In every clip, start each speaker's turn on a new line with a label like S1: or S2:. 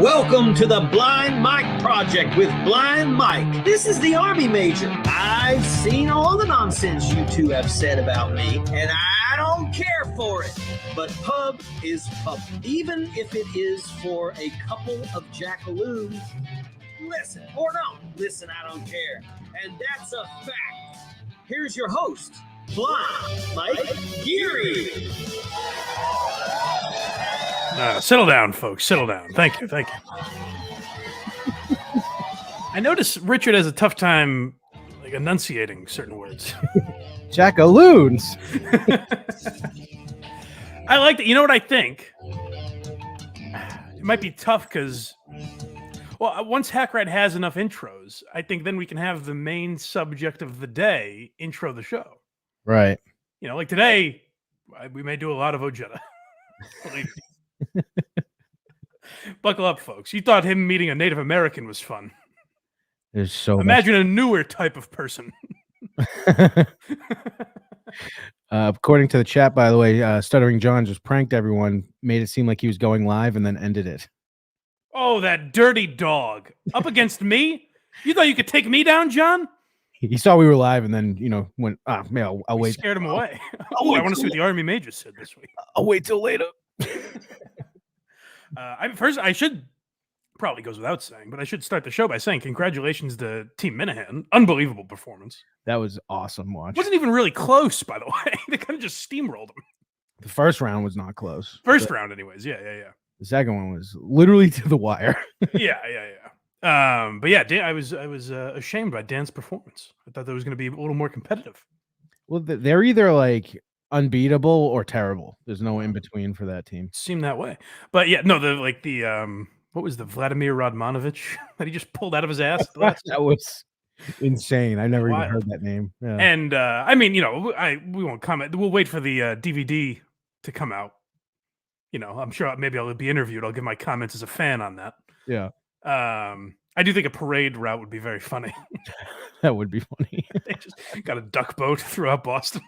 S1: Welcome to the Blind Mike Project with Blind Mike. This is the Army Major. I've seen all the nonsense you two have said about me, and I don't care for it. But pub is pub, even if it is for a couple of jackaloons. Listen, or don't listen, I don't care. And that's a fact. Here's your host, Blind Mike Geary.
S2: Settle down, folks. Settle down. Thank you. Thank you. I notice Richard has a tough time enunciating certain words.
S3: Jackaloons.
S2: I like that. You know what I think? It might be tough because, well, once Hackride has enough intros, I think then we can have the main subject of the day intro the show.
S3: Right.
S2: You know, like today, we may do a lot of Ojeda. Buckle up, folks. You thought him meeting a Native American was fun.
S3: There's so
S2: Imagine a newer type of person.
S3: According to the chat, by the way, Stuttering John just pranked everyone, made it seem like he was going live, and then ended it.
S2: Oh, that dirty dog. Up against me? You thought you could take me down, John?
S3: He saw we were live and then, went, man, I'll wait.
S2: Scared him away. I want to see what the Army Major said this week.
S3: I'll wait till later.
S2: I should, probably goes without saying, but I should start the show by saying congratulations to Team Minahan. Unbelievable performance.
S3: That was awesome watch.
S2: Wasn't even really close, by the way. They kind of just steamrolled them.
S3: The first round was not close.
S2: First round, anyways. Yeah.
S3: The second one was literally to the wire.
S2: Yeah. But yeah, I was ashamed by Dan's performance. I thought that was going to be a little more competitive.
S3: Well, they're either like unbeatable or terrible. There's no in between for that team.
S2: Seemed that way. But yeah, no, what was the Vladimir Radmanovich that he just pulled out of his ass?
S3: That was insane. I never even heard that name. Yeah.
S2: And I mean, we won't comment. We'll wait for the DVD to come out. I'm sure maybe I'll be interviewed. I'll give my comments as a fan on that.
S3: Yeah.
S2: I do think a parade route would be very funny.
S3: That would be funny.
S2: They just got a duck boat throughout Boston.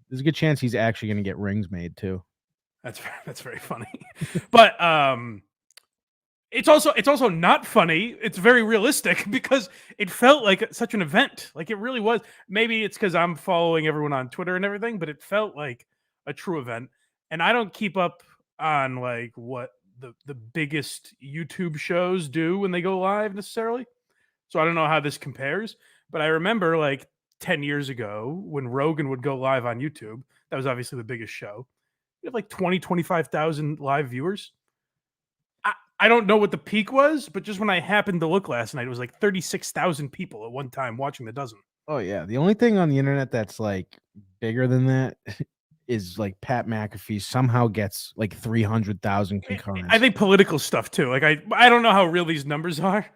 S3: There's a good chance he's actually going to get rings made too.
S2: That's very funny. But it's also not funny. It's very realistic because it felt like such an event. Like it really was. Maybe it's because I'm following everyone on Twitter and everything, but it felt like a true event. And I don't keep up on like what the biggest YouTube shows do when they go live necessarily. So I don't know how this compares, but I remember like 10 years ago when Rogan would go live on YouTube, that was obviously the biggest show. You have like 25,000 live viewers. I don't know what the peak was, but just when I happened to look last night, it was like 36,000 people at one time watching the dozen.
S3: Oh yeah. The only thing on the internet that's like bigger than that is like Pat McAfee somehow gets like 300,000 concurrents.
S2: I think political stuff too. Like I don't know how real these numbers are,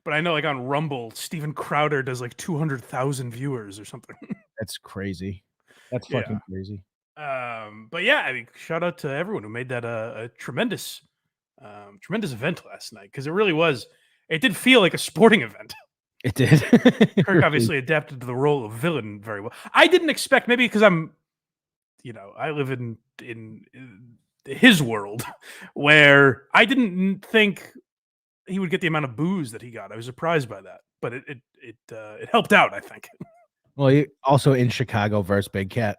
S2: but I know like on Rumble, Steven Crowder does like 200,000 viewers or something.
S3: That's crazy. That's fucking crazy.
S2: But yeah, I mean, shout out to everyone who made that a tremendous event last night because it really was. It did feel like a sporting event.
S3: It did.
S2: Kirk obviously adapted to the role of villain very well. I didn't expect, maybe because I'm, I live in his world where I didn't think he would get the amount of booze that he got. I was surprised by that, but it helped out, I think.
S3: Well, he also in Chicago versus Big Cat.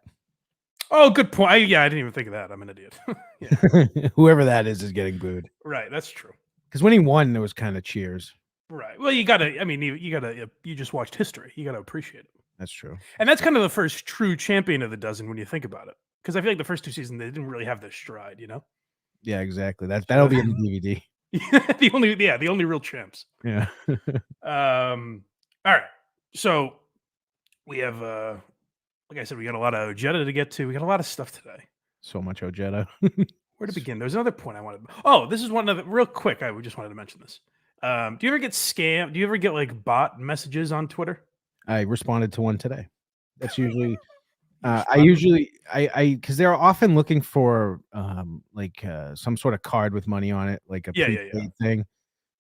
S2: Oh, good point. I didn't even think of that. I'm an idiot.
S3: Whoever that is getting booed.
S2: Right, that's true.
S3: Because when he won, there was kind of cheers.
S2: Right. Well, you just watched history. You gotta appreciate it.
S3: That's true.
S2: And that's kind of the first true champion of the dozen when you think about it. Because I feel like the first two seasons they didn't really have this stride,
S3: Yeah, exactly. That'll be in the DVD.
S2: the only real champs.
S3: Yeah.
S2: All right. So we have like I said, we got a lot of Ojeda to get to. We got a lot of stuff today.
S3: So much Ojeda.
S2: Where to begin? There's another point I wanted. Oh, this is one of the real quick. I just wanted to mention this. Do you ever get scammed? Do you ever get like bot messages on Twitter?
S3: I responded to one today. That's usually because they're often looking for some sort of card with money on it, like a prepaid thing.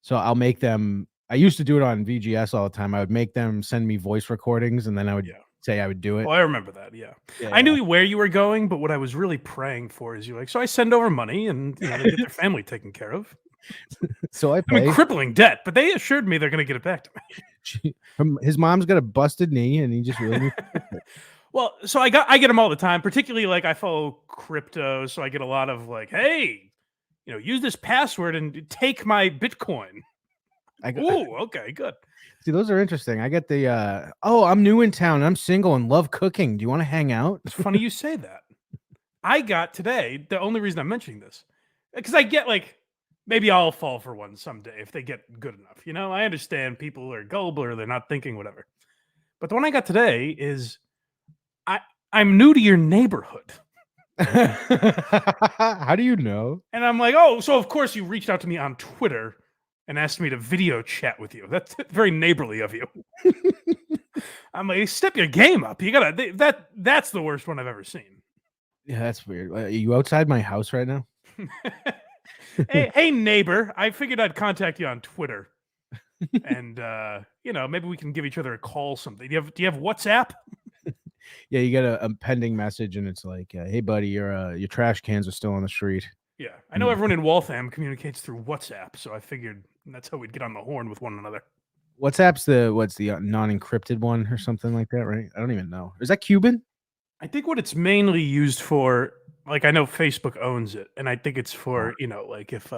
S3: So I'll make them. I used to do it on VGS all the time. I would make them send me voice recordings, and then I would say I would do it.
S2: Oh, I remember that. Yeah. I knew where you were going, but what I was really praying for is you like. So I send over money, and they get their family taken care of.
S3: So I
S2: I'm
S3: pay.
S2: in crippling debt, but they assured me they're going to get it back to me.
S3: His mom's got a busted knee, and he just really needs to fix it.
S2: Well, so I get them all the time, particularly like I follow crypto, so I get a lot of like, hey, use this password and take my Bitcoin. Ooh, okay, good.
S3: See, those are interesting. I get the I'm new in town. I'm single and love cooking. Do you want to hang out?
S2: It's funny you say that. I got today, the only reason I'm mentioning this, because I get like, maybe I'll fall for one someday if they get good enough. I understand people are gullible or they're not thinking, whatever. But the one I got today is, I'm new to your neighborhood.
S3: How do you know?
S2: And I'm like, oh, so of course you reached out to me on Twitter and asked me to video chat with you. That's very neighborly of you. I'm like, step your game up. You gotta. That's the worst one I've ever seen.
S3: Yeah, that's weird. Are you outside my house right now?
S2: hey, neighbor. I figured I'd contact you on Twitter, and maybe we can give each other a call. Something. Do you have WhatsApp?
S3: Yeah, you get a pending message, and it's like, "Hey, buddy, your trash cans are still on the street."
S2: Yeah, I know everyone in Waltham communicates through WhatsApp, so I figured that's how we'd get on the horn with one another.
S3: WhatsApp's the non-encrypted one or something like that, right? I don't even know. Is that Cuban?
S2: I think what it's mainly used for, like I know Facebook owns it, and I think it's for like if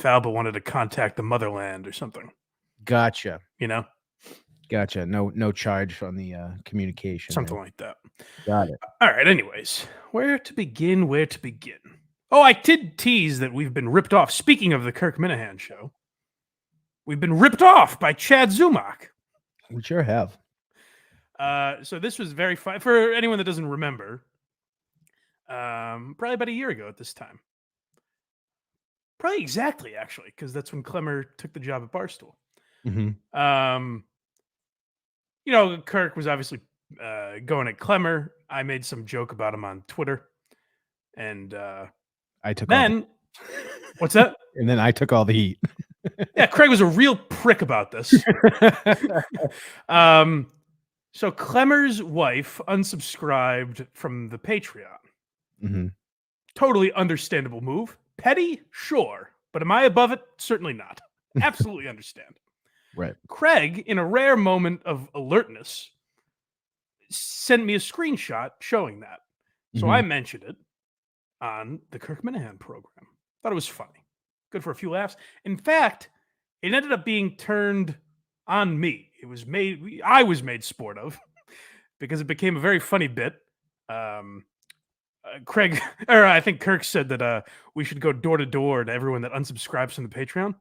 S2: Alba wanted to contact the motherland or something.
S3: Gotcha.
S2: Gotcha.
S3: No charge on the communication.
S2: Something like that.
S3: Got it.
S2: All right. Anyways, where to begin? Oh, I did tease that we've been ripped off. Speaking of the Kirk Minahan show, we've been ripped off by Chad Zumock.
S3: We sure have.
S2: So this was very fun for anyone that doesn't remember. Probably about a year ago at this time. Probably exactly, actually, because that's when Clemmer took the job at Barstool.
S3: Mm-hmm.
S2: Kirk was obviously going at Clemmer. I made some joke about him on Twitter, and
S3: I took
S2: then what's that?
S3: And then I took all the heat.
S2: Yeah, Craig was a real prick about this. So Clemmer's wife unsubscribed from the Patreon.
S3: Mm-hmm.
S2: Totally understandable move. Petty, sure, but am I above it? Certainly not. Absolutely understand.
S3: Right.
S2: Craig, in a rare moment of alertness, sent me a screenshot showing that. So I mentioned it on the Kirk Minahan program. Thought it was funny. Good for a few laughs. In fact, it ended up being turned on me. I was made sport of because it became a very funny bit. Craig, or I think Kirk said that we should go door to door to everyone that unsubscribes from the Patreon.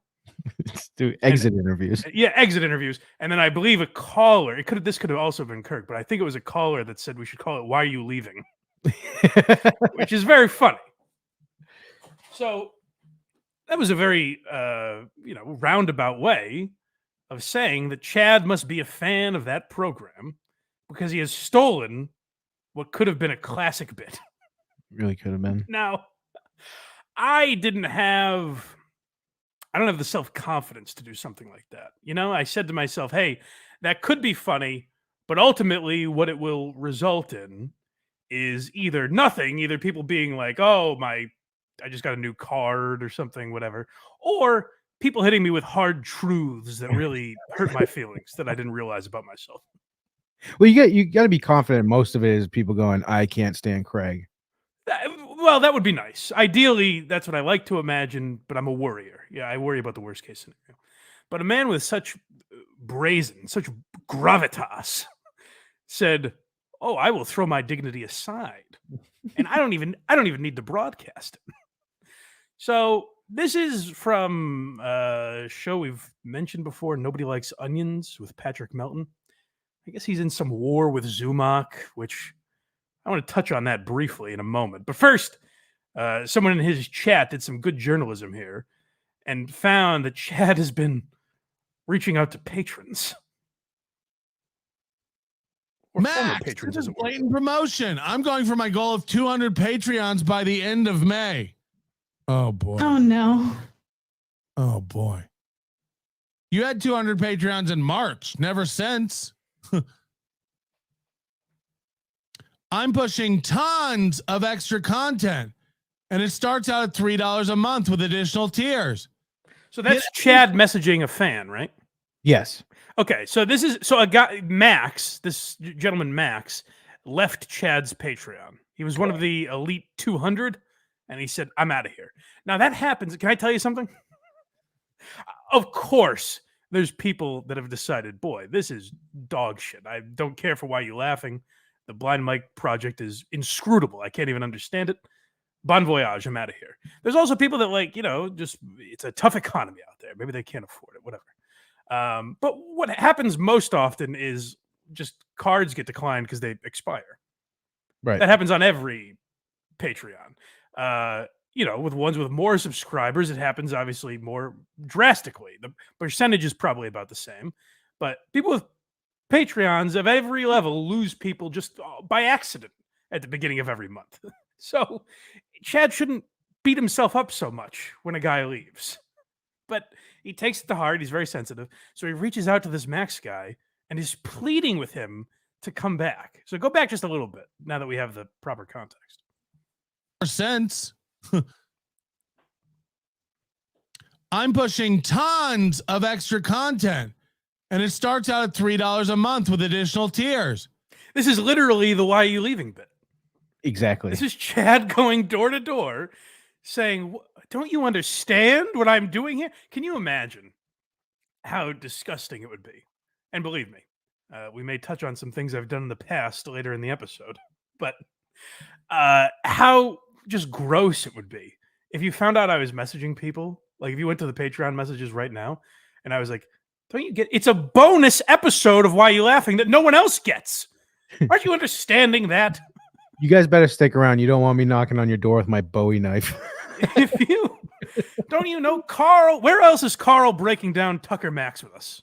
S3: Do exit interviews.
S2: Yeah, exit interviews. And then I believe a caller, this could have also been Kirk, but I think it was a caller that said we should call it "Why Are You Leaving?" Which is very funny. So that was a very roundabout way of saying that Chad must be a fan of that program because he has stolen what could have been a classic bit.
S3: Really could have been.
S2: Now, I don't have the self-confidence to do something like that. I said to myself, hey, that could be funny, but ultimately what it will result in is either nothing, either people being like, oh, I just got a new card or something, whatever, or people hitting me with hard truths that really hurt my feelings that I didn't realize about myself.
S3: Well, you got to be confident. Most of it is people going, I can't stand Craig.
S2: Well, that would be nice. Ideally, that's what I like to imagine, but I'm a worrier. Yeah, I worry about the worst case scenario. But a man with such such gravitas said, oh, I will throw my dignity aside. And I don't even need to broadcast it. So this is from a show we've mentioned before, Nobody Likes Onions, with Patrick Melton. I guess he's in some war with Zumock, which I want to touch on that briefly in a moment. But first, someone in his chat did some good journalism here and found that Chad has been reaching out to patrons.
S4: Max, this is blatant promotion. I'm going for my goal of 200 Patreons by the end of May. Oh, boy.
S5: Oh, no.
S4: Oh, boy. You had 200 Patreons in March. Never since. I'm pushing tons of extra content. and it starts out at $3 a month with additional tiers.
S2: So that's Chad messaging a fan, right?
S3: Yes.
S2: Okay, so a guy, Max, this gentleman Max, left Chad's Patreon. He was one of the elite 200, and he said, "I'm out of here." Now that happens. Can I tell you something? Of course, there's people that have decided, boy, this is dog shit. I don't care for Why You Laughing. The Blind Mike project is inscrutable. I can't even understand it. Bon voyage, I'm out of here. There's also people that just it's a tough economy out there. Maybe they can't afford it, whatever. But what happens most often is just cards get declined because they expire.
S3: Right.
S2: That happens on every Patreon. With ones with more subscribers, it happens obviously more drastically. The percentage is probably about the same, but people with Patreons of every level lose people just by accident at the beginning of every month. So Chad shouldn't beat himself up so much when a guy leaves. But he takes it to heart. He's very sensitive. So he reaches out to this Max guy and is pleading with him to come back. So go back just a little bit now that we have the proper context.
S4: Sense. I'm pushing tons of extra content, and it starts out at $3 a month with additional tiers.
S2: This is literally the Why Are You Leaving bit.
S3: Exactly.
S2: This is Chad going door to door saying, "Don't you understand what I'm doing here?" Can you imagine how disgusting it would be? And believe me, we may touch on some things I've done in the past later in the episode, but how just gross it would be if you found out I was messaging people. Like if you went to the Patreon messages right now and I was like, "Don't you get it's a bonus episode of Why You Laughing that no one else gets. Aren't you understanding that?"
S3: You guys better stick around. You don't want me knocking on your door with my Bowie knife.
S2: If you don't, Carl, where else is Carl breaking down Tucker Max with us?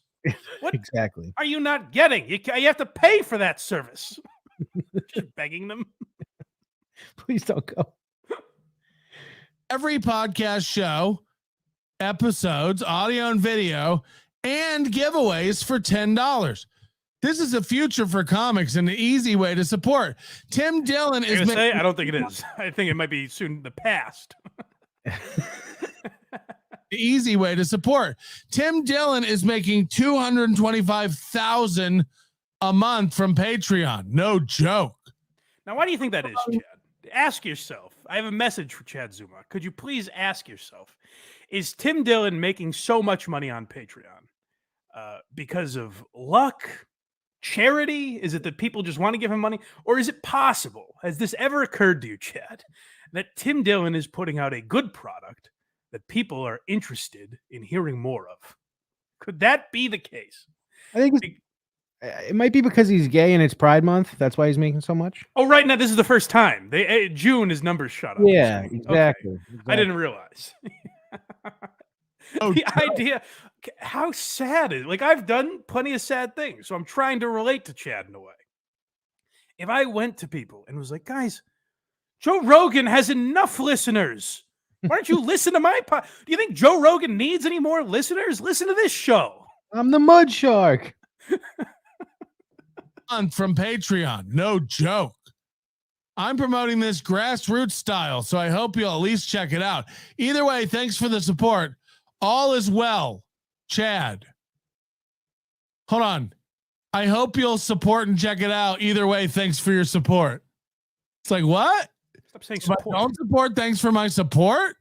S2: What
S3: exactly
S2: are you not getting? You have to pay for that service. Just begging them.
S3: Please don't go.
S4: Every podcast show, episodes, audio and video, and giveaways for $10. This is a future for comics and an easy way to support. Tim Dillon is.
S2: I don't think it is. I think it might be soon the past.
S4: The easy way to support. Tim Dillon is making $225,000 a month from Patreon. No joke.
S2: Now, why do you think that is, Chad? Ask yourself. I have a message for Chad Zumock. Could you please ask yourself, is Tim Dillon making so much money on Patreon because of luck? Charity? Is it that people just want to give him money? Or is it possible, has this ever occurred to you, Chad, that Tim Dillon is putting out a good product that people are interested in hearing more of? Could that be the case?
S3: I think it might be because he's gay and it's Pride Month. That's why he's making so much.
S2: Oh, right now, this is the first time. June, his numbers shot up.
S3: Yeah, exactly.
S2: I didn't realize. The idea, how sad is it? Like, I've done plenty of sad things, so I'm trying to relate to Chad in a way. If I went to people and was like, "Guys, Joe Rogan has enough listeners. Why don't you listen to my pod? Do you think Joe Rogan needs any more listeners? Listen to this show."
S3: I'm the mud shark.
S4: From Patreon. No joke. I'm promoting this grassroots style, so I hope you'll at least check it out. Either way, thanks for the support. All is well, Chad. Hold on. I hope you'll support and check it out. Either way, thanks for your support. It's like, what?
S2: Stop saying support.
S4: Don't support. Thanks for my support.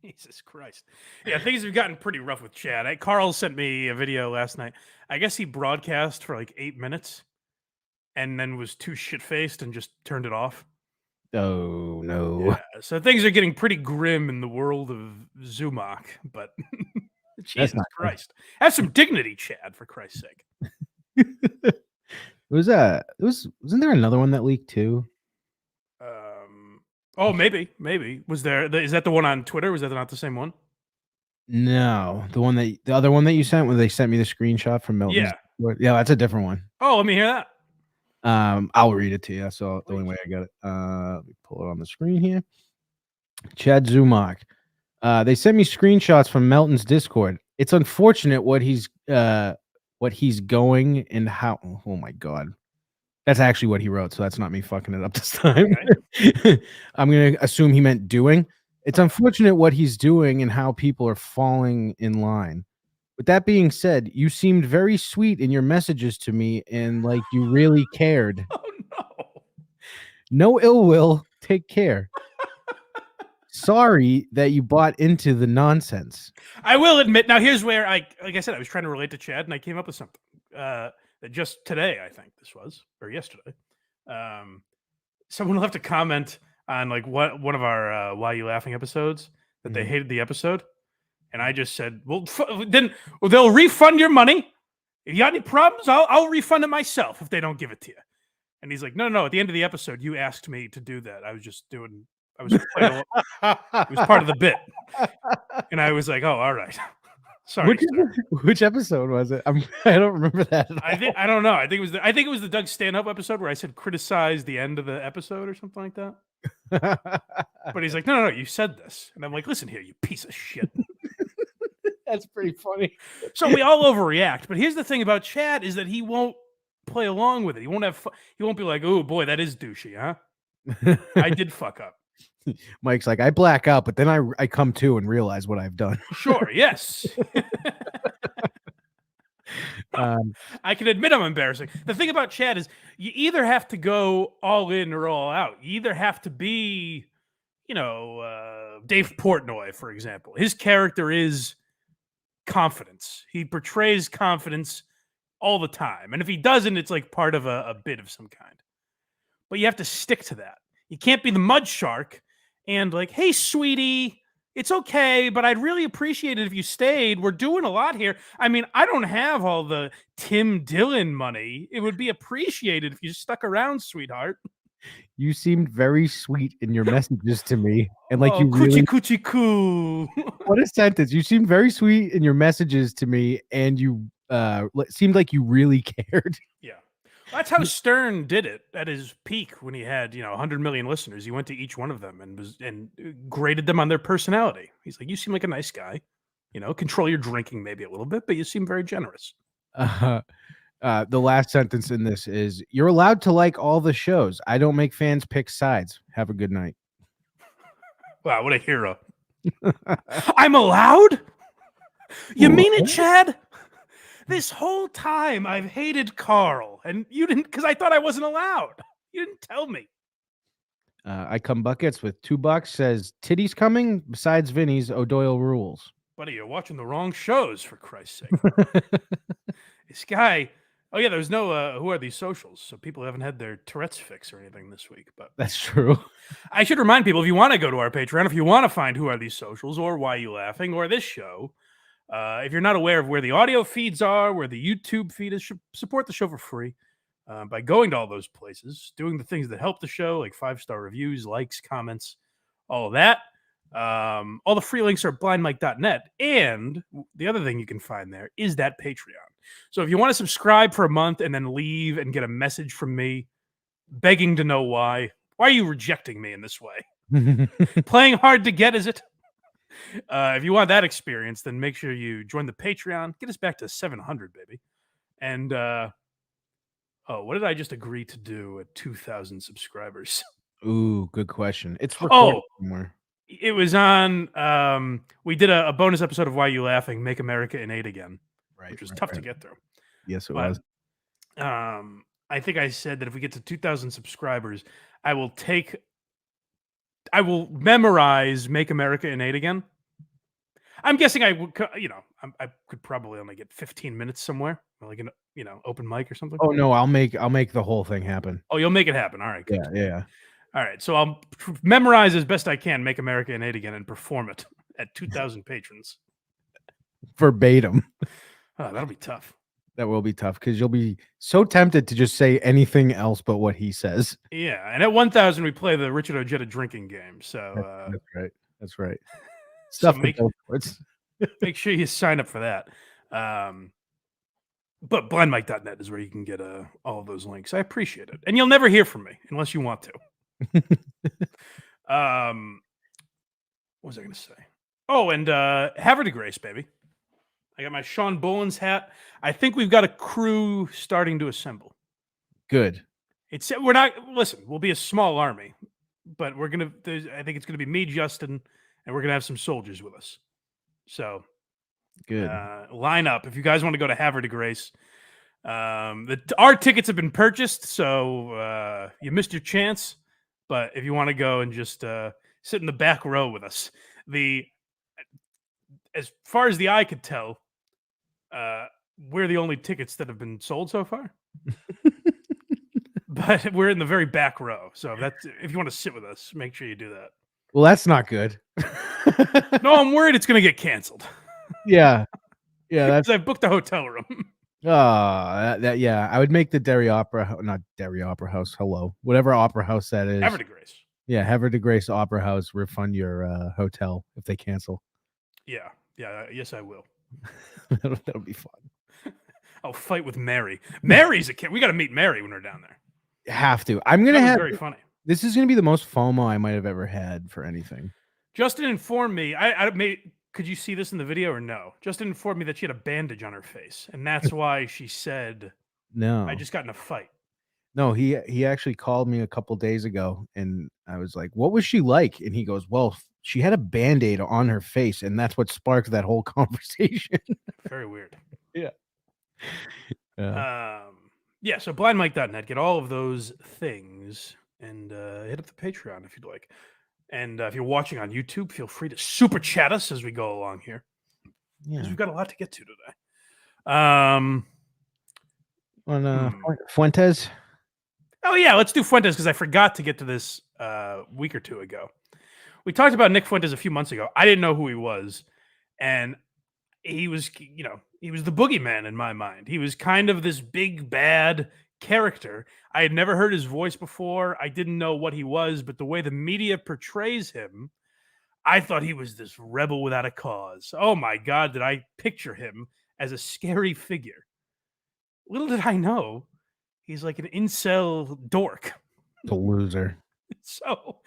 S2: Jesus Christ. Yeah, things have gotten pretty rough with Chad. Carl sent me a video last night. I guess he broadcast for like 8 minutes and then was too shit-faced and just turned it off.
S3: Oh, no.
S2: Yeah, so things are getting pretty grim in the world of Zumock, but Jesus Christ. Have some dignity, Chad, for Christ's sake.
S3: Wasn't there another one that leaked too?
S2: Oh, maybe. Was there? Is that the one on Twitter? Was that not the same one?
S3: No, the other one that you sent, when they sent me the screenshot from Milton. Yeah, that's a different one.
S2: Oh, let me hear that.
S3: I'll read it to you. So the only way I got it. Let me pull it on the screen here. Chad Zumock. They sent me screenshots from Melton's Discord. It's unfortunate what he's going and how. Oh my God. That's actually what he wrote, so that's not me fucking it up this time. Okay. I'm going to assume he meant doing. It's unfortunate what he's doing and how people are falling in line. With that being said, you seemed very sweet in your messages to me and like you really cared.
S2: Oh, no.
S3: No ill will. Take care. Sorry that you bought into the nonsense.
S2: I will admit, now here's where like I said, I was trying to relate to Chad and I came up with something. That just today, I think this was, or yesterday, someone left a comment on like one of our Why You Laughing episodes that they hated the episode. And I just said, well, then they'll refund your money. If you got any problems, I'll refund it myself if they don't give it to you. And he's like, no. At the end of the episode, you asked me to do that. I was playing it was part of the bit. And I was like, oh, all right. Sorry.
S3: Which episode was it? I don't remember that.
S2: I don't know. I think it was the Doug stand-up episode where I said criticize the end of the episode or something like that. But he's like, no, you said this. And I'm like, listen here, you piece of shit.
S3: That's pretty funny.
S2: So we all overreact. But here's the thing about Chad is that he won't play along with it. He won't be like, oh boy, that is douchey, huh? I did fuck up.
S3: Mike's like, I black out, but then I come to and realize what I've done.
S2: Sure, yes. I can admit I'm embarrassing. The thing about Chad is you either have to go all in or all out. You either have to be, Dave Portnoy, for example. His character is confidence. He portrays confidence all the time. And if he doesn't, it's like part of a bit of some kind. But you have to stick to that. You can't be the mud shark and like, hey, sweetie, it's okay, but I'd really appreciate it if you stayed. We're doing a lot here. I mean, I don't have all the Tim Dillon money. It would be appreciated if you stuck around, sweetheart.
S3: You seemed very sweet in your messages to me. And like you
S2: really... Coochie coo.
S3: What a sentence. You seemed very sweet in your messages to me and you seemed like you really cared.
S2: Yeah. That's how Stern did it at his peak when he had, 100 million listeners. He went to each one of them and graded them on their personality. He's like, you seem like a nice guy. Control your drinking maybe a little bit, but you seem very generous.
S3: The last sentence in this is, you're allowed to like all the shows. I don't make fans pick sides. Have a good night.
S2: Wow, what a hero. I'm allowed? You mean it, Chad? This whole time I've hated Carl, and you didn't, because I thought I wasn't allowed. You didn't tell me.
S3: I come buckets with $2. Says titties coming. Besides Vinny's, O'Doyle rules.
S2: Buddy, you're watching the wrong shows, for Christ's sake. This guy. Oh yeah, there's no. Who are these socials? So people haven't had their Tourette's fix or anything this week. But
S3: that's true.
S2: I should remind people, if you want to go to our Patreon, if you want to find Who Are These Socials or Why You Laughing or this show. If you're not aware of where the audio feeds are, where the YouTube feed is, support the show for free by going to all those places, doing the things that help the show, like 5-star reviews, likes, comments, all of that. All the free links are blindmike.net. And the other thing you can find there is that Patreon. So if you want to subscribe for a month and then leave and get a message from me begging to know why are you rejecting me in this way? Playing hard to get, is it? If you want that experience, then make sure you join the Patreon. Get us back to 700, baby. And what did I just agree to do at 2,000 subscribers?
S3: Ooh, good question. It's recorded somewhere.
S2: It was on. We did a bonus episode of Why You Laughing? Make America Innate Again, right? Which was tough to get through.
S3: Yes, it was.
S2: I think I said that if we get to 2,000 subscribers, I will memorize Make America Innate Again. I'm guessing I would, I could probably only get 15 minutes somewhere, like an, open mic or something.
S3: Oh no, I'll make the whole thing happen.
S2: Oh, you'll make it happen. All right. Good.
S3: Yeah.
S2: All right. So I'll memorize as best I can Make America Innate Again and perform it at 2,000 patrons.
S3: Verbatim.
S2: Oh, that'll be tough.
S3: That will be tough because you'll be so tempted to just say anything else but what he says.
S2: Yeah, and at 1,000 we play the Richard Ojeda drinking game. So
S3: that's right. Stuff.
S2: So make sure you sign up for that. But blindmike.net is where you can get all of those links. I appreciate it, and you'll never hear from me unless you want to. What was I going to say? Oh, and Havre de Grace, baby. I got my Sean Boland's hat. I think we've got a crew starting to assemble.
S3: Good.
S2: We're not. Listen, we'll be a small army, but we're gonna. I think it's gonna be me, Justin, and we're gonna have some soldiers with us. So
S3: Good.
S2: Line up if you guys want to go to Havre de Grace. Our tickets have been purchased, so you missed your chance. But if you want to go and just sit in the back row with us, as far as the eye could tell, we're the only tickets that have been sold so far. But we're in the very back row, so if you want to sit with us, make sure you do that.
S3: Well, that's not good.
S2: No, I'm worried it's going to get canceled.
S3: Yeah, that's.
S2: I booked a hotel room.
S3: Yeah, I would make the not Derry Opera House. Hello, whatever opera house that is.
S2: Havre de Grace.
S3: Yeah, Havre de Grace Opera House. Refund your hotel if they cancel.
S2: Yeah, yes, I will.
S3: That'll be fun.
S2: I'll fight with Mary. Mary's a kid. We got to meet Mary when we're down there.
S3: Have to. I'm gonna have.
S2: Very funny.
S3: This is gonna be the most FOMO I might have ever had for anything.
S2: Justin informed me. Could you see this in the video or no? Justin informed me that she had a bandage on her face, and that's why she said,
S3: "No,
S2: I just got in a fight."
S3: No, he actually called me a couple days ago, and I was like, "What was she like?" And he goes, "Well, she had a Band-Aid on her face, and that's what sparked that whole conversation."
S2: Very weird.
S3: Yeah.
S2: Yeah. So blindmike.net, get all of those things, and hit up the Patreon if you'd like. And if you're watching on YouTube, feel free to super chat us as we go along here.
S3: Yeah,
S2: we've got a lot to get to today.
S3: Fuentes.
S2: Oh yeah, let's do Fuentes because I forgot to get to this a week or two ago. We talked about Nick Fuentes a few months ago. I didn't know who he was, and he was the boogeyman in my mind. He was kind of this big bad character. I had never heard his voice before. I didn't know what he was, but the way the media portrays him, I thought he was this rebel without a cause. Oh my God, did I picture him as a scary figure? Little did I know, he's like an incel dork.
S3: The loser.
S2: So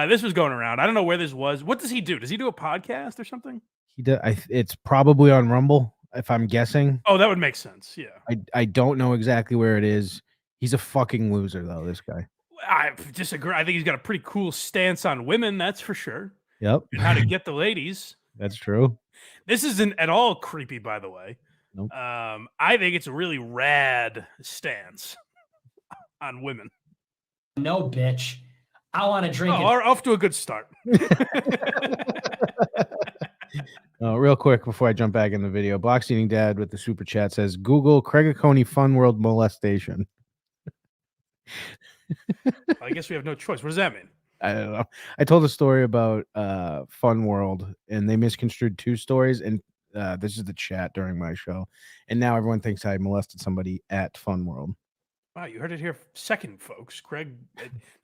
S2: this was going around. I don't know where this was. What does he do? Does he do a podcast or something?
S3: He does. It's probably on Rumble, if I'm guessing.
S2: Oh, that would make sense. Yeah.
S3: I don't know exactly where it is. He's a fucking loser, though, this guy.
S2: I disagree. I think he's got a pretty cool stance on women, that's for sure.
S3: Yep.
S2: And how to get the ladies.
S3: That's true.
S2: This isn't at all creepy, by the way.
S3: Nope.
S2: I think it's a really rad stance on women.
S5: No, bitch. I want to drink it.
S2: Off to a good start.
S3: Real quick before I jump back in the video, Box Eating Dad with the super chat says, Google Craig Coney Fun World molestation.
S2: I guess we have no choice. What does that mean?
S3: I don't know. I told a story about Fun World, and they misconstrued two stories, and this is the chat during my show, and now everyone thinks I molested somebody at Fun World.
S2: Wow, you heard it here second, folks. Craig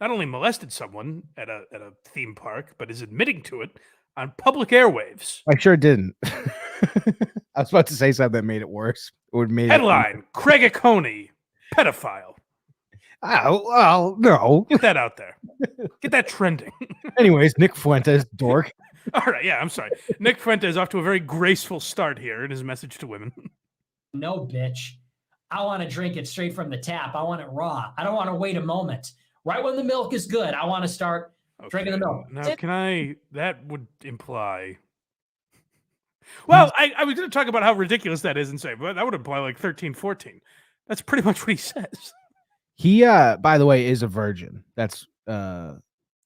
S2: not only molested someone at a theme park, but is admitting to it on public airwaves.
S3: I sure didn't. I was about to say something that made it worse. It would make
S2: headline: Craig Coney, pedophile.
S3: Oh, well, no.
S2: Get that out there. Get that trending.
S3: Anyways, Nick Fuentes, dork.
S2: All right, yeah, I'm sorry. Nick Fuentes off to a very graceful start here in his message to women.
S5: No, bitch. I want to drink it straight from the tap. I want it raw. I don't want to wait a moment. Right when the milk is good, I want to start drinking the milk.
S2: Now, that would imply... Well, I was going to talk about how ridiculous that is and say, but that would imply like 13, 14. That's pretty much what he says.
S3: He, by the way, is a virgin. That's,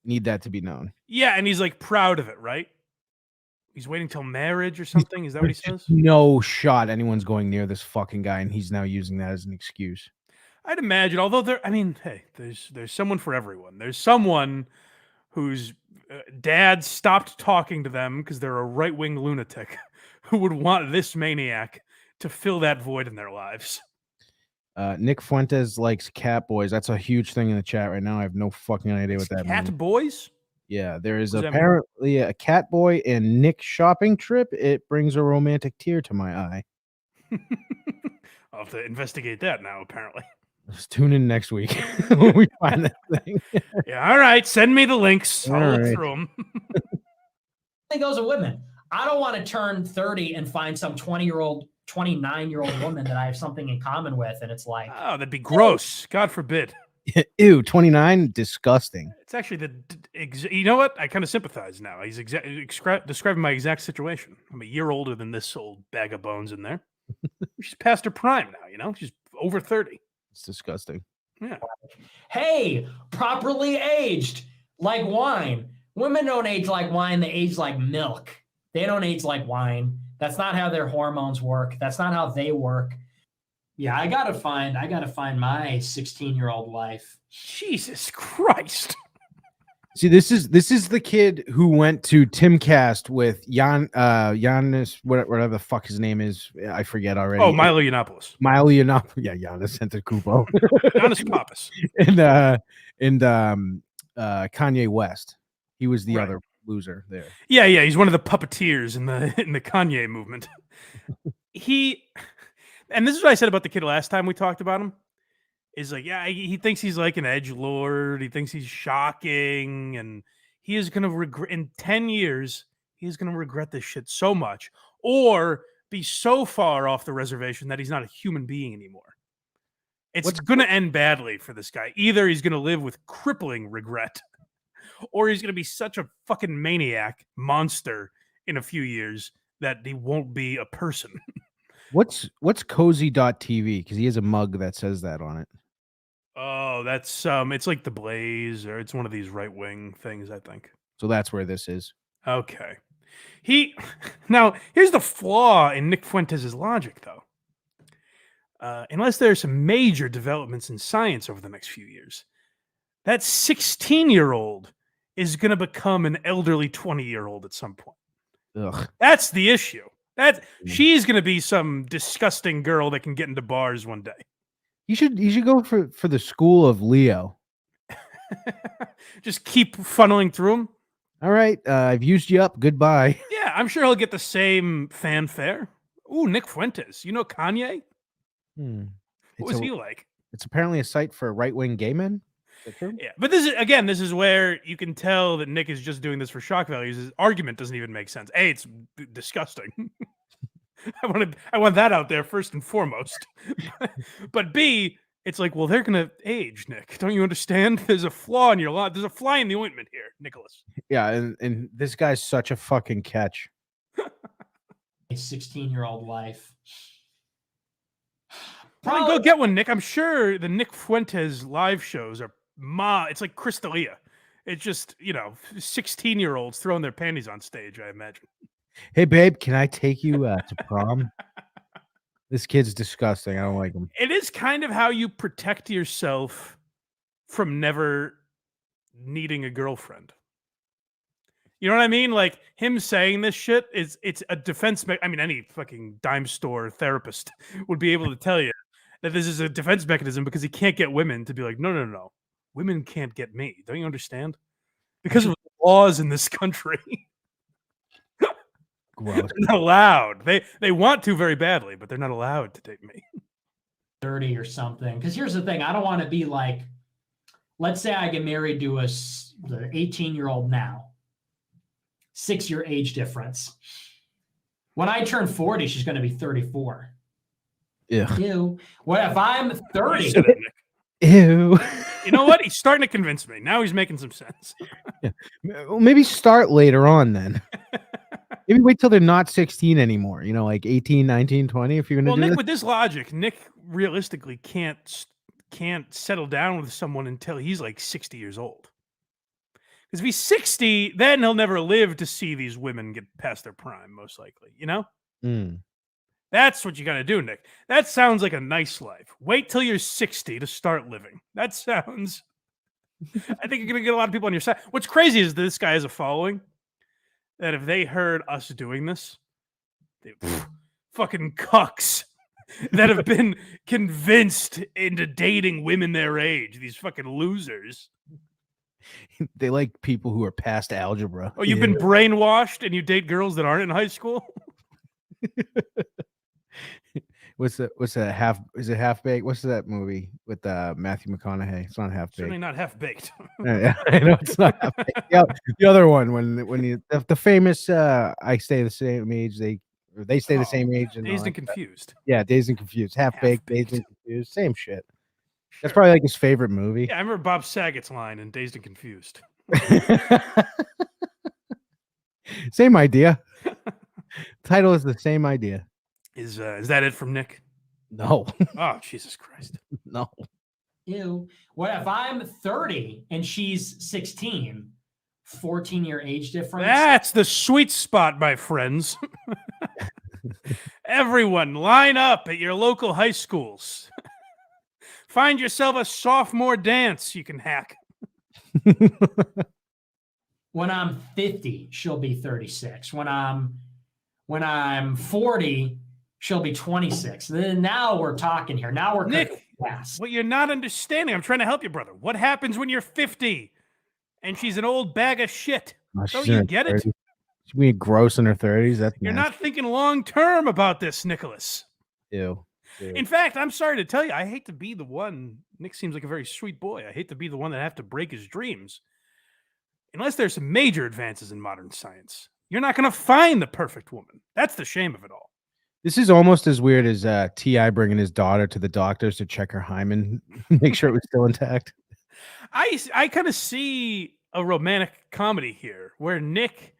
S3: need that to be known.
S2: Yeah, and he's like proud of it, right? He's waiting till marriage or something. Is that what he says?
S3: No shot anyone's going near this fucking guy, and he's now using that as an excuse.
S2: I'd imagine, although hey, there's someone for everyone. There's someone whose dad stopped talking to them because they're a right-wing lunatic who would want this maniac to fill that void in their lives.
S3: Nick Fuentes likes cat boys. That's a huge thing in the chat right now. I have no fucking idea what that means.
S2: Cat boys?
S3: Yeah, there is apparently a cat boy and Nick shopping trip. It brings a romantic tear to my eye.
S2: I'll have to investigate that now, apparently.
S3: Let's tune in next week when we find that thing.
S2: Yeah, all right. Send me the links. I'll look
S3: right
S2: through them.
S5: It goes with women. I don't want to turn 30 and find some 20-year-old, 29-year-old woman that I have something in common with, and it's like...
S2: Oh, that'd be gross. God forbid.
S3: Ew, 29, disgusting.
S2: It's actually you know what? I kind of sympathize now. He's describing my exact situation. I'm a year older than this old bag of bones in there. She's past her prime now, you know? She's over 30.
S3: It's disgusting.
S2: Yeah.
S5: Hey, properly aged like wine. Women don't age like wine, they age like milk. They don't age like wine. That's not how their hormones work. That's not how they work. Yeah, I gotta find my 16-year-old wife.
S2: Jesus Christ.
S3: See, this is the kid who went to Timcast with Giannis, whatever the fuck his name is. I forget already.
S2: Oh, Milo Yiannopoulos.
S3: Yeah, Giannis Antetokounmpo.
S2: Giannis Papas.
S3: and Kanye West. He was the other loser there.
S2: Yeah, he's one of the puppeteers in the Kanye movement. And this is what I said about the kid last time we talked about him. Is like, yeah, he thinks he's like an edgelord. He thinks he's shocking, and he is going to regret in 10 years. He is going to regret this shit so much, or be so far off the reservation that he's not a human being anymore. It's going to end badly for this guy. Either he's going to live with crippling regret, or he's going to be such a fucking maniac monster in a few years that he won't be a person.
S3: What's cozy.tv? Because he has a mug that says that on it.
S2: Oh, that's it's like The Blaze, or it's one of these right-wing things, I think.
S3: So that's where this is.
S2: Okay. Now, here's the flaw in Nick Fuentes' logic, though. Unless there are some major developments in science over the next few years, that 16-year-old is going to become an elderly 20-year-old at some point.
S3: Ugh.
S2: That's the issue. She's going to be some disgusting girl that can get into bars one day.
S3: You should go for the school of Leo.
S2: Just keep funneling through him.
S3: All right, I've used you up. Goodbye.
S2: Yeah, I'm sure he'll get the same fanfare. Ooh, Nick Fuentes. You know Kanye?
S3: What
S2: was he like?
S3: It's apparently a site for right-wing gay men. Is that true?
S2: Yeah, but this is where you can tell that Nick is just doing this for shock values. His argument doesn't even make sense. A, it's disgusting. I want that out there first and foremost. But B, it's like, well, they're gonna age, Nick. Don't you understand? There's a flaw in your law. There's a fly in the ointment here, Nicholas.
S3: Yeah, and this guy's such a fucking catch.
S5: A 16-year-old wife.
S2: Probably go get one, Nick. I'm sure the Nick Fuentes live shows are it's like Crystalia. It's just, 16-year-olds throwing their panties on stage, I imagine.
S3: Hey, babe, can I take you to prom? This kid's disgusting. I don't like him.
S2: It is kind of how you protect yourself from never needing a girlfriend. You know what I mean? Like, him saying this shit it's a defense. I mean, any fucking dime store therapist would be able to tell you that this is a defense mechanism because he can't get women to be like, no. Women can't get me. Don't you understand? Because of the laws in this country. They're not allowed. They want to very badly, but they're not allowed to date me.
S5: 30 or something. Because here's the thing. I don't want to be like, let's say I get married to a 18-year-old now. 6-year age difference. When I turn 40, she's going to be 34.
S3: Yeah.
S5: Ew. What if I'm 30?
S3: Ew.
S2: You know what? He's starting to convince me. Now he's making some sense.
S3: Yeah. Well, maybe start later on then. Maybe wait till they're not 16 anymore. Like 18, 19, 20. If you're going to do
S2: Nick,
S3: this.
S2: with this logic, Nick realistically can't settle down with someone until he's like 60 years old. Because if he's 60, then he'll never live to see these women get past their prime, most likely. That's what you got to do, Nick. That sounds like a nice life. Wait till you're 60 to start living. That sounds... I think you're going to get a lot of people on your side. What's crazy is this guy has a following that if they heard us doing this, they fucking cucks that have been convinced into dating women their age. These fucking losers.
S3: They like people who are past algebra.
S2: Oh, you've been brainwashed and you date girls that aren't in high school?
S3: What's that half? Is it Half Baked? What's that movie with Matthew McConaughey? It's not Half Baked.
S2: Certainly not Half Baked.
S3: Yeah, I know it's not Half Baked. Yeah, the other one when you the famous I stay the same age, they stay the same age. And
S2: Dazed and Confused.
S3: Yeah, Dazed and Confused. Half Baked, Dazed and Confused, same shit. That's probably like his favorite movie.
S2: Yeah, I remember Bob Saget's line in Dazed and Confused.
S3: Same idea. Title is the same idea.
S2: Is that it from Nick?
S3: No.
S2: Oh, Jesus Christ.
S3: No.
S5: Ew. What if I'm 30 and she's 16? 14-year age difference.
S2: That's the sweet spot, my friends. Everyone, line up at your local high schools. Find yourself a sophomore dance you can hack.
S5: When I'm 50, she'll be 36. When I'm 40, she'll be 26. Then now we're talking here. Now we're
S2: Nick,
S5: fast.
S2: what you're not understanding, I'm trying to help you, brother. What happens when you're 50 and she's an old bag of shit? Don't you get it?
S3: She's being gross in her 30s. That's
S2: You're
S3: nasty.
S2: not thinking long term about this, Nicholas.
S3: Ew.
S2: In fact, I'm sorry to tell you, I hate to be the one. Nick seems like a very sweet boy. I hate to be the one that have to break his dreams. Unless there's some major advances in modern science, you're not going to find the perfect woman. That's the shame of it all.
S3: This is almost as weird as T.I. bringing his daughter to the doctors to check her hymen, make sure it was still intact.
S2: I kind of see a romantic comedy here where Nick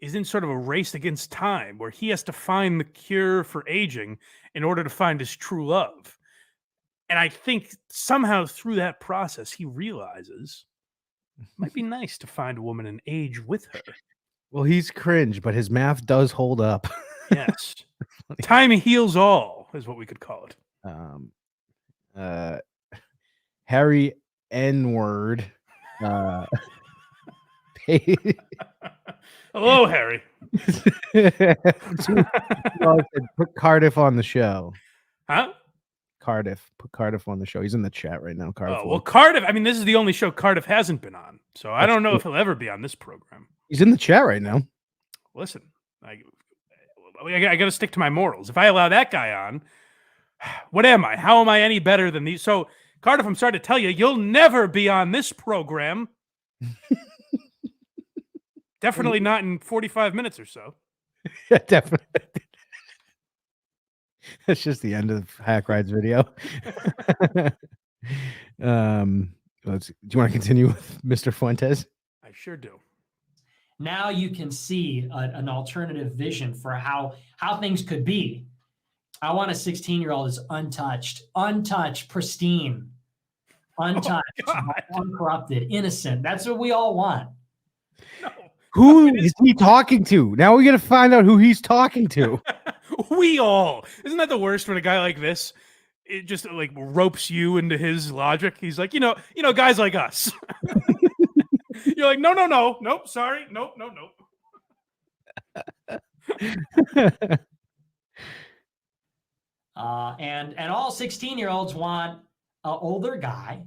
S2: is in sort of a race against time, where he has to find the cure for aging in order to find his true love. And I think somehow through that process, he realizes it might be nice to find a woman and age with her.
S3: Well, he's cringe, but his math does hold up.
S2: Yes. Time heals all is what we could call it.
S3: Harry N-word.
S2: Hello, Harry.
S3: Put Cardiff on the show.
S2: Huh?
S3: Cardiff. Put Cardiff on the show. He's in the chat right now. Cardiff.
S2: Oh, well, Cardiff, I mean, this is the only show Cardiff hasn't been on. So I don't know if he'll ever be on this program.
S3: He's in the chat right now.
S2: Listen, I got to stick to my morals. If I allow that guy on, what am I? How am I any better than these? So, Cardiff, I'm sorry to tell you, you'll never be on this program. Definitely not in 45 minutes or so.
S3: Yeah, definitely. That's just the end of Hackride's video. Do you want to continue with Mr. Fuentes?
S2: I sure do.
S5: Now you can see an alternative vision for how things could be. I want a 16-year-old is untouched, pristine, untouched, uncorrupted, innocent. That's what we all want.
S2: No.
S3: Who is he talking to? Now we're gonna find out who he's talking to.
S2: We all. Isn't that the worst when a guy like this, it just like ropes you into his logic? He's like, you know, guys like us. You're like, nope, sorry, nope.
S5: And all 16-year-olds want an older guy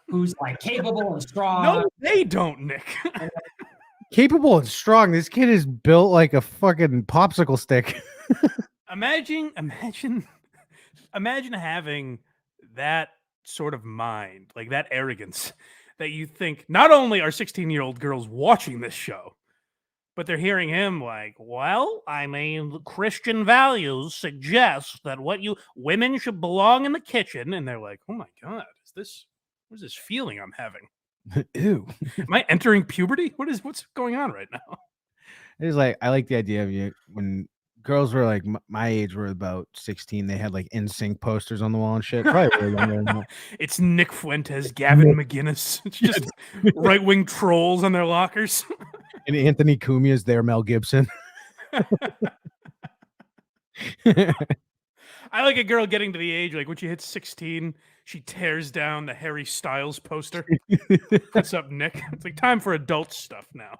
S5: who's like capable and strong.
S2: No, they don't, Nick.
S3: Capable and strong. This kid is built like a fucking popsicle stick.
S2: Imagine having that sort of mind, like that arrogance, that you think not only are 16-year-old girls watching this show, but they're hearing him like, well, I mean, Christian values suggest that women should belong in the kitchen. And they're like, oh my God, what is this feeling I'm having?
S3: Ew.
S2: Am I entering puberty? What's going on right now?
S3: It's like, I like the idea of you when girls were like my age, were about 16. They had like NSYNC posters on the wall and shit. Probably way younger than that.
S2: It's Nick Fuentes, Gavin McGinnis. It's just right-wing trolls on their lockers.
S3: And Anthony Cumia is there, Mel Gibson.
S2: I like a girl getting to the age, like when she hits 16, she tears down the Harry Styles poster. What's up, Nick? It's like time for adult stuff now.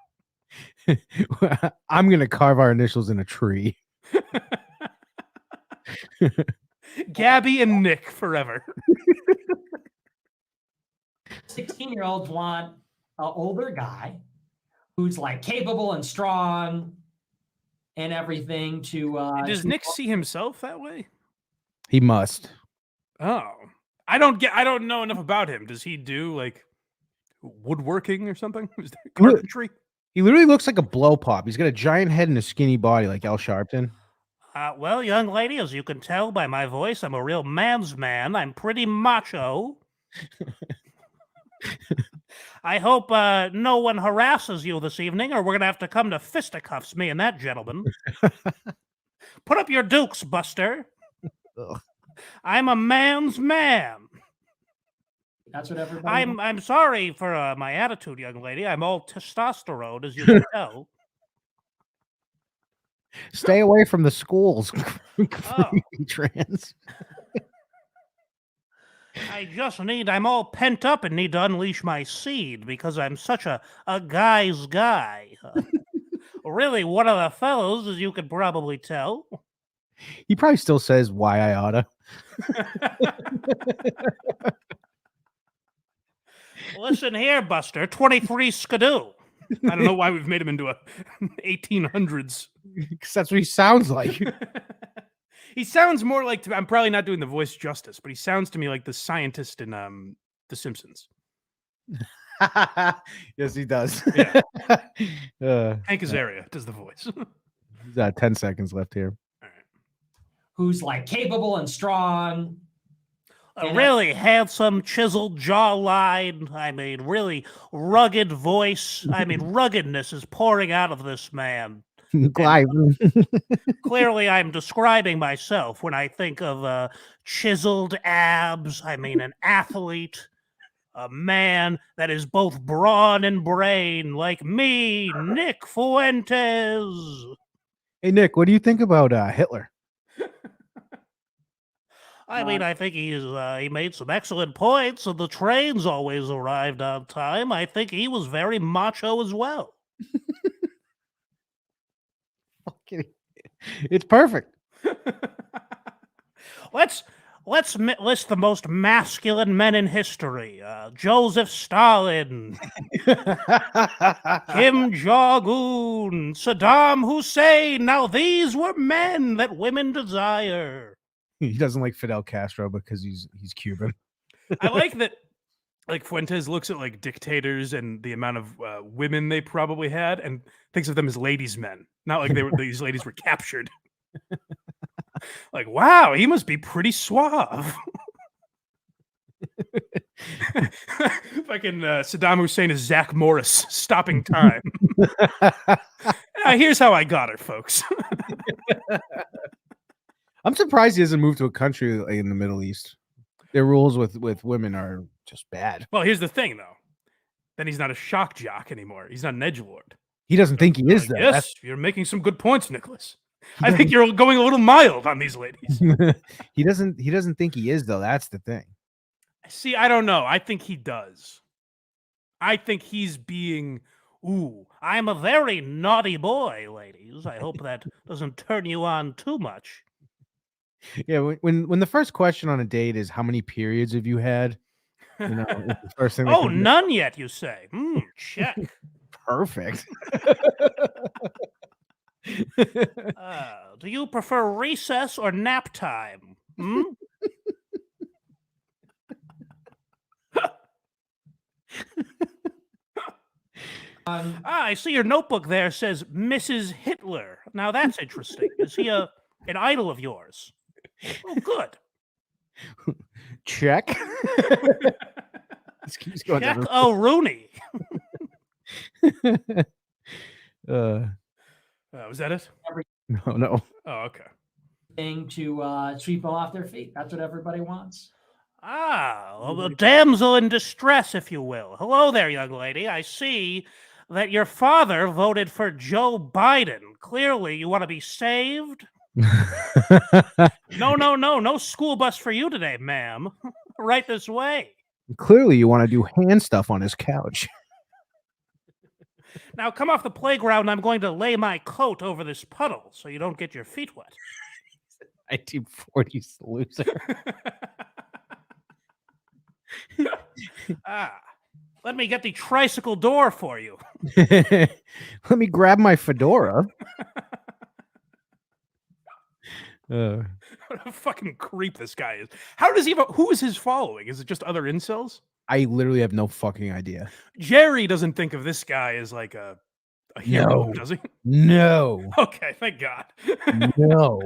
S3: I'm going to carve our initials in a tree.
S2: Gabby and Nick forever.
S5: 16-year-olds want an older guy who's like capable and strong and everything to
S2: Does Nick see himself that way?
S3: He must.
S2: Oh. I don't know enough about him. Does he do like woodworking or something? Is there carpentry?
S3: He literally looks like a blow pop. He's got a giant head and a skinny body like Al Sharpton.
S2: Well, young lady, as you can tell by my voice, I'm a real man's man. I'm pretty macho. I hope no one harasses you this evening, or we're gonna have to come to fisticuffs, me and that gentleman. Put up your dukes, Buster.
S3: Ugh.
S2: I'm a man's man.
S5: That's what everybody.
S2: I'm sorry for my attitude, young lady. I'm all testosterone, as you can tell.
S3: Stay away from the schools.
S2: Oh.
S3: Trans.
S2: I'm all pent up and need to unleash my seed because I'm such a guy's guy. Really, one of the fellows, as you could probably tell.
S3: He probably still says why I oughta.
S2: Listen here, Buster, 23 skidoo. I don't know why we've made him into a 1800s.
S3: Because that's what he sounds like.
S2: He sounds more like, I'm probably not doing the voice justice, but he sounds to me like the scientist in The Simpsons.
S3: Yes, he does.
S2: Yeah. Hank Azaria does the voice.
S3: He's got 10 seconds left here.
S2: All right.
S5: Who's like capable and strong.
S2: A really handsome, chiseled jawline. I mean, really rugged voice. I mean, ruggedness is pouring out of this man. Clearly, I'm describing myself when I think of chiseled abs. I mean, an athlete, a man that is both brawn and brain, like me, Nick Fuentes.
S3: Hey, Nick, what do you think about Hitler?
S2: I mean, I think he made some excellent points, and the trains always arrived on time. I think he was very macho as well.
S3: It's perfect.
S2: Let's list the most masculine men in history. Joseph Stalin, Kim Jong-un, Saddam Hussein. Now these were men that women desire.
S3: He doesn't like Fidel Castro because he's Cuban.
S2: I like that. Like Fuentes looks at like dictators and the amount of women they probably had, and thinks of them as ladies' men. Not like these ladies were captured. Like, wow, he must be pretty suave. Fucking Saddam Hussein is Zach Morris stopping time. Here's how I got her, folks.
S3: I'm surprised he hasn't moved to a country in the Middle East. Their rules with women are just bad.
S2: Well, here's the thing, though. Then he's not a shock jock anymore. He's not an edgelord.
S3: He doesn't think he is, though.
S2: Yes, you're making some good points, Nicholas. I think you're going a little mild on these ladies.
S3: He doesn't think he is, though. That's the thing.
S2: See, I don't know. I think he does. I think he's being, I'm a very naughty boy, ladies. I hope that doesn't turn you on too much.
S3: Yeah, when the first question on a date is how many periods have you had? You know, the first thing.
S2: Oh, none yet, you say? Check.
S3: Perfect.
S2: Do you prefer recess or nap time? I see your notebook there says Mrs. Hitler. Now that's interesting. Is he an idol of yours? Oh, good.
S3: Check.
S2: Check. Oh, Rooney. Was that it?
S3: No.
S2: Oh, okay.
S5: Thing to sweep them off their feet. That's what everybody wants.
S2: A damsel in distress, if you will. Hello there, young lady. I see that your father voted for Joe Biden. Clearly, you want to be saved? No school bus for you today, ma'am. Right this way.
S3: Clearly, you want to do hand stuff on his couch.
S2: Now come off the playground. I'm going to lay my coat over this puddle so you don't get your feet wet.
S3: 1940s loser.
S2: Let me get the tricycle door for you.
S3: Let me grab my fedora.
S2: What a fucking creep this guy is. How does he? Who is his following? Is it just other incels?
S3: I literally have no fucking idea.
S2: Jerry doesn't think of this guy as like a hero, does he?
S3: No.
S2: Okay, thank God.
S3: No.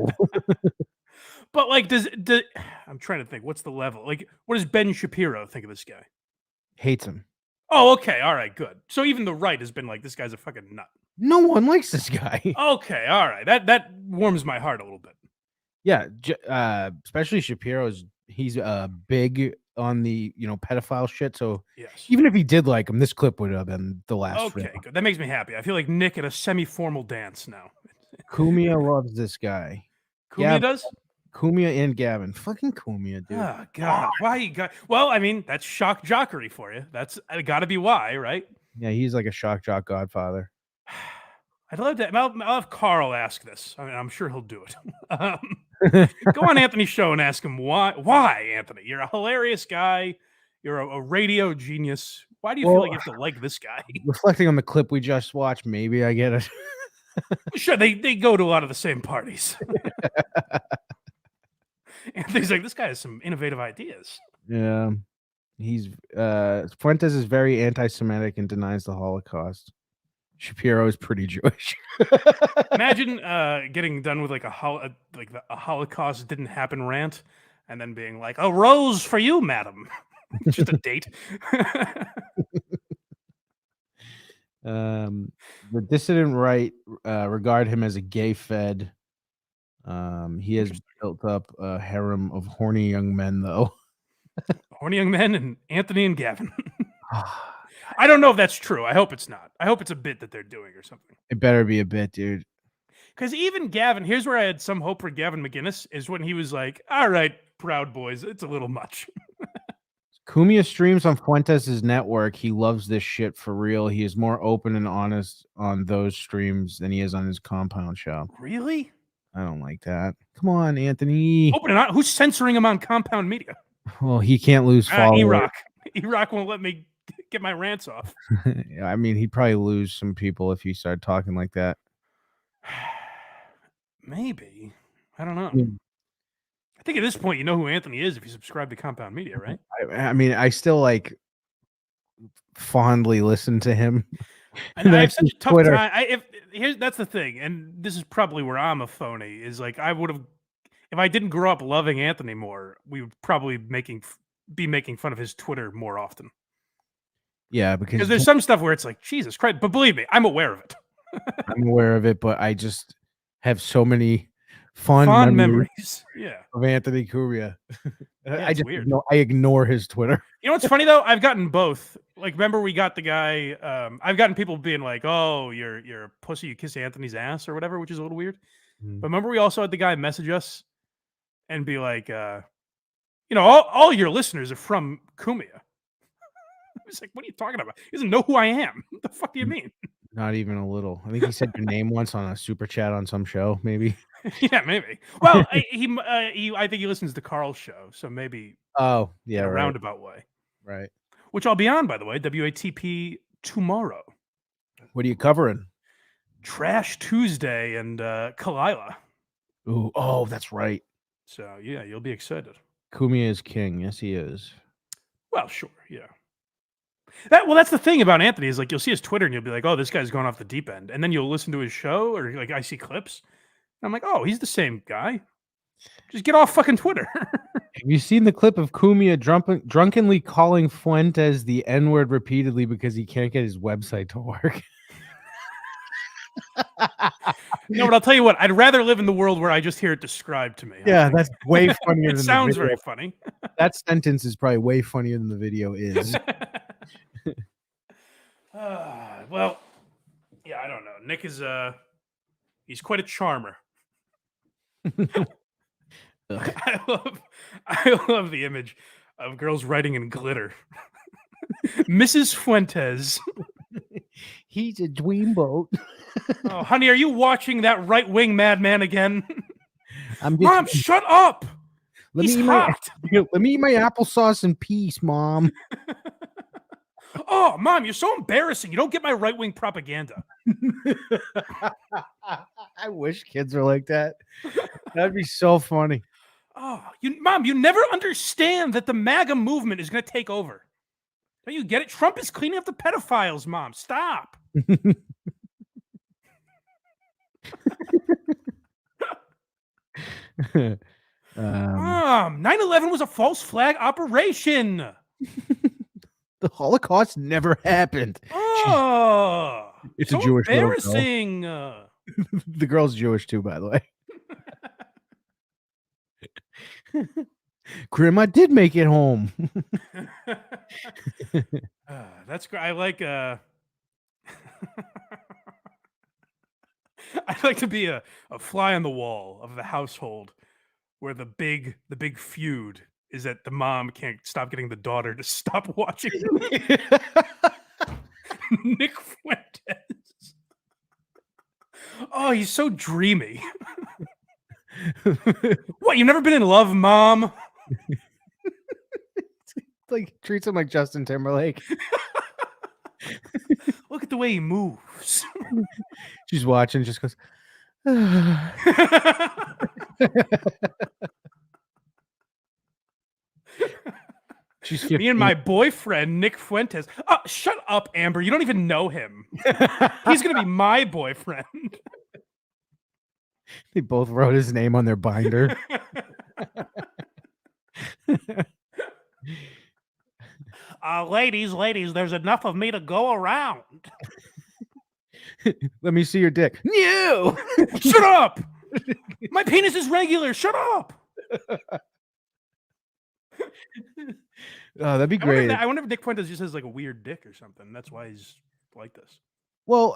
S2: But like, I'm trying to think. What's the level? Like, what does Ben Shapiro think of this guy?
S3: Hates him.
S2: Oh, okay, all right, good. So even the right has been like, this guy's a fucking nut.
S3: No one likes this guy.
S2: Okay, all right. That warms my heart a little bit.
S3: Yeah, especially Shapiro's. He's big on the pedophile shit. So
S2: Yes.
S3: even if he did like him, this clip would have been the last.
S2: Okay, good. That makes me happy. I feel like Nick at a semi-formal dance now.
S3: Kumia loves this guy.
S2: Kumia does?
S3: Kumia and Gavin. Fucking Kumia, dude.
S2: Oh God, why you got? Well, I mean, that's shock jockery for you. That's got to be why, right?
S3: Yeah, he's like a shock jock godfather.
S2: I'd love to. I'll have Carl ask this. I mean, I'm sure he'll do it. Go on Anthony's show and ask him why. Why, Anthony? You're a hilarious guy. You're a radio genius. Why do you feel like you have to like this guy?
S3: Reflecting on the clip we just watched, maybe I get it.
S2: Sure, they go to a lot of the same parties. Anthony's like, this guy has some innovative ideas.
S3: Yeah, he's Fuentes is very anti-Semitic and denies the Holocaust. Shapiro is pretty Jewish.
S2: Imagine getting done with like a Holocaust didn't happen rant, and then being like, "A rose for you, madam." Just a date.
S3: The dissident right regard him as a gay fed. He has built up a harem of horny young men, though.
S2: Horny young men and Anthony and Gavin. I don't know if that's true. I hope it's not. I hope it's a bit that they're doing or something.
S3: It better be a bit, dude.
S2: Because even Gavin, here's where I had some hope for Gavin McGinnis, is when he was like, all right, Proud Boys, it's a little much.
S3: Kumia streams on Fuentes' network. He loves this shit for real. He is more open and honest on those streams than he is on his Compound show.
S2: Really?
S3: I don't like that. Come on, Anthony.
S2: Open and honest. Who's censoring him on Compound Media?
S3: Well, he can't lose followers.
S2: E-Rock. E-Rock won't let me get my rants off.
S3: I mean, he'd probably lose some people if he started talking like that.
S2: Maybe. I don't know.
S3: Yeah.
S2: I think at this point, you know who Anthony is if you subscribe to Compound Media, right?
S3: I mean, I still like fondly listen to him.
S2: And I have such a tough time. That's the thing, and this is probably where I'm a phony. Is like I would have, if I didn't grow up loving Anthony more, we would probably be making fun of his Twitter more often.
S3: Yeah, because
S2: there's some stuff where it's like Jesus Christ, but believe me, I'm aware of it.
S3: I'm aware of it, but I just have so many fond memories.
S2: Yeah,
S3: of Anthony Kumia.
S2: Yeah,
S3: I just
S2: weird.
S3: I ignore his Twitter.
S2: You know what's funny though? I've gotten both. Like, remember we got the guy. I've gotten people being like, "Oh, you're a pussy. You kiss Anthony's ass or whatever," which is a little weird. But remember we also had the guy message us and be like, all your listeners are from Kumia. I was like, "What are you talking about? He doesn't know who I am. What the fuck do you mean?"
S3: Not even a little. I think he said your name once on a super chat on some show, maybe.
S2: Yeah, maybe. Well, I think he listens to Carl's show, so maybe.
S3: Oh, yeah,
S2: in a
S3: right.
S2: roundabout way.
S3: Right.
S2: Which I'll be on, by the way, WATP tomorrow.
S3: What are you covering?
S2: Trash Tuesday and Kalila.
S3: Ooh, oh, that's right.
S2: So yeah, you'll be excited.
S3: Kumia is king. Yes, he is.
S2: Well, sure, yeah. That's the thing about Anthony is like you'll see his Twitter and you'll be like, oh, this guy's going off the deep end, and then you'll listen to his show or like I see clips. I'm like, oh, he's the same guy. Just get off fucking Twitter.
S3: Have you seen the clip of Kumia drunkenly calling Fuentes the N-word repeatedly because he can't get his website to work?
S2: No, but I'll tell you what, I'd rather live in the world where I just hear it described to me.
S3: Yeah, that's way funnier
S2: it
S3: than
S2: sounds
S3: the video.
S2: very funny.
S3: That sentence is probably way funnier than the video is.
S2: Well, yeah, I don't know. Nick is he's quite a charmer. I love the image of girls writing in glitter. Mrs. Fuentes.
S3: He's a dreamboat.
S2: Oh, honey, are you watching that right-wing madman again?
S3: Mom,
S2: shut up.
S3: Let me eat my applesauce in peace, Mom.
S2: Oh, Mom, you're so embarrassing. You don't get my right-wing propaganda.
S3: I wish kids were like that. That'd be so funny.
S2: Oh, Mom, you never understand that the MAGA movement is going to take over. Don't you get it? Trump is cleaning up the pedophiles, Mom. Stop. 9/11 was a false flag operation.
S3: The Holocaust never happened.
S2: Oh,
S3: It's
S2: so
S3: a Jewish little girl.
S2: embarrassing.
S3: The girl's Jewish too, by the way. Grandma did make it home.
S2: That's great. I like I'd like to be a fly on the wall of the household where the big feud is that the mom can't stop getting the daughter to stop watching Nick Fuentes. Oh, he's so dreamy. What, you've never been in love, Mom?
S3: Like treats him like Justin Timberlake.
S2: Look at the way he moves.
S3: She's watching, just goes. She's 15.
S2: Me and my boyfriend, Nick Fuentes. Oh, shut up, Amber. You don't even know him. He's going to be my boyfriend.
S3: They both wrote his name on their binder.
S2: Ladies, there's enough of me to go around.
S3: Let me see your dick. No!
S2: Shut up! My penis is regular. Shut up!
S3: Oh, that'd be great.
S2: I wonder if Nick Fuentes just has like a weird dick or something. That's why he's like this.
S3: Well,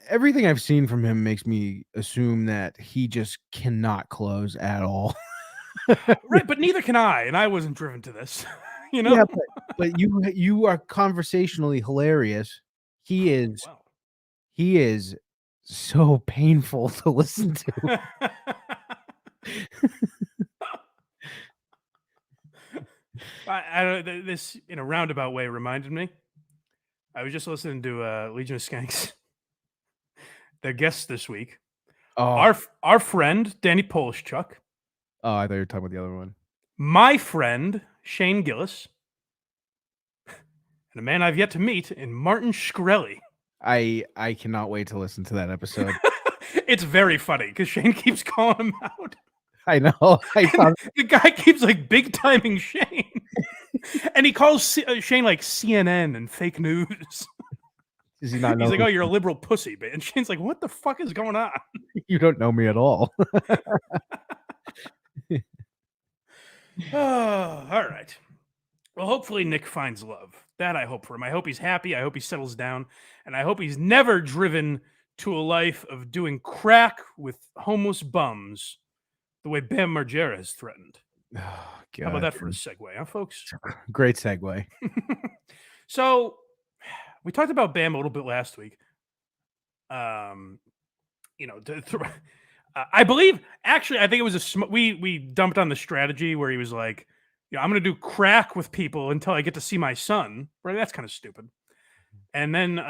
S3: everything I've seen from him makes me assume that he just cannot close at all.
S2: Right, but neither can I, and I wasn't driven to this. You know?
S3: Yeah, but you are conversationally hilarious. He is
S2: Wow.
S3: He is so painful to listen to.
S2: I don't. This in a roundabout way reminded me. I was just listening to Legion of Skanks. Their guest this week, our friend Danny Polishchuk.
S3: Oh, I thought you were talking about the other one.
S2: My friend Shane Gillis, and a man I've yet to meet in Martin Shkreli.
S3: I cannot wait to listen to that episode.
S2: It's very funny because Shane keeps calling him out.
S3: I know.
S2: The guy keeps like big timing Shane, and he calls Shane like CNN and fake news.
S3: Does he not know?
S2: He's like, "Oh, you're a liberal pussy," and Shane's like, "What the fuck is going on?"
S3: You don't know me at all.
S2: Oh, all right. Well, hopefully Nick finds love. That I hope for him. I hope he's happy. I hope he settles down, and I hope he's never driven to a life of doing crack with homeless bums, the way Bam Margera has threatened.
S3: Oh, God.
S2: How about that for a segue, huh, folks?
S3: Great segue.
S2: So, we talked about Bam a little bit last week. You know, I believe actually, I think it was we dumped on the strategy where he was like, "Yeah, I'm going to do crack with people until I get to see my son." Right? That's kind of stupid. And then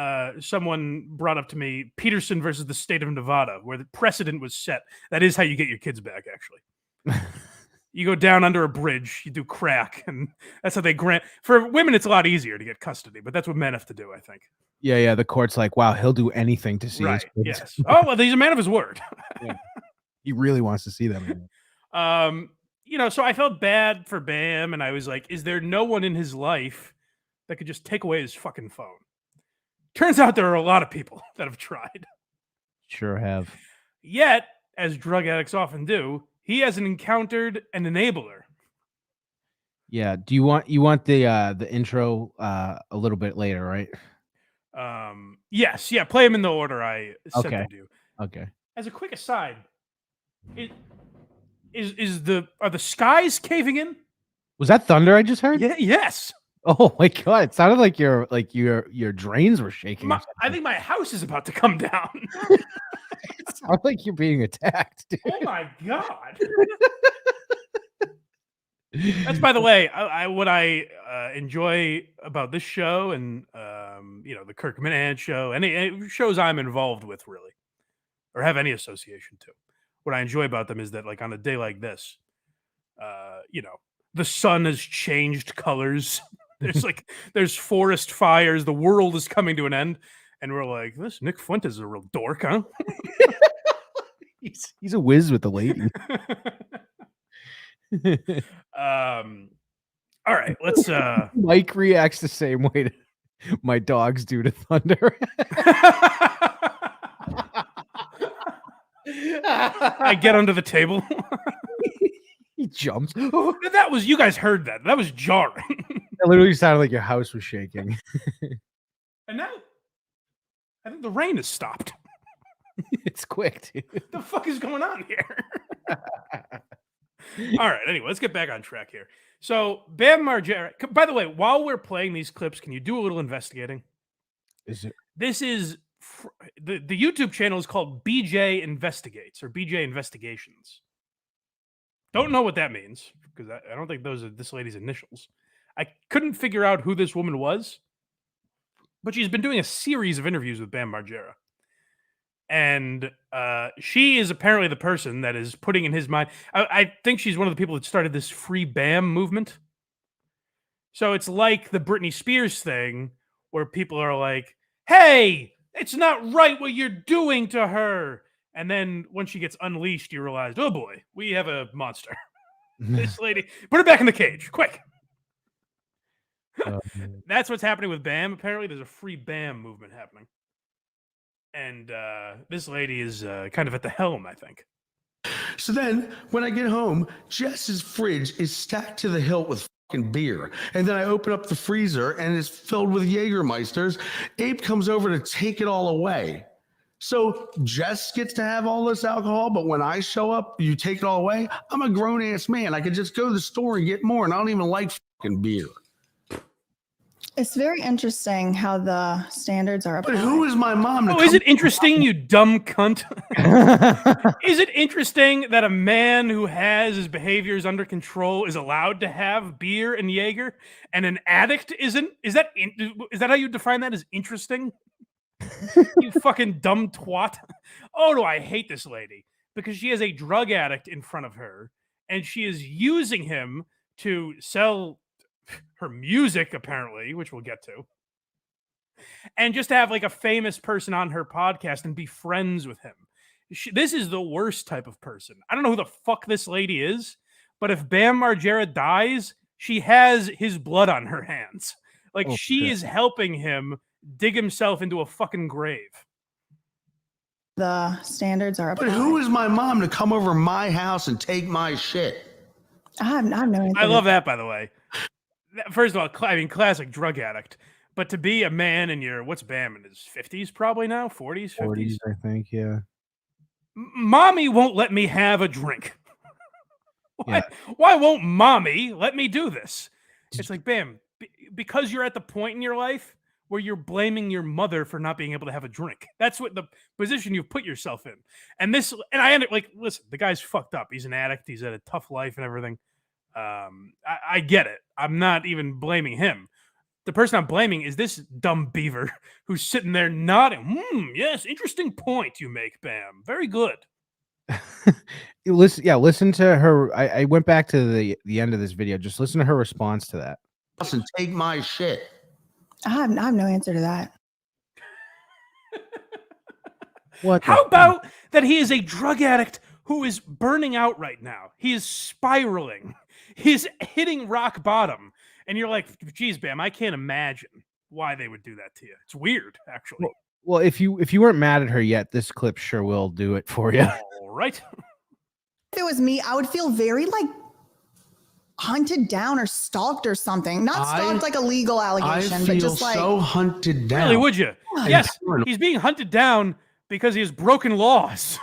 S2: someone brought up to me Peterson versus the state of Nevada, where the precedent was set. That is how you get your kids back, actually. You go down under a bridge, you do crack, and that's how they grant. For women, it's a lot easier to get custody, but that's what men have to do, I think.
S3: Yeah. The court's like, wow, he'll do anything to see his
S2: Right,
S3: kids.
S2: yes. Oh, well, he's a man of his word.
S3: Yeah. He really wants to see them.
S2: You know, so I felt bad for Bam, and I was like, is there no one in his life that could just take away his fucking phone? Turns out there are a lot of people that have tried.
S3: Sure have.
S2: Yet, as drug addicts often do, he hasn't encountered an enabler.
S3: Yeah. Do you want the intro a little bit later, right?
S2: Yes, yeah. Play him in the order I sent them to you.
S3: Okay.
S2: As a quick aside, are the skies caving in?
S3: Was that thunder I just heard?
S2: Yeah. Yes.
S3: Oh my God! It sounded like your drains were shaking.
S2: I think my house is about to come down.
S3: It sounds like you're being attacked, dude.
S2: Oh my God! That's, by the way, what I enjoy about this show and you know, the Kirk Minahan show, any shows I'm involved with, really, or have any association to. What I enjoy about them is that, like, on a day like this, you know, the sun has changed colors. There's forest fires. The world is coming to an end, and we're like, this Nick Fuentes is a real dork, huh?
S3: He's a whiz with the lady.
S2: All right, let's
S3: Mike reacts the same way to my dogs do to thunder.
S2: I get under the table.
S3: He jumps.
S2: That was, you guys heard that. That was jarring.
S3: It literally sounded like your house was shaking.
S2: And now I think the rain has stopped.
S3: It's quick, dude.
S2: The fuck is going on here? All right, anyway, let's get back on track here. So, Bam Margera, by the way, while we're playing these clips, can you do a little investigating?
S3: Is it?
S2: This is the YouTube channel is called BJ Investigates or BJ Investigations. Don't know what that means because I don't think those are this lady's initials. I couldn't figure out who this woman was, but she's been doing a series of interviews with Bam Margera. And she is apparently the person that is putting in his mind. I think she's one of the people that started this Free Bam movement. So it's like the Britney Spears thing where people are like, hey, it's not right what you're doing to her. And then when she gets unleashed, you realize, oh boy, we have a monster. This lady, put her back in the cage, quick. That's what's happening with Bam. Apparently, there's a Free Bam movement happening. And this lady is kind of at the helm, I think.
S6: So then, when I get home, Jess's fridge is stacked to the hilt with fucking beer. And then I open up the freezer and it's filled with Jägermeisters. Abe comes over to take it all away. So Jess gets to have all this alcohol, but when I show up, you take it all away? I'm a grown-ass man. I could just go to the store and get more, and I don't even like fucking beer.
S7: It's very interesting how the standards are applied.
S6: But who is my mom?
S2: Oh, is it interesting, you dumb cunt? Is it interesting that a man who has his behaviors under control is allowed to have beer and Jaeger, and an addict isn't? Is that how you define that as interesting? You fucking dumb twat. Oh, do I hate this lady because she has a drug addict in front of her, and she is using him to sell her music, apparently, which we'll get to, and just to have like a famous person on her podcast and be friends with him. This is the worst type of person. I don't know who the fuck this lady is, but if Bam Margera dies, she has his blood on her hands. Like she is helping him dig himself into a fucking grave.
S7: The standards are applied.
S6: But who is my mom to come over my house and take my shit?
S7: I have no idea.
S2: I love that, by the way. First of all, I mean, classic drug addict. But to be a man in your, what's Bam, in his 50s probably now? 40s, 50s?
S3: 40s, I think, yeah.
S2: Mommy won't let me have a drink. Why won't mommy let me do this? It's like, Bam, because you're at the point in your life where you're blaming your mother for not being able to have a drink. That's what the position you've put yourself in. And I end up like, listen, the guy's fucked up. He's an addict. He's had a tough life and everything. I get it. I'm not even blaming him. The person I'm blaming is this dumb beaver who's sitting there nodding. Yes, interesting point you make, Bam. Very good.
S3: Listen to her. I went back to the end of this video. Just listen to her response to that.
S6: And take my shit.
S7: I have no answer to that.
S2: How about that he is a drug addict who is burning out right now? He is spiraling. He's hitting rock bottom. And you're like, geez, Bam, I can't imagine why they would do that to you. It's weird, actually.
S3: Well, if you weren't mad at her yet, this clip sure will do it for you.
S2: All right.
S7: If it was me, I would feel very like hunted down or stalked or something. Not stalked like a legal allegation, but just like
S6: so hunted down.
S2: Really, would you? Yes, he's being hunted down because he has broken laws.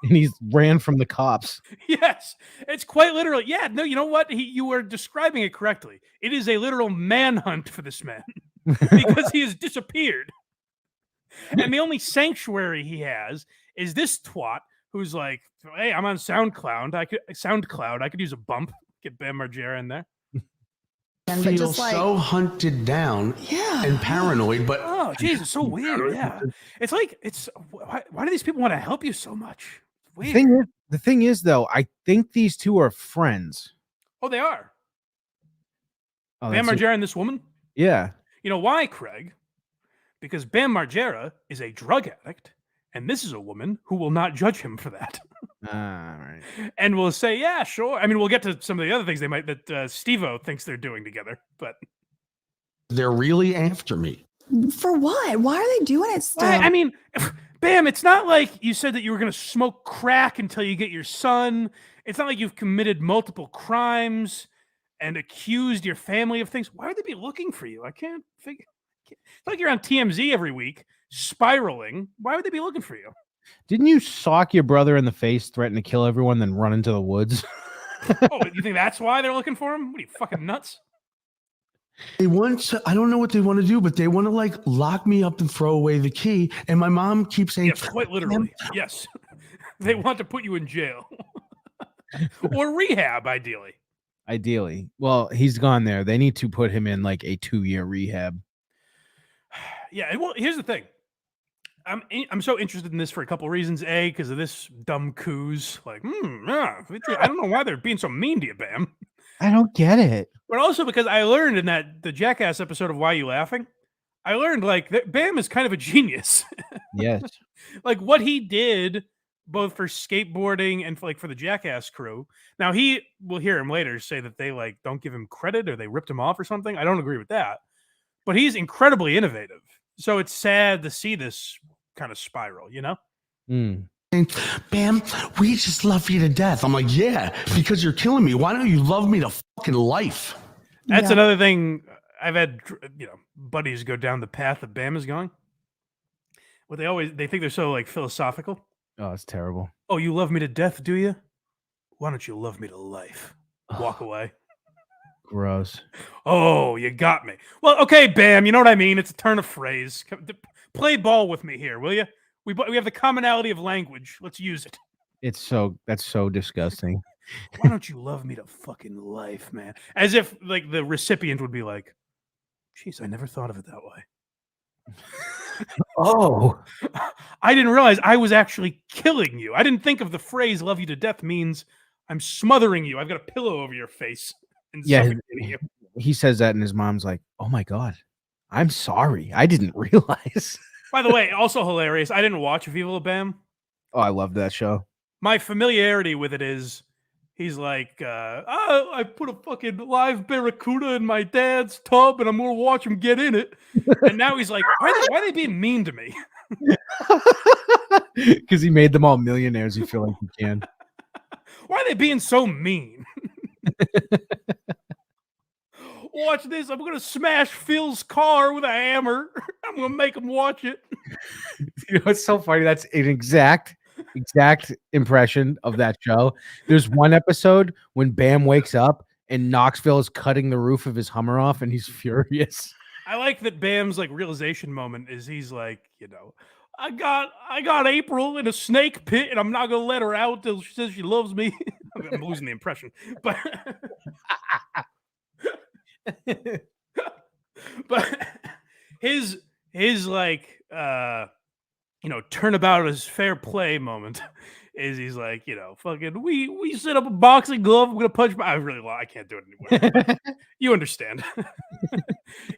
S3: And he's ran from the cops.
S2: Yes, it's quite literally. Yeah, no, you know what? You were describing it correctly. It is a literal manhunt for this man because he has disappeared. And the only sanctuary he has is this twat who's like, hey, I'm on SoundCloud. I could use a bump. Get Bam Margera in there.
S6: I feel so hunted down and paranoid, but
S2: oh, geez, it's so weird. Yeah, it's like why do these people want to help you so much? Weird.
S3: The thing is, though, I think these two are friends.
S2: Oh, they are. Bam Margera and this woman.
S3: Yeah.
S2: You know why, Craig? Because Bam Margera is a drug addict, And this is a woman who will not judge him for that.
S3: Right.
S2: And will say, yeah, sure. I mean, we'll get to some of the other things that Steve-O thinks they're doing together, but
S6: They're really after me.
S7: For what? Why are they doing it still?
S2: I mean, Bam, it's not like you said that you were going to smoke crack until you get your son. It's not like you've committed multiple crimes and accused your family of things. Why would they be looking for you? I can't figure. It's like you're on TMZ every week, spiraling. Why would they be looking for you?
S3: Didn't you sock your brother in the face, threaten to kill everyone, then run into the woods?
S2: Oh, you think that's why they're looking for him? What are you, fucking nuts?
S6: They want to, I don't know what they want to do, but they want to like lock me up and throw away the key. And my mom keeps saying,
S2: Yes, quite literally. Yes. They want to put you in jail or rehab, ideally.
S3: Ideally. Well, he's gone there. They need to put him in like a 2-year rehab.
S2: Yeah. Well, here's the thing. I'm so interested in this for a couple of reasons. A, because of this dumb coos. Like, I don't know why they're being so mean to you, Bam.
S3: I don't get it.
S2: But also because I learned in the Jackass episode of Why You Laughing, I learned like that Bam is kind of a genius.
S3: Yes.
S2: Like what he did both for skateboarding and for the Jackass crew. Now we'll hear him later say that they like don't give him credit or they ripped him off or something. I don't agree with that. But he's incredibly innovative. So it's sad to see this kind of spiral, you know?
S6: Bam, we just love you to death. I'm like, yeah, because you're killing me. Why don't you love me to fucking life?
S2: That's another thing. I've had, buddies go down the path that Bam is going. Well, they think they're so like philosophical.
S3: Oh, it's terrible.
S2: Oh, you love me to death, do you? Why don't you love me to life? Walk away.
S3: Gross.
S2: Oh, you got me. Well, okay, Bam, you know what I mean? It's a turn of phrase. Play ball with me here, will you? We have the commonality of language. Let's use it.
S3: That's so disgusting.
S2: Why don't you love me to fucking life, man? As if like the recipient would be like, "Jeez, I never thought of it that way."
S3: Oh,
S2: I didn't realize I was actually killing you. I didn't think of the phrase "love you to death" means I'm smothering you. I've got a pillow over your face and suffocating you.
S3: He says that, and his mom's like, "Oh my god, I'm sorry. I didn't realize."
S2: By the way, also hilarious. I didn't watch Viva La Bam.
S3: Oh, I love that show.
S2: My familiarity with it is he's like, I put a fucking live barracuda in my dad's tub and I'm going to watch him get in it. And now he's like, why are they being mean to me?
S3: Because he made them all millionaires. You feel like you can.
S2: Why are they being so mean? Watch this. I'm going to smash Phil's car with a hammer. I'm going to make him watch it.
S3: You know, it's so funny. That's an exact impression of that show. There's one episode when Bam wakes up and Knoxville is cutting the roof of his Hummer off and he's furious.
S2: I like that Bam's like realization moment is he's like, I got April in a snake pit and I'm not going to let her out till she says she loves me. I'm losing the impression. But but his like turnabout is fair play moment is he's like, fucking we set up a boxing glove, I'm gonna punch I can't do it anymore. You understand.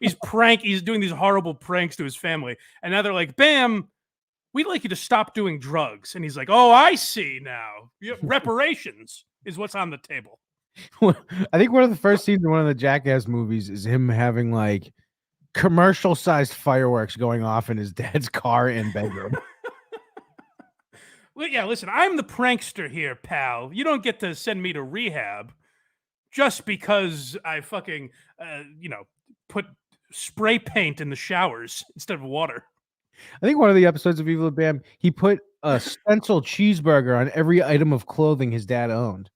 S2: He's doing these horrible pranks to his family, and now they're like, Bam, we'd like you to stop doing drugs. And he's like, oh, I see now. Reparations is what's on the table.
S3: I think one of the first scenes in one of the Jackass movies is him having like commercial-sized fireworks going off in his dad's car and bedroom.
S2: Well, yeah, listen, I'm the prankster here, pal. You don't get to send me to rehab just because I fucking, put spray paint in the showers instead of water.
S3: I think one of the episodes of Evil Bam, he put a stencil cheeseburger on every item of clothing his dad owned.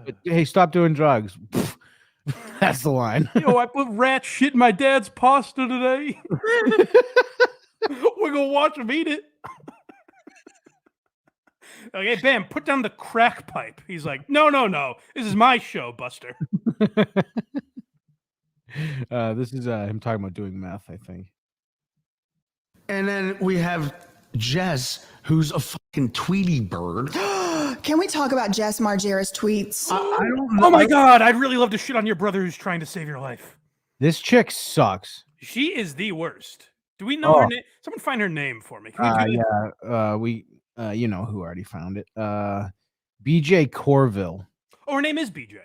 S3: But, hey, stop doing drugs. That's the line.
S2: I put rat shit in my dad's pasta today. We're gonna watch him eat it. Okay, Bam, put down the crack pipe. He's like, no. This is my show, Buster.
S3: This is him talking about doing meth, I think.
S6: And then we have Jess, who's a fucking Tweety bird.
S7: Can we talk about Jess Margera's tweets?
S6: I don't know.
S2: Oh my God, I'd really love to shit on your brother who's trying to save your life.
S3: This chick sucks.
S2: She is the worst. Do we know her name? Someone find her name for me. Can we do that?
S3: Yeah, we you know who already found it. BJ Corville.
S2: Oh, her name is BJ.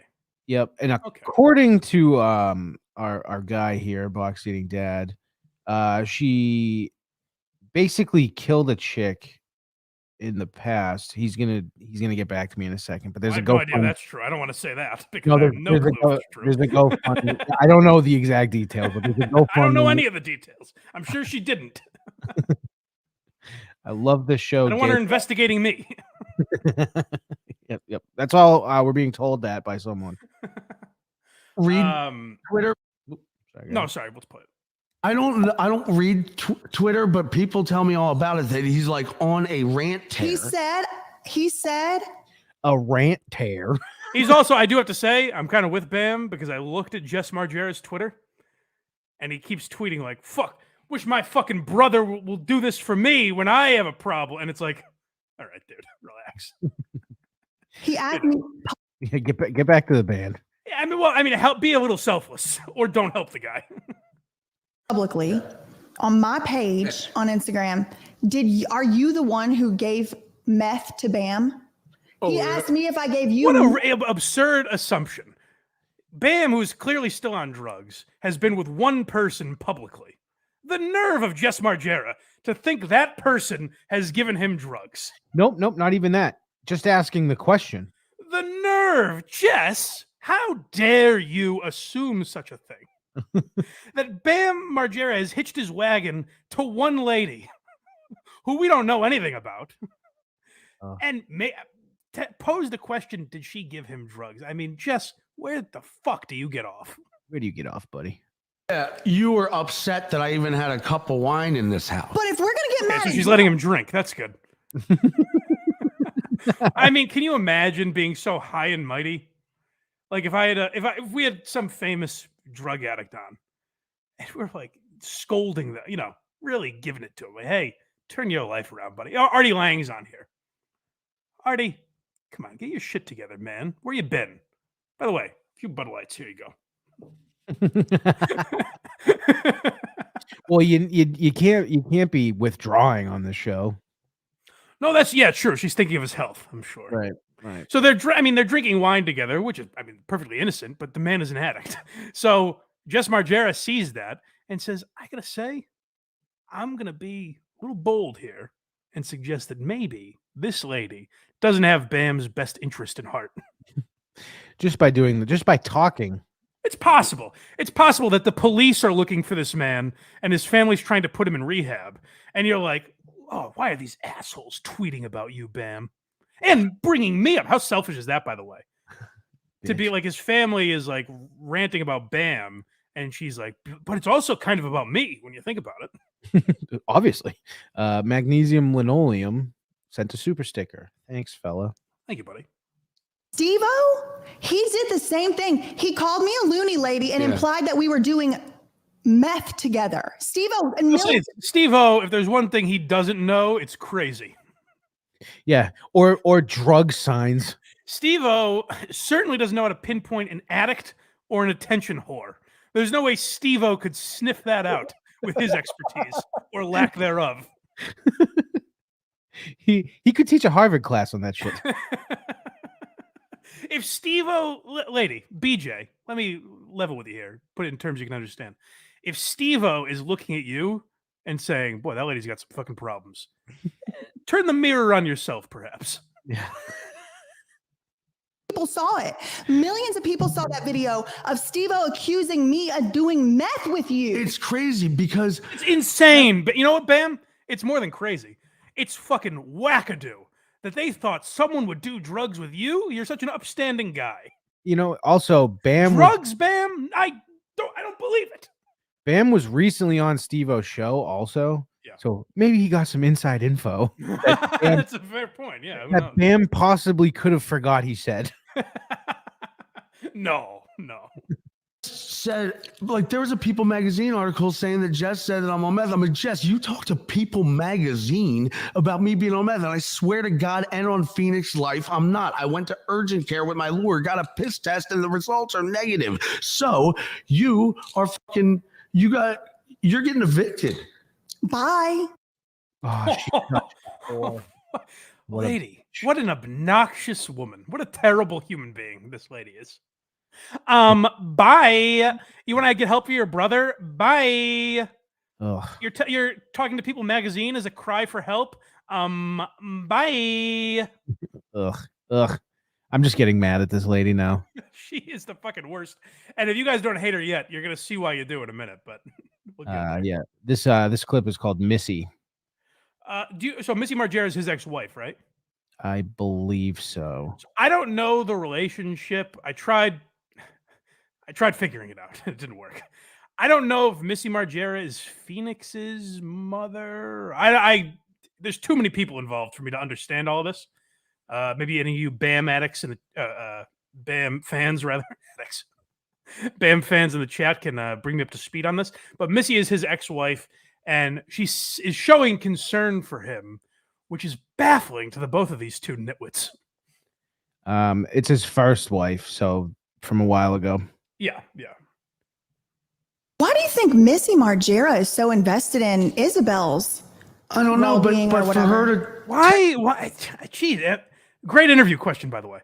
S3: Yep. And
S2: Okay.
S3: according to our guy here, Box Eating Dad, she basically killed a chick in the past. He's gonna get back to me in a second, but there's
S2: I
S3: a
S2: have no
S3: GoFundMe.
S2: idea that's true. I don't want to say that because
S3: No,
S2: I have no clue if it's true.
S3: There's a GoFundMe. I don't know the exact details, but there's a GoFundMe.
S2: I don't know any of the details. I'm sure she didn't.
S3: I love this show.
S2: I don't want her investigating me.
S3: Yep. That's all we're being told that by someone.
S6: Read Twitter.
S2: Sorry, let's play it.
S6: I don't read Twitter, but people tell me all about it, that he's like on a rant tear.
S7: He said
S3: a rant tear.
S2: He's also, I do have to say, I'm kind of with Bam because I looked at Jess Margera's Twitter and he keeps tweeting like, fuck, wish my fucking brother will do this for me when I have a problem. And it's like, all right, dude, relax.
S7: he asked me.
S3: Yeah, get back to the band.
S2: Yeah, help, be a little selfless or don't help the guy.
S7: Publicly on my page on Instagram, are you the one who gave meth to Bam? He asked me if I gave you.
S2: What an absurd assumption. Bam, who's clearly still on drugs, has been with one person publicly. The nerve of Jess Margera to think that person has given him drugs.
S3: Nope, not even that. Just asking the question.
S2: The nerve, Jess. How dare you assume such a thing? That Bam Margera has hitched his wagon to one lady who we don't know anything about and pose the question, did she give him drugs? I mean, Jess, where the fuck do you get off?
S3: Where do you get off, buddy?
S6: Yeah, you were upset that I even had a cup of wine in this house.
S7: But if we're gonna get mad,
S2: so she's letting him drink. That's good. I mean, can you imagine being so high and mighty? Like if we had some famous drug addict on, and we're like scolding them, really giving it to him. Like, hey, turn your life around, buddy. Artie Lang's on here. Artie, come on, get your shit together, man. Where you been? By the way, a few Bud Lights. Here you go.
S3: Well, you can't be withdrawing on the show.
S2: No, sure. She's thinking of his health, I'm sure.
S3: Right.
S2: So they're drinking wine together, which is, perfectly innocent, but the man is an addict. So Jess Margera sees that and says, I gotta say, I'm gonna be a little bold here and suggest that maybe this lady doesn't have Bam's best interest in heart.
S3: Just by talking.
S2: It's possible. It's possible that the police are looking for this man and his family's trying to put him in rehab. And you're like, oh, why are these assholes tweeting about you, Bam? And bringing me up. How selfish is that, by the way? To be like, his family is like ranting about Bam. And she's like, but it's also kind of about me when you think about it.
S3: Obviously. Magnesium Linoleum sent a super sticker. Thanks, fella.
S2: Thank you, buddy.
S7: Steve-O, he did the same thing. He called me a loony lady and implied that we were doing meth together. Steve-O,
S2: Steve-O, if there's one thing he doesn't know, it's crazy.
S3: Yeah, or drug signs.
S2: Steve-O certainly doesn't know how to pinpoint an addict or an attention whore. There's no way Steve-O could sniff that out with his expertise or lack thereof.
S3: He could teach a Harvard class on that shit.
S2: If Steve-O, lady, BJ, let me level with you here, put it in terms you can understand. If Steve-O is looking at you and saying, boy, that lady's got some fucking problems, turn the mirror on yourself, perhaps.
S3: Yeah.
S7: People saw it. Millions of people saw that video of Steve-O accusing me of doing meth with you.
S6: It's crazy because
S2: it's insane. But you know what, Bam? It's more than crazy. It's fucking wackadoo that they thought someone would do drugs with you. You're such an upstanding guy.
S3: Also Bam.
S2: Drugs, Bam? I don't believe it.
S3: Bam was recently on Steve-O's show also.
S2: Yeah.
S3: So maybe he got some inside info.
S2: That's a fair point. Yeah.
S3: That Bam possibly could have forgot he said.
S2: No.
S6: Said, like, there was a People magazine article saying that Jess said that I'm on meth. I'm like, Jess, you talked to People magazine about me being on meth, and I swear to God and on Phoenix Life, I'm not. I went to urgent care with my lawyer, got a piss test, and the results are negative. So you're getting evicted.
S7: Bye.
S3: Oh,
S2: Lady, what an obnoxious woman. What a terrible human being this lady is. Bye. You want to get help for your brother? Bye.
S3: ugh.
S2: You're talking to People Magazine as a cry for help. Bye.
S3: Ugh. I'm just getting mad at this lady now.
S2: She is the fucking worst. And if you guys don't hate her yet, you're gonna see why you do in a minute. But we'll get there.
S3: Yeah. This clip is called Missy.
S2: So Missy Margera is his ex-wife, right?
S3: I believe so.
S2: I don't know the relationship. I tried figuring it out. It didn't work. I don't know if Missy Margera is Phoenix's mother. There's too many people involved for me to understand all of this. Maybe any of you Bam addicts and Bam fans, rather addicts, Bam fans in the chat can bring me up to speed on this. But Missy is his ex-wife, and she is showing concern for him, which is baffling to the both of these two nitwits.
S3: It's his first wife, so from a while ago.
S2: Yeah.
S7: Why do you think Missy Margera is so invested in Isabel's?
S6: I don't know, but
S7: well-being or
S6: for her
S7: whatever?
S6: to
S2: Why? Gee, great interview question, by the way.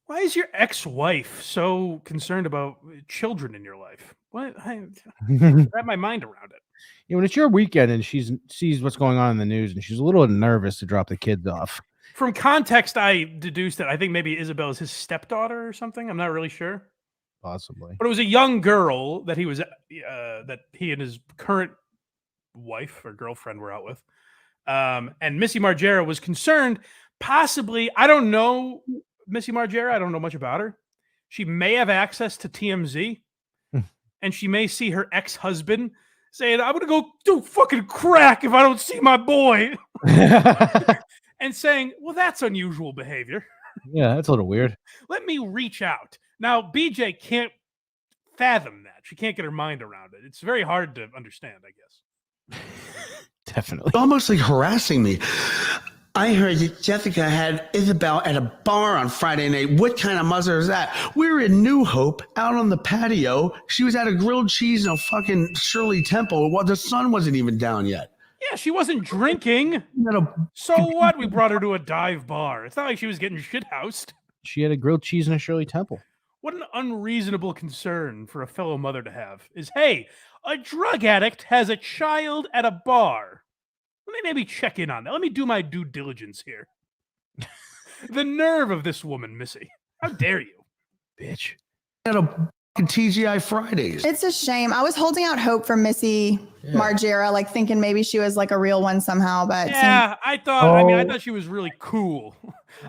S2: Why is your ex-wife so concerned about children in your life? What? Wrap my mind around it.
S3: Yeah, when it's your weekend and she sees what's going on in the news and she's a little nervous to drop the kids off.
S2: From context, I deduced that I think maybe Isabel is his stepdaughter or something. I'm not really sure.
S3: Possibly.
S2: But it was a young girl that that he and his current wife or girlfriend were out with. And Missy Margera was concerned, possibly, I don't know Missy Margera, I don't know much about her. She may have access to TMZ, and she may see her ex-husband saying, I'm going to go do fucking crack if I don't see my boy. And saying, well, that's unusual behavior.
S3: Yeah, that's a little weird.
S2: Let me reach out. Now, BJ can't fathom that. She can't get her mind around it. It's very hard to understand, I guess.
S3: Definitely.
S6: almost like harassing me. I heard that Jessica had Isabel at a bar on Friday night. What kind of mother is that? We were in New Hope, out on the patio. She was at a grilled cheese in a fucking Shirley Temple. Well, the sun wasn't even down yet.
S2: Yeah, she wasn't drinking. So what? We brought her to a dive bar. It's not like she was getting shithoused.
S3: She had a grilled cheese in a Shirley Temple.
S2: What an unreasonable concern for a fellow mother to have is, hey, a drug addict has a child at a bar. Let me maybe check in on that. Let me do my due diligence here. The nerve of this woman, Missy. How dare you?
S3: Bitch.
S6: At a TGI Fridays.
S7: It's a shame. I was holding out hope for Missy Margera, like thinking maybe she was like a real one somehow. But
S2: yeah, I thought she was really cool.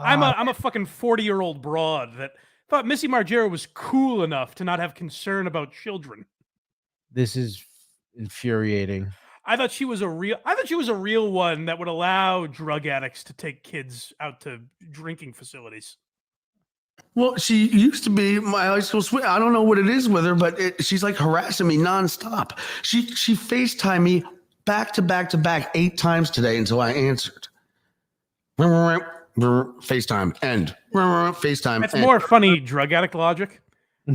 S2: I'm a fucking 40-year-old broad that thought Missy Margera was cool enough to not have concern about children.
S3: This is infuriating.
S2: I thought she was a real one that would allow drug addicts to take kids out to drinking facilities.
S6: Well, she used to be my high school sweet. I don't know what it is with her, but she's like harassing me nonstop. She FaceTimed me back to back 8 times today until I answered. FaceTime end. FaceTime.
S2: That's more funny drug addict logic.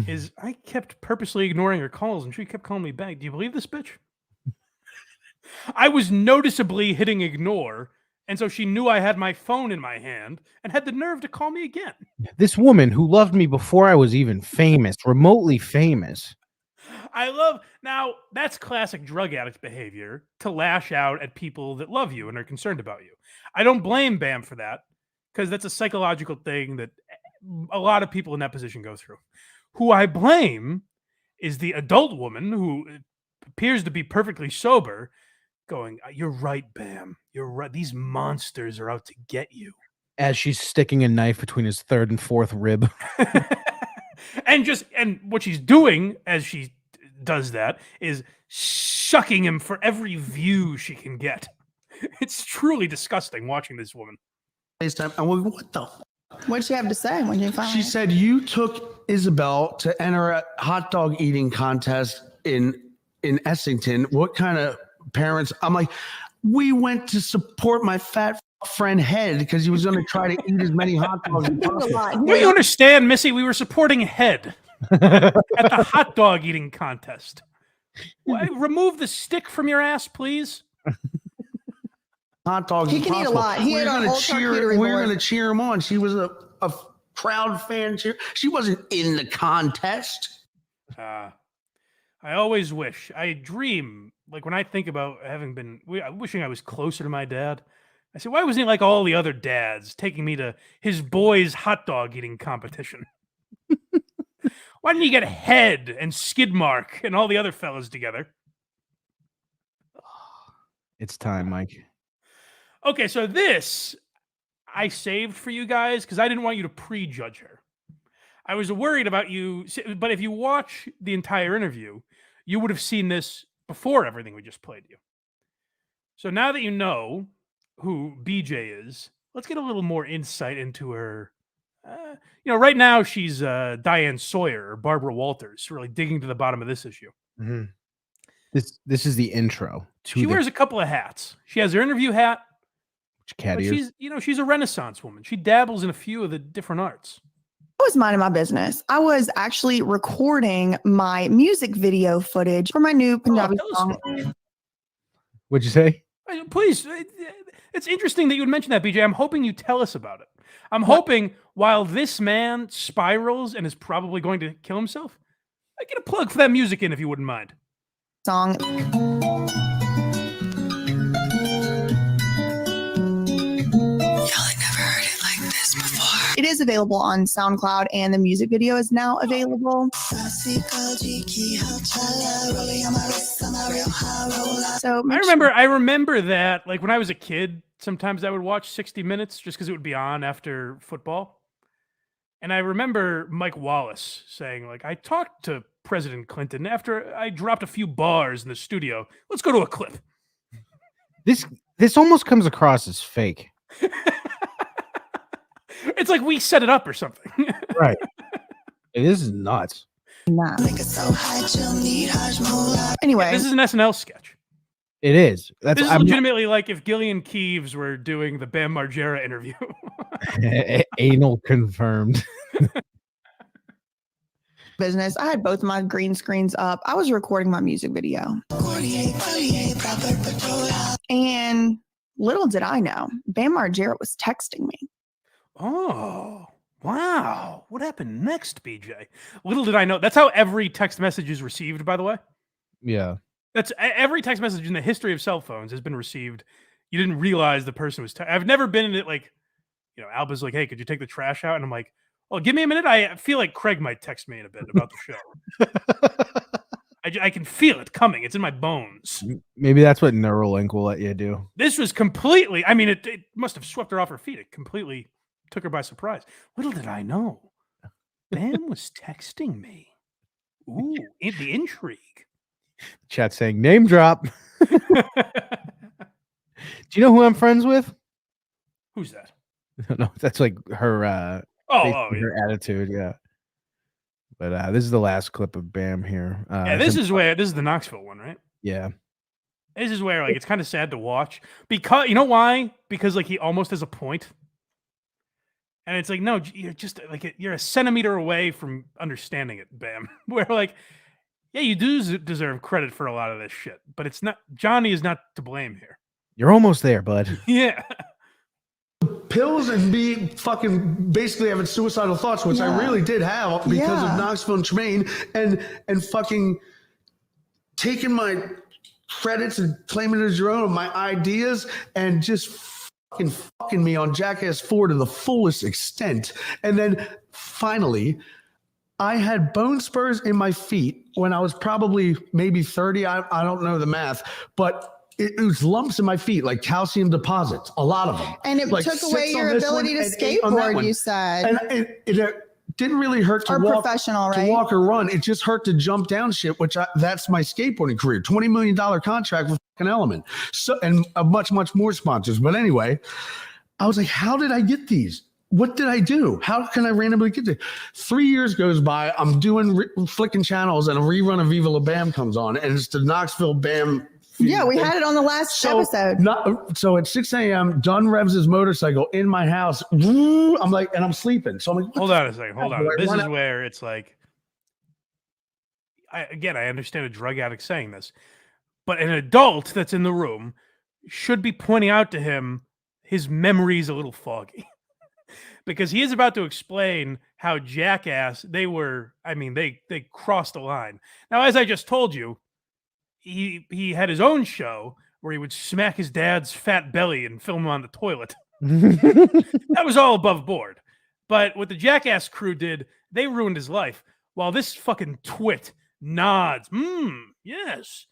S2: Is I kept purposely ignoring her calls and she kept calling me back. Do you believe this bitch? I was noticeably hitting ignore, and so she knew I had my phone in my hand and had the nerve to call me again.
S3: This woman who loved me before I was even famous, remotely famous.
S2: Now, that's classic drug addict behavior, to lash out at people that love you and are concerned about you. I don't blame Bam for that, because that's a psychological thing that a lot of people in that position go through. Who I blame is the adult woman who appears to be perfectly sober, going, you're right, Bam. You're right. These monsters are out to get you.
S3: As she's sticking a knife between his 3rd and 4th rib.
S2: and what she's doing as she does that is sucking him for every view she can get. It's truly disgusting watching this woman.
S6: FaceTime. I'm like, what the?
S7: what'd she have to say when you finally?
S6: She said you took Isabel to enter a hot dog eating contest in Essington. What kind of parents? I'm like, we went to support my fat friend Head because he was going to try to eat as many hot dogs as possible.
S2: Well, you understand, Missy, we were supporting Head at the hot dog eating contest. Remove the stick from your ass, please.
S6: hot dogs.
S7: He
S6: as
S7: can eat a
S6: possible.
S7: lot. He ate our whole charcuterie
S6: We're
S7: board.
S6: going to cheer him on. She was a crowd fan cheer. She wasn't in the contest.
S2: I always wish, I dream, like when I think about wishing I was closer to my dad. I say, why wasn't he like all the other dads, taking me to his boys' hot dog eating competition? Why didn't he get Head and Skidmark and all the other fellas together?
S3: It's time, Mike.
S2: Okay, so this I saved for you guys because I didn't want you to prejudge her. I was worried about you, but if you watch the entire interview, you would have seen this before everything we just played you. So now that you know who BJ is, let's get a little more insight into her. Right now she's Diane Sawyer or Barbara Walters, really digging to the bottom of this issue.
S3: Mm-hmm. This is the intro.
S2: She wears a couple of hats. She has her interview hat.
S3: Cat
S2: But
S3: ears.
S2: she's a Renaissance woman. She dabbles in a few of the different arts.
S7: I was minding my business. I was actually recording my music video footage for my new Punjabi
S2: tell us
S7: song.
S2: about it.
S3: What'd you say?
S2: Please, it's interesting that you would mention that, BJ. I'm hoping you tell us about it. I'm hoping while this man spirals and is probably going to kill himself, I get a plug for that music in if you wouldn't mind.
S7: Song. It is available on SoundCloud, and the music video is now available. So
S2: I remember that, like when I was a kid, sometimes I would watch 60 Minutes just because it would be on after football. And I remember Mike Wallace saying, like, I talked to President Clinton after I dropped a few bars in the studio. Let's go to a clip.
S3: This almost comes across as fake.
S2: It's like we set it up or something.
S3: Right. It is nuts.
S7: Nah. Anyway,
S2: This is an SNL sketch.
S3: It is.
S2: This is legitimately like if Gillian Keeves were doing the Bam Margera interview.
S3: Anal confirmed.
S7: business. I had both my green screens up. I was recording my music video. And little did I know, Bam Margera was texting me.
S2: Oh, wow. What happened next, BJ? Little did I know. That's how every text message is received, by the way.
S3: Yeah.
S2: That's every text message in the history of cell phones has been received. You didn't realize the person was. I've never been in it like, Alba's like, hey, could you take the trash out? And I'm like, oh, give me a minute. I feel like Craig might text me in a bit about the show. I can feel it coming. It's in my bones.
S3: Maybe that's what Neuralink will let you do.
S2: This was completely, it must have swept her off her feet. It completely took her by surprise. Little did I know, Bam was texting me. Ooh, the intrigue.
S3: Chat saying name drop. Do you know who I'm friends with?
S2: Who's that?
S3: No, that's like her her attitude, yeah. But this is the last clip of Bam here.
S2: This is the Knoxville one, right?
S3: Yeah.
S2: This is where it's kind of sad to watch because you know why? Because he almost has a point. And it's like, no, you're just you're a centimeter away from understanding it, Bam. Where yeah, you do deserve credit for a lot of this shit, but it's not. Johnny is not to blame here.
S3: You're almost there, bud.
S2: Yeah.
S6: Pills and be fucking basically having suicidal thoughts, which I really did have because of Knoxville and Tremaine, and fucking taking my credits and claiming it as your own, my ideas, and just fucking me on Jackass 4 to the fullest extent. And then finally, I had bone spurs in my feet when I was probably maybe 30. I don't know the math, but it was lumps in my feet, like calcium deposits, a lot of them.
S7: And it took away your ability to skateboard, you said.
S6: And it didn't really hurt to walk, to walk or run. It just hurt to jump down shit, which that's my skateboarding career. $20 million contract with fucking Element. So, and much, much more sponsors. But anyway, I was like, how did I get these? What did I do? How can I randomly get there? 3 years goes by. I'm doing flicking channels, and a rerun of Viva La Bam comes on, and it's the Knoxville Bam.
S7: Yeah, we had it on the last episode.
S6: So at 6 a.m., Dunn revs his motorcycle in my house. I'm like, and I'm sleeping. So I'm like,
S2: hold on a second. Hold on. This is where it's like, I understand a drug addict saying this, but an adult that's in the room should be pointing out to him his memory is a little foggy. Because he is about to explain how Jackass they crossed the line. Now, as I just told you, he had his own show where he would smack his dad's fat belly and film him on the toilet. That was all above board. But what the Jackass crew did, they ruined his life. While this fucking twit nods, yes.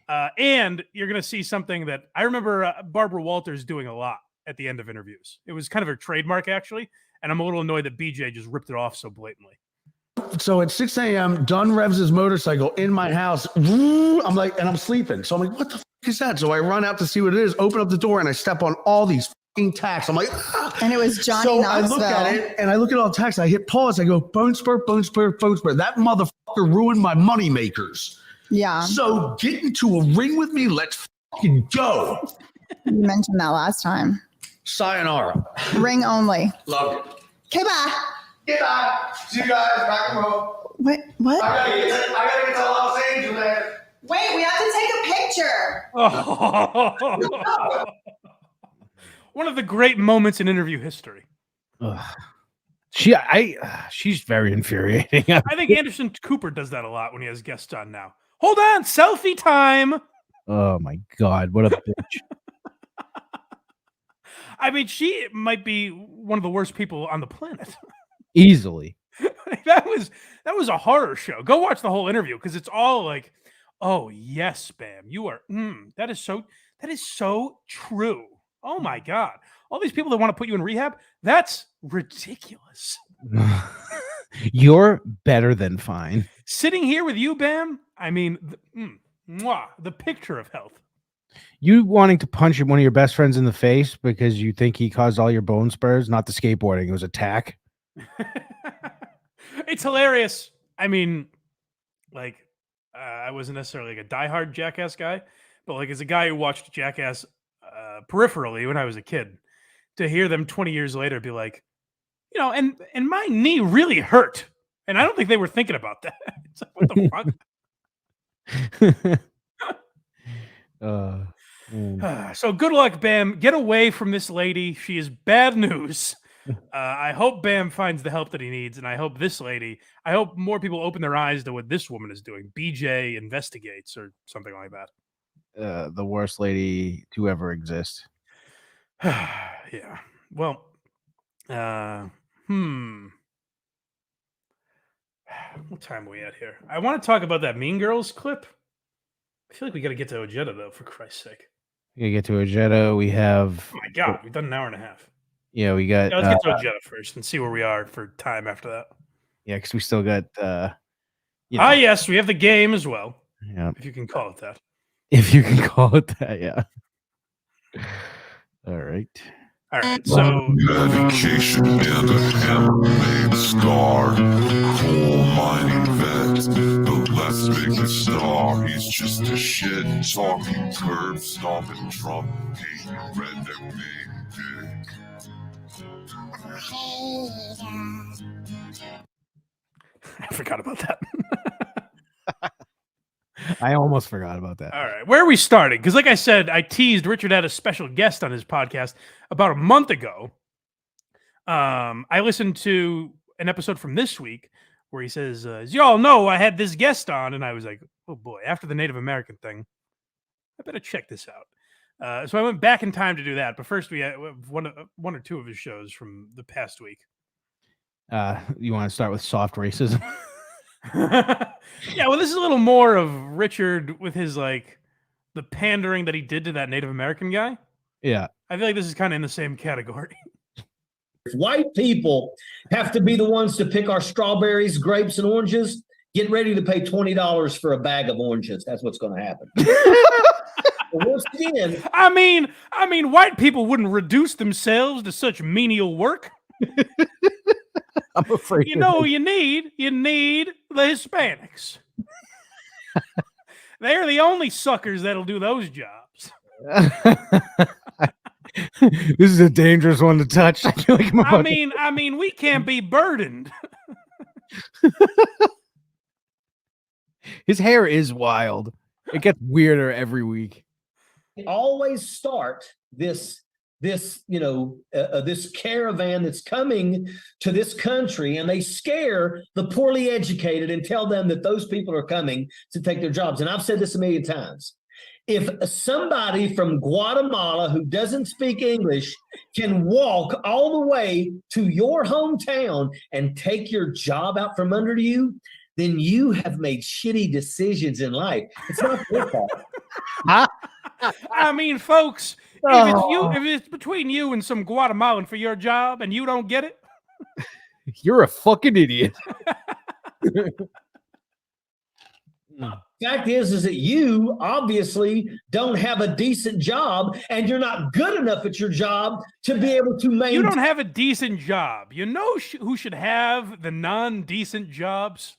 S2: And you're going to see something that I remember Barbara Walters doing a lot at the end of interviews. It was kind of her trademark, actually. And I'm a little annoyed that BJ just ripped it off so blatantly.
S6: So at 6 a.m., Dunn revs his motorcycle in my house. I'm like, and I'm sleeping. So I'm like, what the fuck is that? So I run out to see what it is, open up the door, and I step on all these fucking tacks. I'm like, ah.
S7: And it was Johnny
S6: So
S7: Knoxville.
S6: I look at it, and I look at all the tacks. I hit pause. I go, bone spur, bone spur, bone spur. That motherfucker ruined my money makers.
S7: Yeah.
S6: So get into a ring with me. Let's fucking go.
S7: You mentioned that last time.
S6: Sayonara.
S7: Ring only.
S6: Love it.
S7: Okay, bye.
S6: Goodbye. See you guys back and home.
S7: What?
S6: I gotta get to Los Angeles.
S7: Wait, we have to take a picture.
S2: Oh. One of the great moments in interview history.
S3: She's very infuriating.
S2: I think Anderson Cooper does that a lot when he has guests on now. Hold on, selfie time.
S3: Oh my God, what a bitch.
S2: I mean, she might be one of the worst people on the planet.
S3: Easily.
S2: That was a horror show. Go watch the whole interview because it's all like, oh yes, Bam, you are. That is so true. Oh my God, all these people that want to put you in rehab, that's ridiculous.
S3: You're better than fine.
S2: Sitting here with you, Bam. I mean, the picture of health.
S3: You wanting to punch one of your best friends in the face because you think he caused all your bone spurs, not the skateboarding. It was attack.
S2: It's hilarious. I mean, like, I wasn't necessarily like a diehard Jackass guy, but like as a guy who watched Jackass peripherally when I was a kid, to hear them 20 years later be like, you know, and my knee really hurt. And I don't think they were thinking about that. It's like, what the fuck? So good luck, Bam. Get away from this lady. She is bad news. I hope Bam finds the help that he needs, and I hope I hope more people open their eyes to what this woman is doing. BJ investigates or something like that.
S3: The worst lady to ever exist.
S2: Yeah. Well, what time are we at here? I want to talk about that Mean Girls clip. I feel like we got to get to Ojeda, though, for Christ's sake.
S3: We get to Ojeda. We have.
S2: Oh my God, we've done an hour and a half.
S3: Yeah, we got.
S2: Yeah, let's get to Ojeda first and see where we are for time after that.
S3: Yeah, because we still got.
S2: Yes, we have the game as well.
S3: Yeah,
S2: if you can call it that.
S3: If you can call it that, yeah. All right.
S2: All right. So.
S8: Medication and a handmade scar. Coal mining vet. But let's make a star. He's just a shit talking curb stomping Trump hating redneck main dick.
S2: I forgot about that.
S3: I almost forgot about that.
S2: All right. Where are we starting? Because like I said, I teased Richard had a special guest on his podcast about a month ago. I listened to an episode from this week where he says, as you all know, I had this guest on. And I was like, oh boy, after the Native American thing, I better check this out. So I went back in time to do that. But first, we had one or two of his shows from the past week.
S3: You want to start with soft racism?
S2: Yeah, well, this is a little more of Richard with his like the pandering that he did to that Native American guy.
S3: Yeah,
S2: I feel like this is kind of in the same category.
S1: If white people have to be the ones to pick our strawberries, grapes, and oranges, get ready to pay $20 for a bag of oranges. That's what's going to happen. Once again,
S2: I mean, white people wouldn't reduce themselves to such menial work.
S3: I'm afraid.
S2: You know, you need the Hispanics. They're the only suckers that'll do those jobs.
S3: This is a dangerous one to touch. I feel like
S2: I mean, we can't be burdened.
S3: His hair is wild. It gets weirder every week.
S1: always start this caravan that's coming to this country, and they scare the poorly educated and tell them that those people are coming to take their jobs. And I've said this a million times. If somebody from Guatemala who doesn't speak English can walk all the way to your hometown and take your job out from under you, then you have made shitty decisions in life. It's not your fault.
S2: I mean, folks, if it's between you and some Guatemalan for your job and you don't get it,
S3: you're a fucking idiot.
S1: Fact is that you obviously don't have a decent job, and you're not good enough at your job to be able to maintain.
S2: You don't have a decent job. You know who should have the non-decent jobs?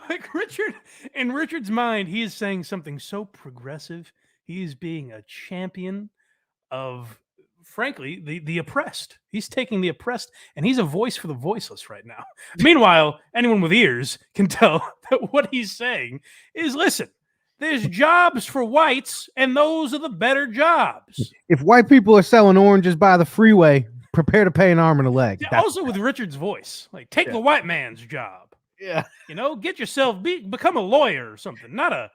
S2: Like Richard, in Richard's mind, he is saying something so progressive. He is being a champion of, frankly, the oppressed. He's taking the oppressed, and he's a voice for the voiceless right now. Meanwhile, anyone with ears can tell that what he's saying is, listen, there's jobs for whites, and those are the better jobs.
S3: If white people are selling oranges by the freeway, prepare to pay an arm and a leg.
S2: Yeah, also with Richard's voice, like take the white man's job.
S3: Yeah,
S2: get yourself become a lawyer or something. Not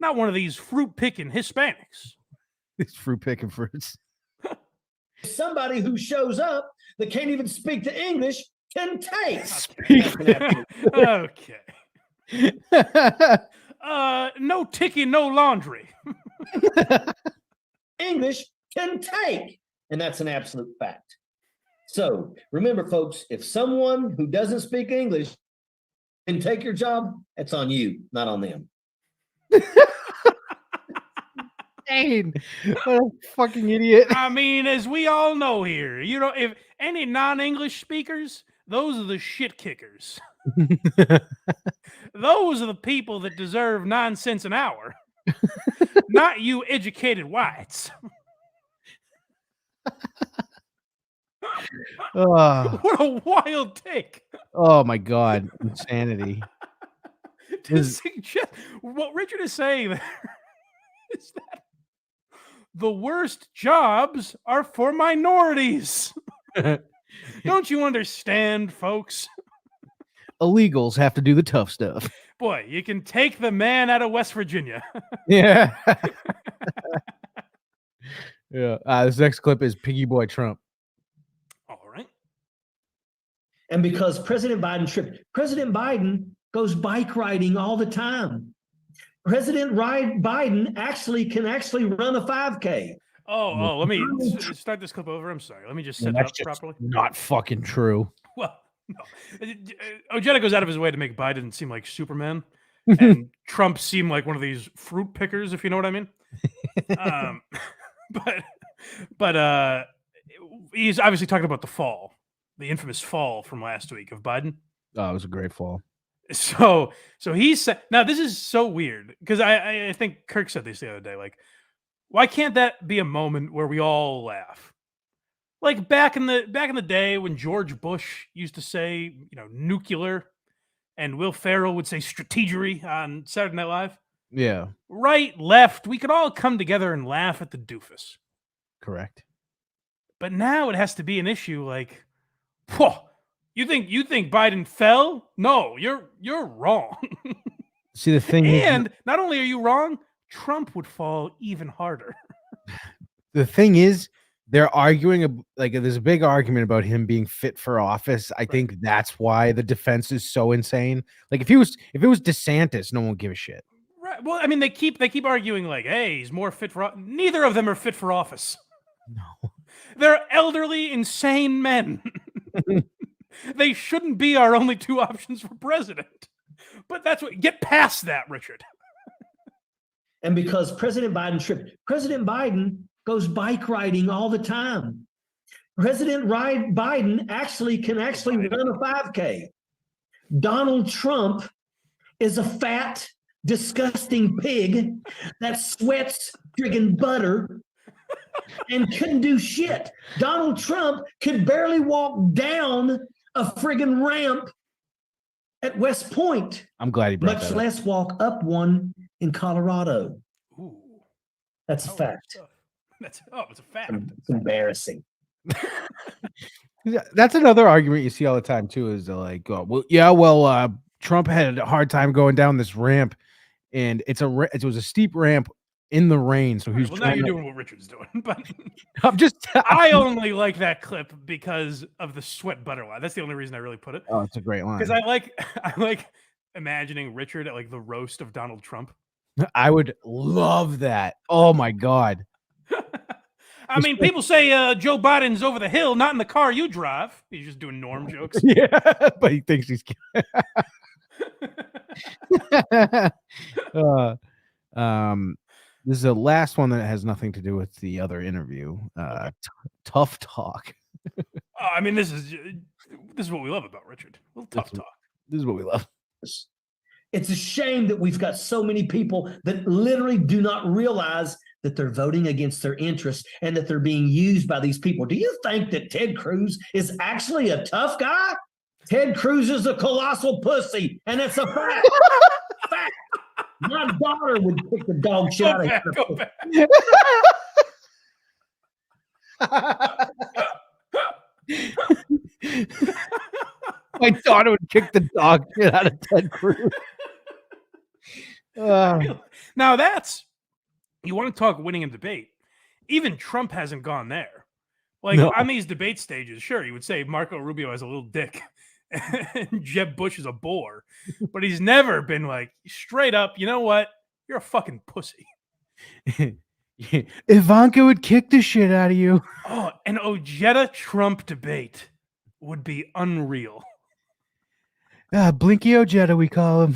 S2: one of these fruit picking Hispanics.
S3: These fruit picking fruits.
S1: Somebody who shows up that can't even speak to English can take.
S2: Okay. No ticking, no laundry.
S1: English can take, and that's an absolute fact. So remember, folks, if someone who doesn't speak English can take your job, it's on you, not on them.
S3: Dane, what a fucking idiot.
S2: I mean, as we all know here, if any non-English speakers, those are the shit kickers. Those are the people that deserve 9 cents an hour. Not you educated whites. What a wild take.
S3: Oh my God. Insanity.
S2: To suggest what Richard is saying there is that the worst jobs are for minorities. Don't you understand, folks?
S3: Illegals have to do the tough stuff.
S2: Boy, you can take the man out of West Virginia.
S3: Yeah. Yeah. This next clip is Piggy Boy Trump.
S2: All right.
S1: And because President Biden goes bike riding all the time. President Biden can run a 5K.
S2: Oh, let me start this clip over. I'm sorry. Let me just set it up properly.
S3: Not fucking true.
S2: Well, no. Ojeda goes out of his way to make Biden seem like Superman, and Trump seem like one of these fruit pickers, if you know what I mean. But he's obviously talking about the infamous fall from last week of Biden.
S3: Oh, it was a great fall.
S2: So he said, now this is so weird because I think Kirk said this the other day, like, why can't that be a moment where we all laugh? Like back in the day when George Bush used to say, nuclear, and Will Ferrell would say strategery on Saturday Night Live.
S3: Yeah.
S2: Right, left, we could all come together and laugh at the doofus.
S3: Correct.
S2: But now it has to be an issue like, whoa, you think Biden fell? No, you're wrong.
S3: See, the thing
S2: and not only are you wrong, Trump would fall even harder.
S3: The thing is, they're arguing, like, there's a big argument about him being fit for office. I think that's why the defense is so insane. Like, if it was DeSantis, no one would give a shit.
S2: Right. Well, I mean, they keep arguing like, hey, he's more fit for. Neither of them are fit for office.
S3: No,
S2: they're elderly, insane men. They shouldn't be our only two options for president. But get past that, Richard.
S1: And because President Biden goes bike riding all the time. President Biden can run a 5K. Donald Trump is a fat, disgusting pig that sweats friggin' butter and couldn't do shit. Donald Trump could barely walk down a friggin' ramp at West Point.
S3: I'm glad he brought
S1: much
S3: that
S1: less walk up one in Colorado.
S2: Ooh,
S1: That's a
S2: powerful
S1: fact.
S2: stuff. It's a fact.
S1: It's embarrassing.
S3: That's another argument you see all the time too. Is like, well, Trump had a hard time going down this ramp, and it was a steep ramp in the rain. So he was
S2: Well, now you're doing what Richard's doing, but
S3: I'm just.
S2: I only like that clip because of the sweat butter line. That's the only reason I really put it.
S3: Oh, it's a great line.
S2: Because I like imagining Richard at like the roast of Donald Trump.
S3: I would love that. Oh my god.
S2: I mean, people say Joe Biden's over the hill, not in the car you drive. He's just doing Norm jokes.
S3: Yeah, but he thinks he's. This is the last one that has nothing to do with the other interview. Tough talk.
S2: I mean, this is what we love about Richard. Tough talk.
S3: This is what we love.
S1: It's a shame that we've got so many people that literally do not realize that they're voting against their interests and that they're being used by these people. Do you think that Ted Cruz is actually a tough guy? Ted Cruz is a colossal pussy, and it's a fact. Fact. My daughter would kick the dog shit out of him.
S2: Go back.
S3: My daughter would kick the dog shit out of Ted Cruz.
S2: Now that's, you want to talk winning a debate. Even Trump hasn't gone there. Like on these debate stages, sure, you would say Marco Rubio has a little dick and Jeb Bush is a bore, but he's never been like straight up, you know what? You're a fucking pussy.
S3: Ivanka would kick the shit out of you.
S2: Oh, an Ojeda Trump debate would be unreal.
S3: Blinky Ojeda, we call him.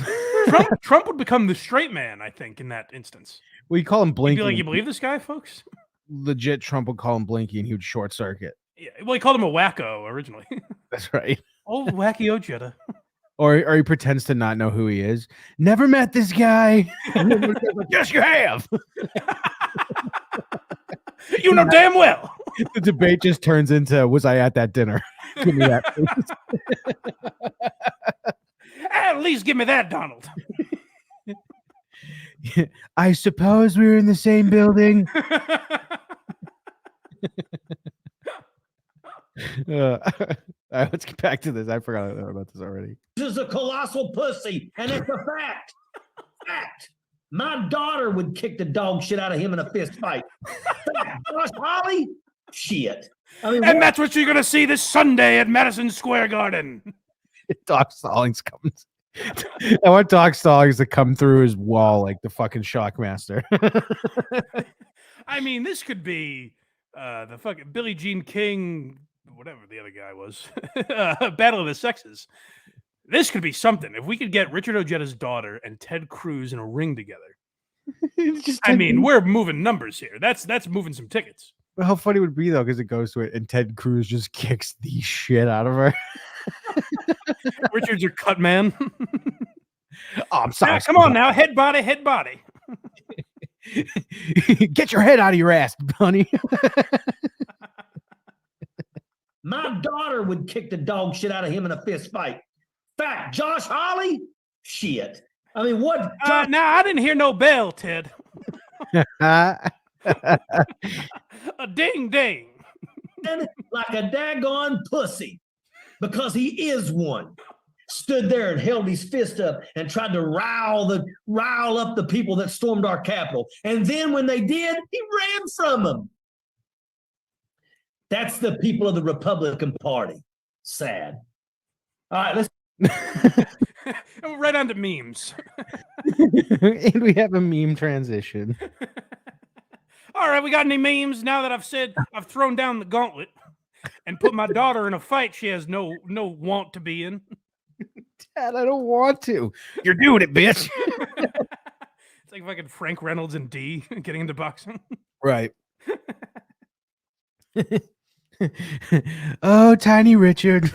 S2: Trump would become the straight man, I think, in that instance.
S3: We call him Blinky.
S2: He'd be like, you believe this guy, folks?
S3: Legit, Trump would call him Blinky, and he would short circuit.
S2: Yeah, well, he called him a wacko originally.
S3: That's right.
S2: Oh, wacky Ojeda.
S3: Or he pretends to not know who he is. Never met this guy. Yes, you have.
S2: You know damn well.
S3: The debate just turns into, was I at that dinner? Give me that.
S2: At least give me that, Donald.
S3: I suppose we were in the same building. All right, let's get back to this. I forgot about this already.
S1: This is a colossal pussy, and it's a fact. Fact. My daughter would kick the dog shit out of him in a fist fight. Josh Hawley? Shit. I mean,
S2: and that's what you're going to see this Sunday at Madison Square Garden.
S3: Doc Stallings comes. I want Doc Stallings to come through his wall like the fucking Shockmaster.
S2: I mean, this could be the fucking Billie Jean King, whatever the other guy was, Battle of the Sexes. This could be something. If we could get Richard Ojeda's daughter and Ted Cruz in a ring together. I mean, we're moving numbers here. That's moving some tickets.
S3: Well, how funny would it be though, because it goes to it and Ted Cruz just kicks the shit out of her.
S2: Richard's your cut man.
S3: Oh, I'm sorry.
S2: Now, come on now, head body, head body.
S3: Get your head out of your ass, honey.
S1: my daughter would kick the dog shit out of him in a fist fight. Fact. Josh Hawley? Shit. I mean, what?
S2: Now, I didn't hear no bell, Ted. A ding ding.
S1: Like a daggone pussy, because he is one. Stood there and held his fist up and tried to rile up the people that stormed our Capitol. And then when they did, he ran from them. That's the people of the Republican Party. Sad. All right, let's.
S2: Right on to memes.
S3: And we have a meme transition.
S2: All right, we got any memes now that I've thrown down the gauntlet and put my daughter in a fight she has no want to be in.
S3: Dad, I don't want to. You're doing it, bitch.
S2: It's like fucking Frank Reynolds and D getting into boxing.
S3: Right. Oh, tiny Richard.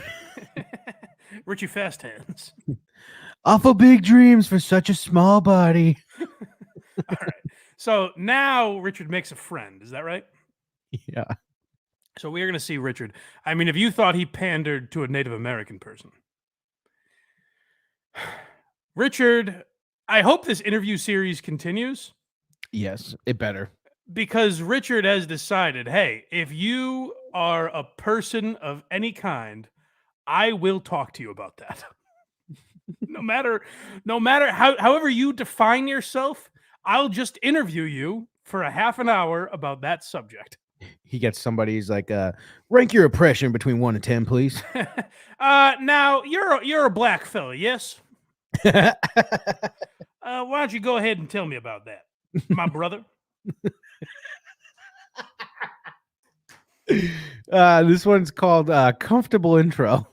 S2: Richie Fast Hands.
S3: Awful big dreams for such a small body.
S2: All right. So now Richard makes a friend. Is that right?
S3: Yeah.
S2: So we are going to see Richard. I mean, if you thought he pandered to a Native American person, Richard I hope this interview series continues.
S3: Yes, it better.
S2: Because Richard has decided, hey, if you are a person of any kind, I will talk to you about that. no matter however you define yourself, I'll just interview you for a half an hour about that subject.
S3: He gets somebody's like, rank your oppression between 1 and 10, please.
S2: Now you're a black fella, yes? Why don't you go ahead and tell me about that, my brother?
S3: This one's called Comfortable Intro.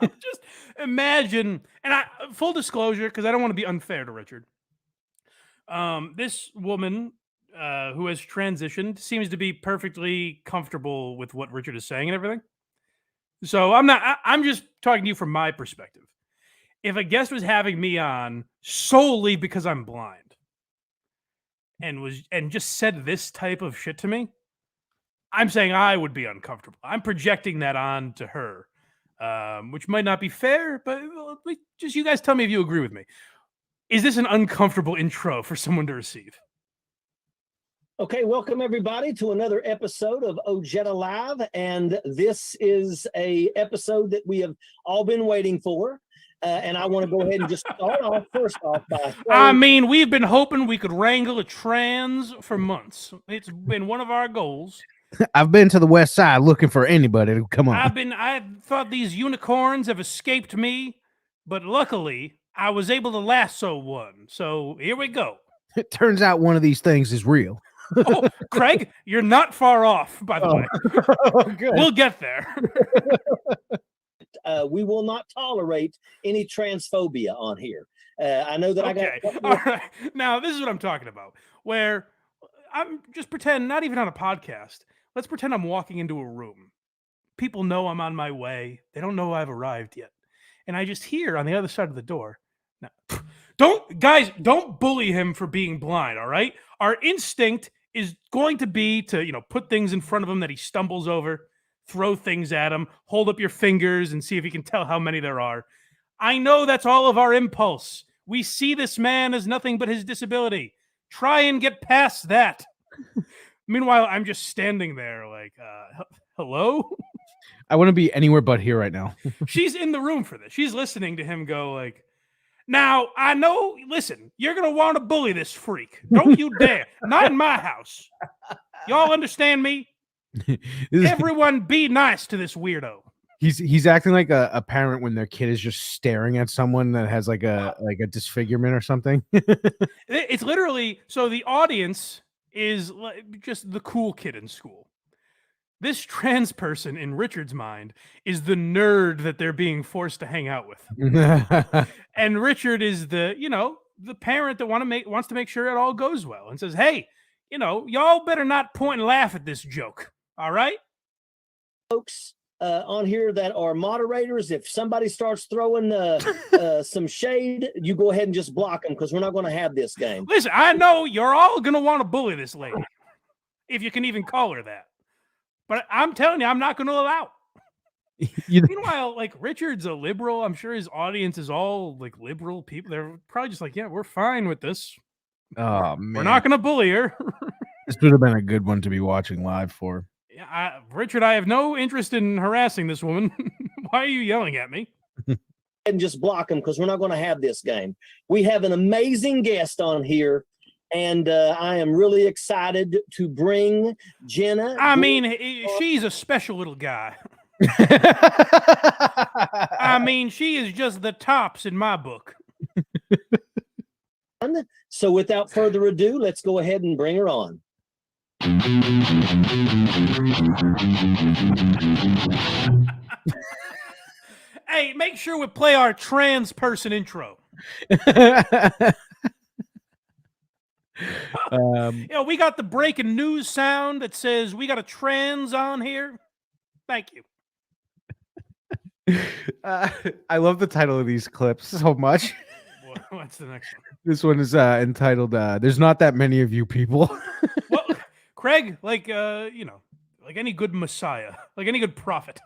S2: Just imagine, and full disclosure, because I don't want to be unfair to Richard. This woman who has transitioned seems to be perfectly comfortable with what Richard is saying and everything. So I'm just talking to you from my perspective. If a guest was having me on solely because I'm blind and just said this type of shit to me, I'm saying I would be uncomfortable. I'm projecting that on to her, which might not be fair, but just you guys tell me if you agree with me. Is this an uncomfortable intro for someone to receive?
S1: Okay, welcome everybody to another episode of Ojeda Live, and this is a episode that we have all been waiting for. And I want to go ahead and just start off first off by
S2: I mean, we've been hoping we could wrangle a trans for months. It's been one of our goals.
S3: I've been to the West Side looking for anybody to come on.
S2: I thought these unicorns have escaped me, but luckily I was able to lasso one. So here we go.
S3: It turns out one of these things is real.
S2: Oh, Craig, you're not far off, by the way.
S3: Oh, good.
S2: We'll get there.
S1: We will not tolerate any transphobia on here. I know that
S2: Okay.
S1: I got.
S2: All right. Now, this is what I'm talking about, where I'm just pretend, not even on a podcast. Let's pretend I'm walking into a room. People know I'm on my way. They don't know I've arrived yet. And I just hear on the other side of the door. Now, don't bully him for being blind, all right? Our instinct is going to be to, put things in front of him that he stumbles over, throw things at him, hold up your fingers and see if you can tell how many there are. I know that's all of our impulse. We see this man as nothing but his disability. Try and get past that. Meanwhile, I'm just standing there like, hello?
S3: I want to be anywhere but here right now.
S2: She's in the room for this. She's listening to him go like, now, I know, listen, you're going to want to bully this freak. Don't you dare. Not in my house. Y'all understand me? Everyone be nice to this weirdo.
S3: He's acting like a parent when their kid is just staring at someone that has like a disfigurement or something.
S2: It's literally, so the audience is just the cool kid in school. This trans person in Richard's mind is the nerd that they're being forced to hang out with. And Richard is the parent that wants to make sure it all goes well and says, hey, y'all better not point and laugh at this joke. All right?
S1: Folks on here that are moderators, if somebody starts throwing some shade, you go ahead and just block them because we're not going to have this game.
S2: Listen, I know you're all going to want to bully this lady, if you can even call her that. But I'm telling you, I'm not going to allow. Meanwhile, like Richard's a liberal. I'm sure his audience is all like liberal people. They're probably just like, yeah, we're fine with this.
S3: Oh man,
S2: we're not going to bully her.
S3: This would have been a good one to be watching live for.
S2: Yeah, Richard, I have no interest in harassing this woman. Why are you yelling at me?
S1: And just block them because we're not going to have this game. We have an amazing guest on here. And I am really excited to bring Jenna.
S2: I mean, she's a special little guy. I mean, she is just the tops in my book.
S1: So without further ado, let's go ahead and bring her on.
S2: Hey, make sure we play our trans person intro. We got the breaking news sound that says we got a trans on here. Thank you.
S3: I love the title of these clips so much.
S2: What's the next one?
S3: This one is entitled "There's Not That Many of You People."
S2: Well, Craig, like any good messiah, like any good prophet,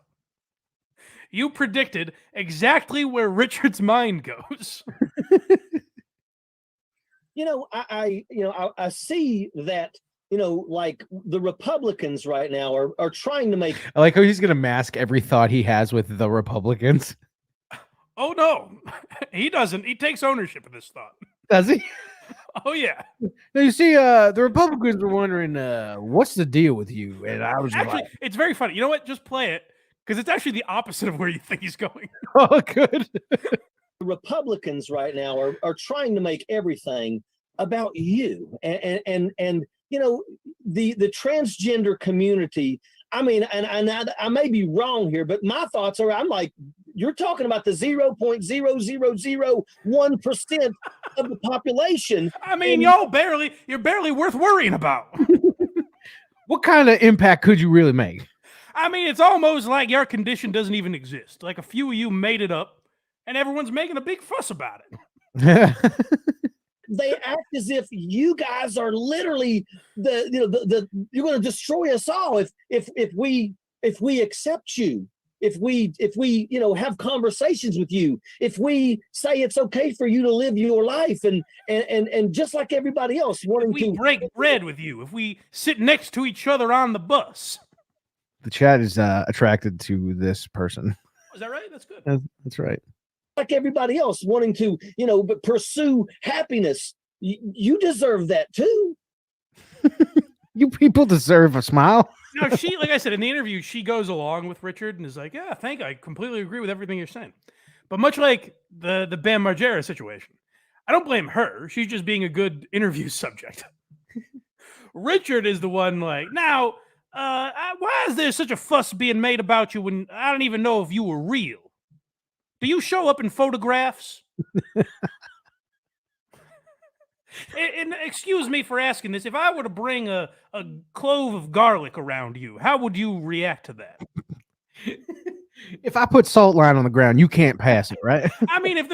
S2: you predicted exactly where Richard's mind goes.
S1: I see that, like the Republicans right now are trying to make.
S3: I like how he's gonna mask every thought he has with the Republicans.
S2: Oh no, he doesn't. He takes ownership of this thought.
S3: Does he?
S2: Oh yeah.
S3: Now, you see, the Republicans were wondering, what's the deal with you? And I was
S2: Actually,
S3: like,
S2: it's very funny. You know what? Just play it because it's actually the opposite of where you think he's going.
S3: oh, good.
S1: The Republicans right now are trying to make everything about you and the transgender community. I mean, and I may be wrong here, but my thoughts are, I'm like, you're talking about the 0.0001% of the population.
S2: I mean, you're barely worth worrying about.
S3: What kind of impact could you really make?
S2: I mean, it's almost like your condition doesn't even exist. Like a few of you made it up, and everyone's making a big fuss about it.
S1: They act as if you guys are literally you're going to destroy us all if we accept you, if we have conversations with you, if we say it's okay for you to live your life and just like everybody else wanting
S2: if we break bread with you, if we sit next to each other on the bus.
S3: The chat is attracted to this person.
S2: Is that right? That's good.
S3: That's right.
S1: Like everybody else wanting to, but pursue happiness. You deserve that too.
S3: You people deserve a smile.
S2: No, she, like I said, in the interview, she goes along with Richard and is like, yeah, I completely agree with everything you're saying. But much like the Bam Margera situation, I don't blame her. She's just being a good interview subject. Richard is the one like, now, why is there such a fuss being made about you when I don't even know if you were real? Do you show up in photographs? and excuse me for asking this. If I were to bring a clove of garlic around you, how would you react to that?
S3: If I put salt line on the ground, you can't pass it, right?
S2: I mean, if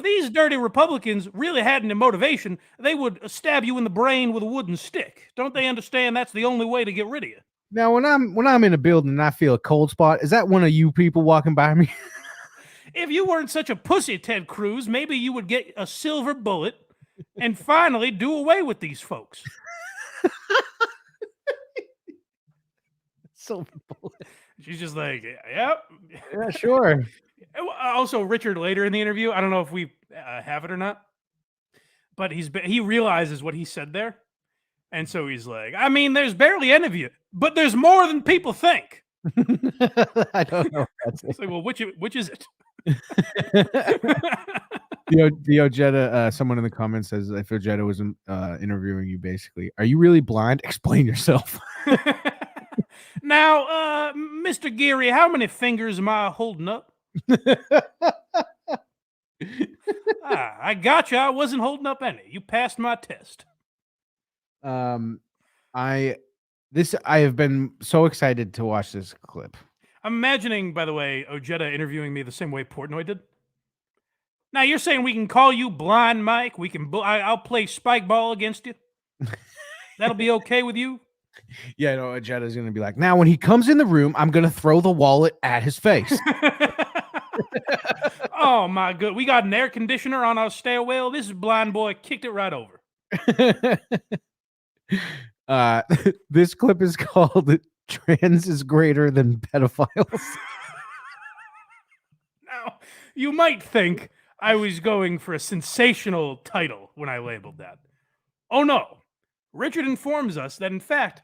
S2: these dirty Republicans really had any motivation, they would stab you in the brain with a wooden stick. Don't they understand that's the only way to get rid of you?
S3: Now, when I'm in a building and I feel a cold spot, is that one of you people walking by me?
S2: If you weren't such a pussy, Ted Cruz, maybe you would get a silver bullet and finally do away with these folks.
S3: Silver bullet.
S2: She's just like, yep.
S3: Yeah, sure.
S2: Also, Richard later in the interview, I don't know if we have it or not, but he realizes what he said there. And so he's like, I mean, there's barely any of you, but there's more than people think.
S3: I don't know.
S2: It's like, well, which is it?
S3: The Ojeda, someone in the comments says if Ojeda was interviewing you, basically, are you really blind? Explain yourself.
S2: Now, Mr. Geary, how many fingers am I holding up? I got you. I wasn't holding up any. You passed my test.
S3: I have been so excited to watch this clip.
S2: I'm imagining, by the way, Ojeda interviewing me the same way Portnoy did. Now you're saying we can call you Blind Mike? I'll play spike ball against you. That'll be okay with you?
S3: Yeah, no, Ojeda's gonna be like, now when he comes in the room, I'm gonna throw the wallet at his face.
S2: Oh my god, we got an air conditioner on our stairwell. This blind boy kicked it right over.
S3: This clip is called "Trans is Greater Than Pedophiles."
S2: Now, you might think I was going for a sensational title when I labeled that. Oh no. Richard informs us that, in fact,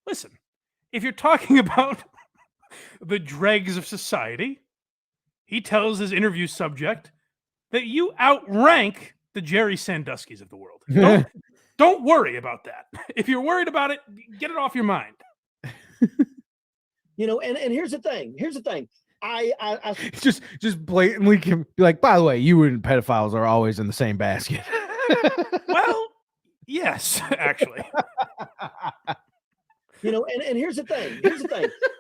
S2: listen, if you're talking about the dregs of society, he tells his interview subject that you outrank the Jerry Sandusky's of the world. Don't worry about that. If you're worried about it, get it off your mind.
S1: And here's the thing. I
S3: just blatantly can be like, by the way, you and pedophiles are always in the same basket.
S2: Well, yes, actually.
S1: And here's the thing.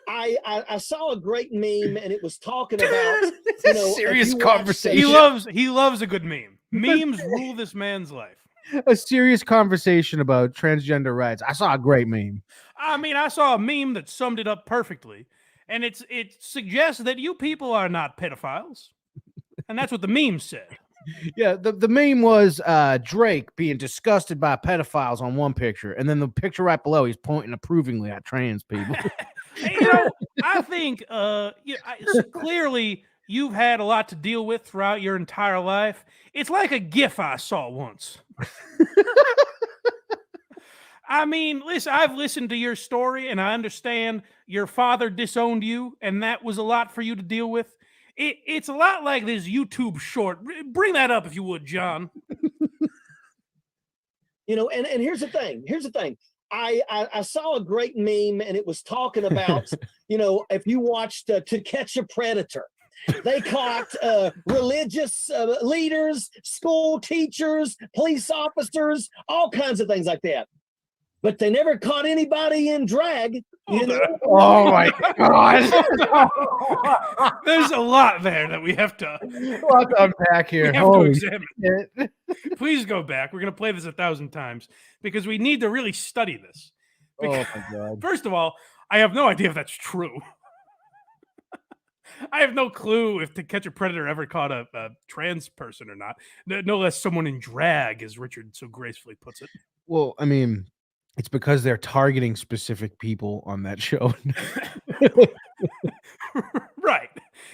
S1: I saw a great meme and it was talking about
S3: serious conversation.
S2: He loves a good meme. Memes rule this man's life.
S3: A serious conversation about transgender rights. I saw a great meme.
S2: I mean, I saw a meme that summed it up perfectly. And it suggests that you people are not pedophiles. And that's what the meme said.
S3: Yeah, the meme was Drake being disgusted by pedophiles on one picture, and then the picture right below, he's pointing approvingly at trans people.
S2: I think clearly you've had a lot to deal with throughout your entire life. It's like a GIF I saw once. I mean, listen, I've listened to your story and I understand your father disowned you, and that was a lot for you to deal with. It's a lot like this YouTube short. Bring that up if you would, John.
S1: And here's the thing. I saw a great meme, and it was talking about, if you watched To Catch a Predator, they caught religious leaders, school teachers, police officers, all kinds of things like that. But they never caught anybody in drag.
S3: Oh my God.
S2: There's a lot there that we have to
S3: unpack here.
S2: We have to examine. Please go back. We're going to play this 1,000 times because we need to really study this. Because,
S3: oh my God.
S2: First of all, I have no idea if that's true. I have no clue if To Catch a Predator ever caught a trans person or not. No less someone in drag, as Richard so gracefully puts it.
S3: Well, I mean, it's because they're targeting specific people on that show.
S2: Right.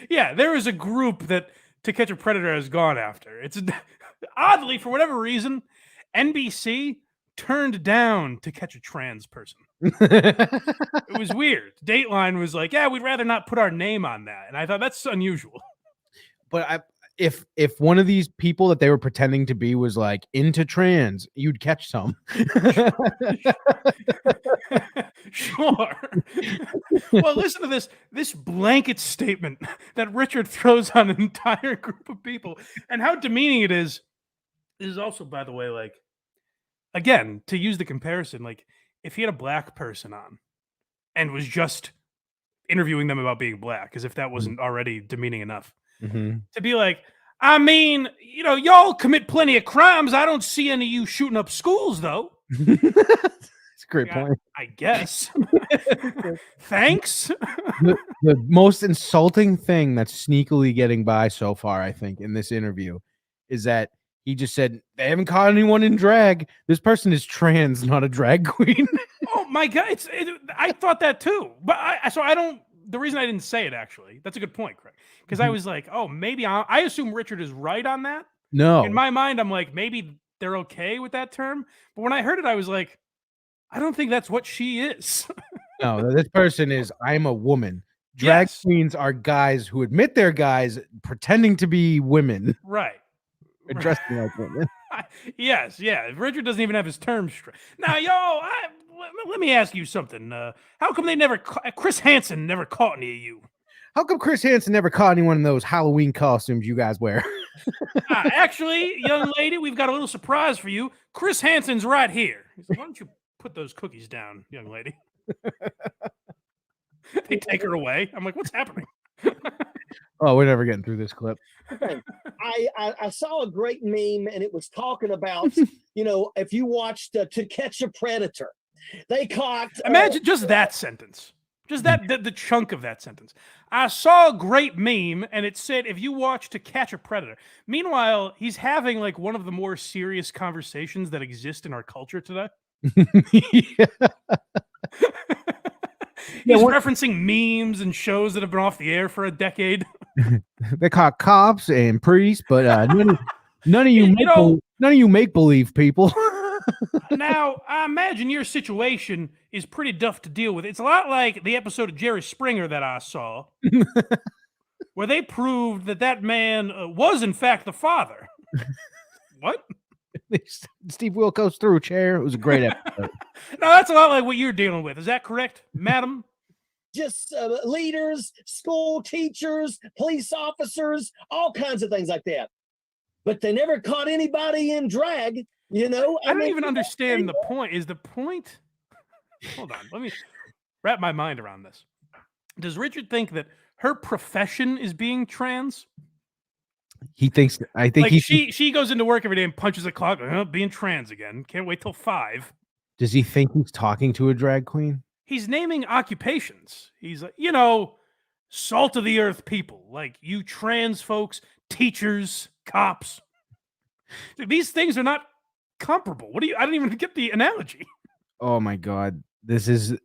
S2: Yeah, there is a group that To Catch a Predator has gone after. It's oddly, for whatever reason, NBC turned down To Catch a Trans Person. It was weird. Dateline was like, yeah, we'd rather not put our name on that. And I thought that's unusual.
S3: But if one of these people that they were pretending to be was like into trans, you'd catch some.
S2: Sure. Well, listen to this blanket statement that Richard throws on an entire group of people, and how demeaning it is. This is also, by the way, like, again, to use the comparison, like if he had a black person on and was just interviewing them about being black, as if that wasn't already demeaning enough.
S3: Mm-hmm.
S2: To be like, I mean, y'all commit plenty of crimes. I don't see any of you shooting up schools, though.
S3: It's a great point.
S2: I guess. Thanks.
S3: The most insulting thing that's sneakily getting by so far, I think, in this interview is that he just said, they haven't caught anyone in drag. This person is trans, not a drag queen.
S2: Oh, my God. I thought that, too. But the reason I didn't say it, actually, that's a good point, Craig. Because I was like, oh, maybe I assume Richard is right on that.
S3: No.
S2: In my mind, I'm like, maybe they're okay with that term. But when I heard it, I was like, I don't think that's what she is.
S3: No, this person is, I'm a woman. Drag queens are guys who admit they're guys pretending to be women.
S2: Right.
S3: Dressing like women.
S2: Yes, yeah. Richard doesn't even have his terms straight. Now, let me ask you something. How come Chris Hansen never caught any of you?
S3: How come Chris Hansen never caught anyone in those Halloween costumes you guys wear?
S2: Actually, young lady, we've got a little surprise for you. Chris Hansen's right here. Why don't you put those cookies down, young lady? They take her away. I'm like, what's happening?
S3: Oh, we're never getting through this clip.
S1: I saw a great meme, and it was talking about, if you watched To Catch a Predator, they caught.
S2: Imagine just that sentence. Just the chunk of that sentence. I saw a great meme, and it said, if you watch To Catch a Predator. Meanwhile, he's having like one of the more serious conversations that exist in our culture today. He's referencing memes and shows that have been off the air for a decade.
S3: They caught cops and priests, but none of you make believe people.
S2: Now, I imagine your situation is pretty tough to deal with. It's a lot like the episode of Jerry Springer that I saw, where they proved that man was, in fact, the father. What?
S3: Steve Will goes through a chair. It was a great episode.
S2: No, that's a lot like what you're dealing with. Is that correct, madam?
S1: Just leaders, school teachers, police officers, all kinds of things like that. But they never caught anybody in drag. I
S2: don't even understand the point. Is the point? Hold on. Let me wrap my mind around this. Does Richard think that her profession is being trans?
S3: He thinks. I think
S2: like she goes into work every day and punches a clock. Being trans again. Can't wait till 5.
S3: Does he think he's talking to a drag queen?
S2: He's naming occupations. He's like, salt of the earth people, like you trans folks, teachers, cops. These things are not comparable. What do you? I don't even get the analogy.
S3: Oh my god, this is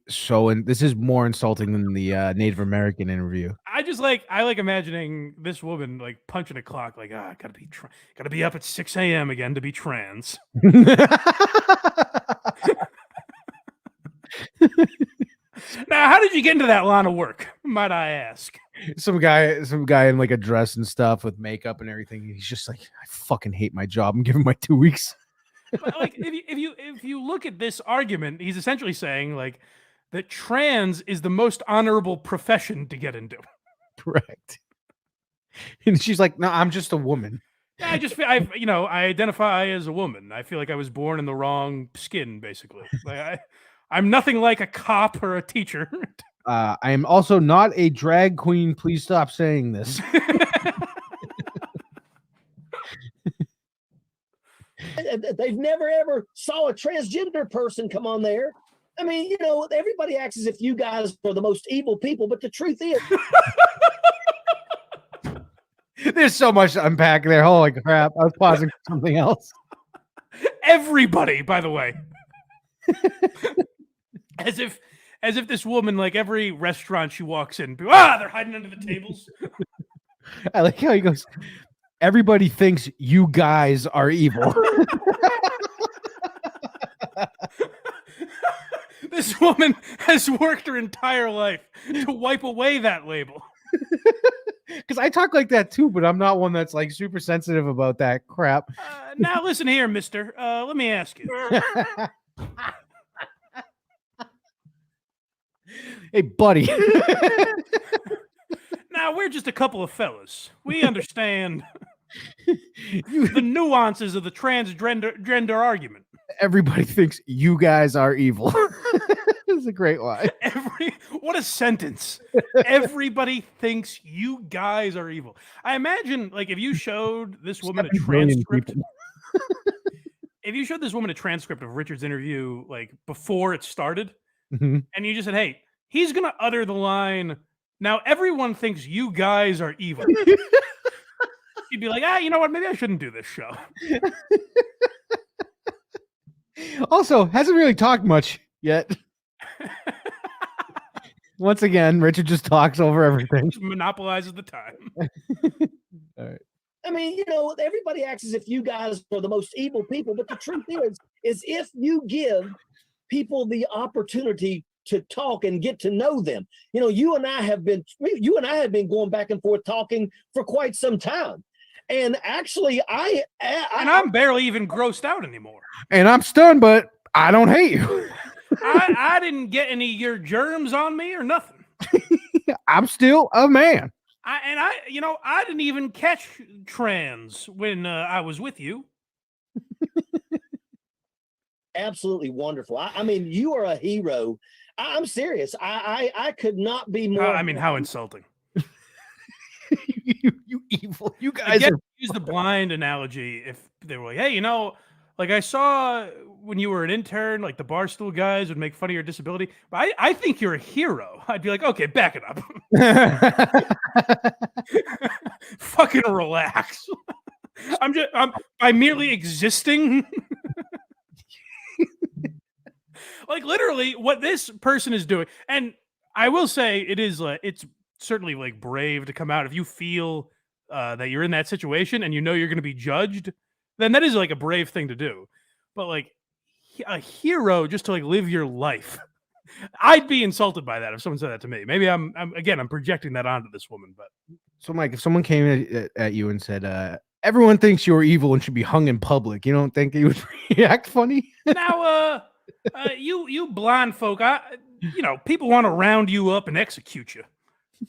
S3: more insulting than the Native American interview.
S2: I like imagining this woman like punching a clock, like gotta be up at 6 a.m. again to be trans. Now, how did you get into that line of work, might I ask?
S3: Some guy in like a dress and stuff with makeup and everything. He's just like, I fucking hate my job. I'm giving my 2 weeks.
S2: But like, if you look at this argument, he's essentially saying like that trans is the most honorable profession to get into.
S3: Correct. And she's like, no, I'm just a woman.
S2: I identify as a woman. I feel like I was born in the wrong skin, basically. Like I'm nothing like a cop or a teacher.
S3: I am also not a drag queen. Please stop saying this.
S1: They've never ever saw a transgender person come on there. I mean, you know, everybody acts as if you guys are the most evil people, but the truth is,
S3: there's so much to unpack there. Holy crap! I was pausing for something else.
S2: Everybody, by the way, as if this woman, like every restaurant she walks in, they're hiding under the tables.
S3: I like how he goes. Everybody thinks you guys are evil.
S2: This woman has worked her entire life to wipe away that label.
S3: Because I talk like that too, but I'm not one that's like super sensitive about that crap.
S2: Now listen here, mister. Let me ask you.
S3: Hey, buddy.
S2: Now, we're just a couple of fellas. We understand the nuances of the transgender argument.
S3: Everybody thinks you guys are evil. It's a great line.
S2: What a sentence. Everybody thinks you guys are evil. I imagine, like, if you showed this woman a transcript. If you showed this woman a transcript of Richard's interview, like, before it started, and you just said, hey, he's going to utter the line, now everyone thinks you guys are evil. You'd be like, you know what? Maybe I shouldn't do this show.
S3: Also, hasn't really talked much yet. Once again, Richard just talks over everything.
S2: Just monopolizes the time.
S3: All right.
S1: I mean, you know, everybody acts as if you guys are the most evil people, but the truth is if you give people the opportunity to talk and get to know them, you know, you and I have been going back and forth talking for quite some time. And actually,
S2: I'm barely even grossed out anymore.
S3: And I'm stunned, but I don't hate you.
S2: I didn't get any of your germs on me or nothing.
S3: I'm still a man.
S2: I didn't even catch trans when I was with you.
S1: Absolutely wonderful. I mean, you are a hero. I'm serious. I could not be more.
S2: I mean, how insulting.
S3: you evil. You guys
S2: use the blind analogy if they were like, hey, you know, like I saw when you were an intern, like the Barstool guys would make fun of your disability, but I think you're a hero. I'd be like, okay, back it up. Fucking relax. I'm merely existing. Like literally what this person is doing. And I will say it's certainly like brave to come out if you feel that you're in that situation and you know you're going to be judged, then that is like a brave thing to do. But like a hero just to like live your life. I'd be insulted by that if someone said that to me. Maybe I'm projecting that onto this woman, but
S3: so Mike, if someone came at you and said, everyone thinks you're evil and should be hung in public, you don't think you would react funny?
S2: Now, you blind folk, people want to round you up and execute you.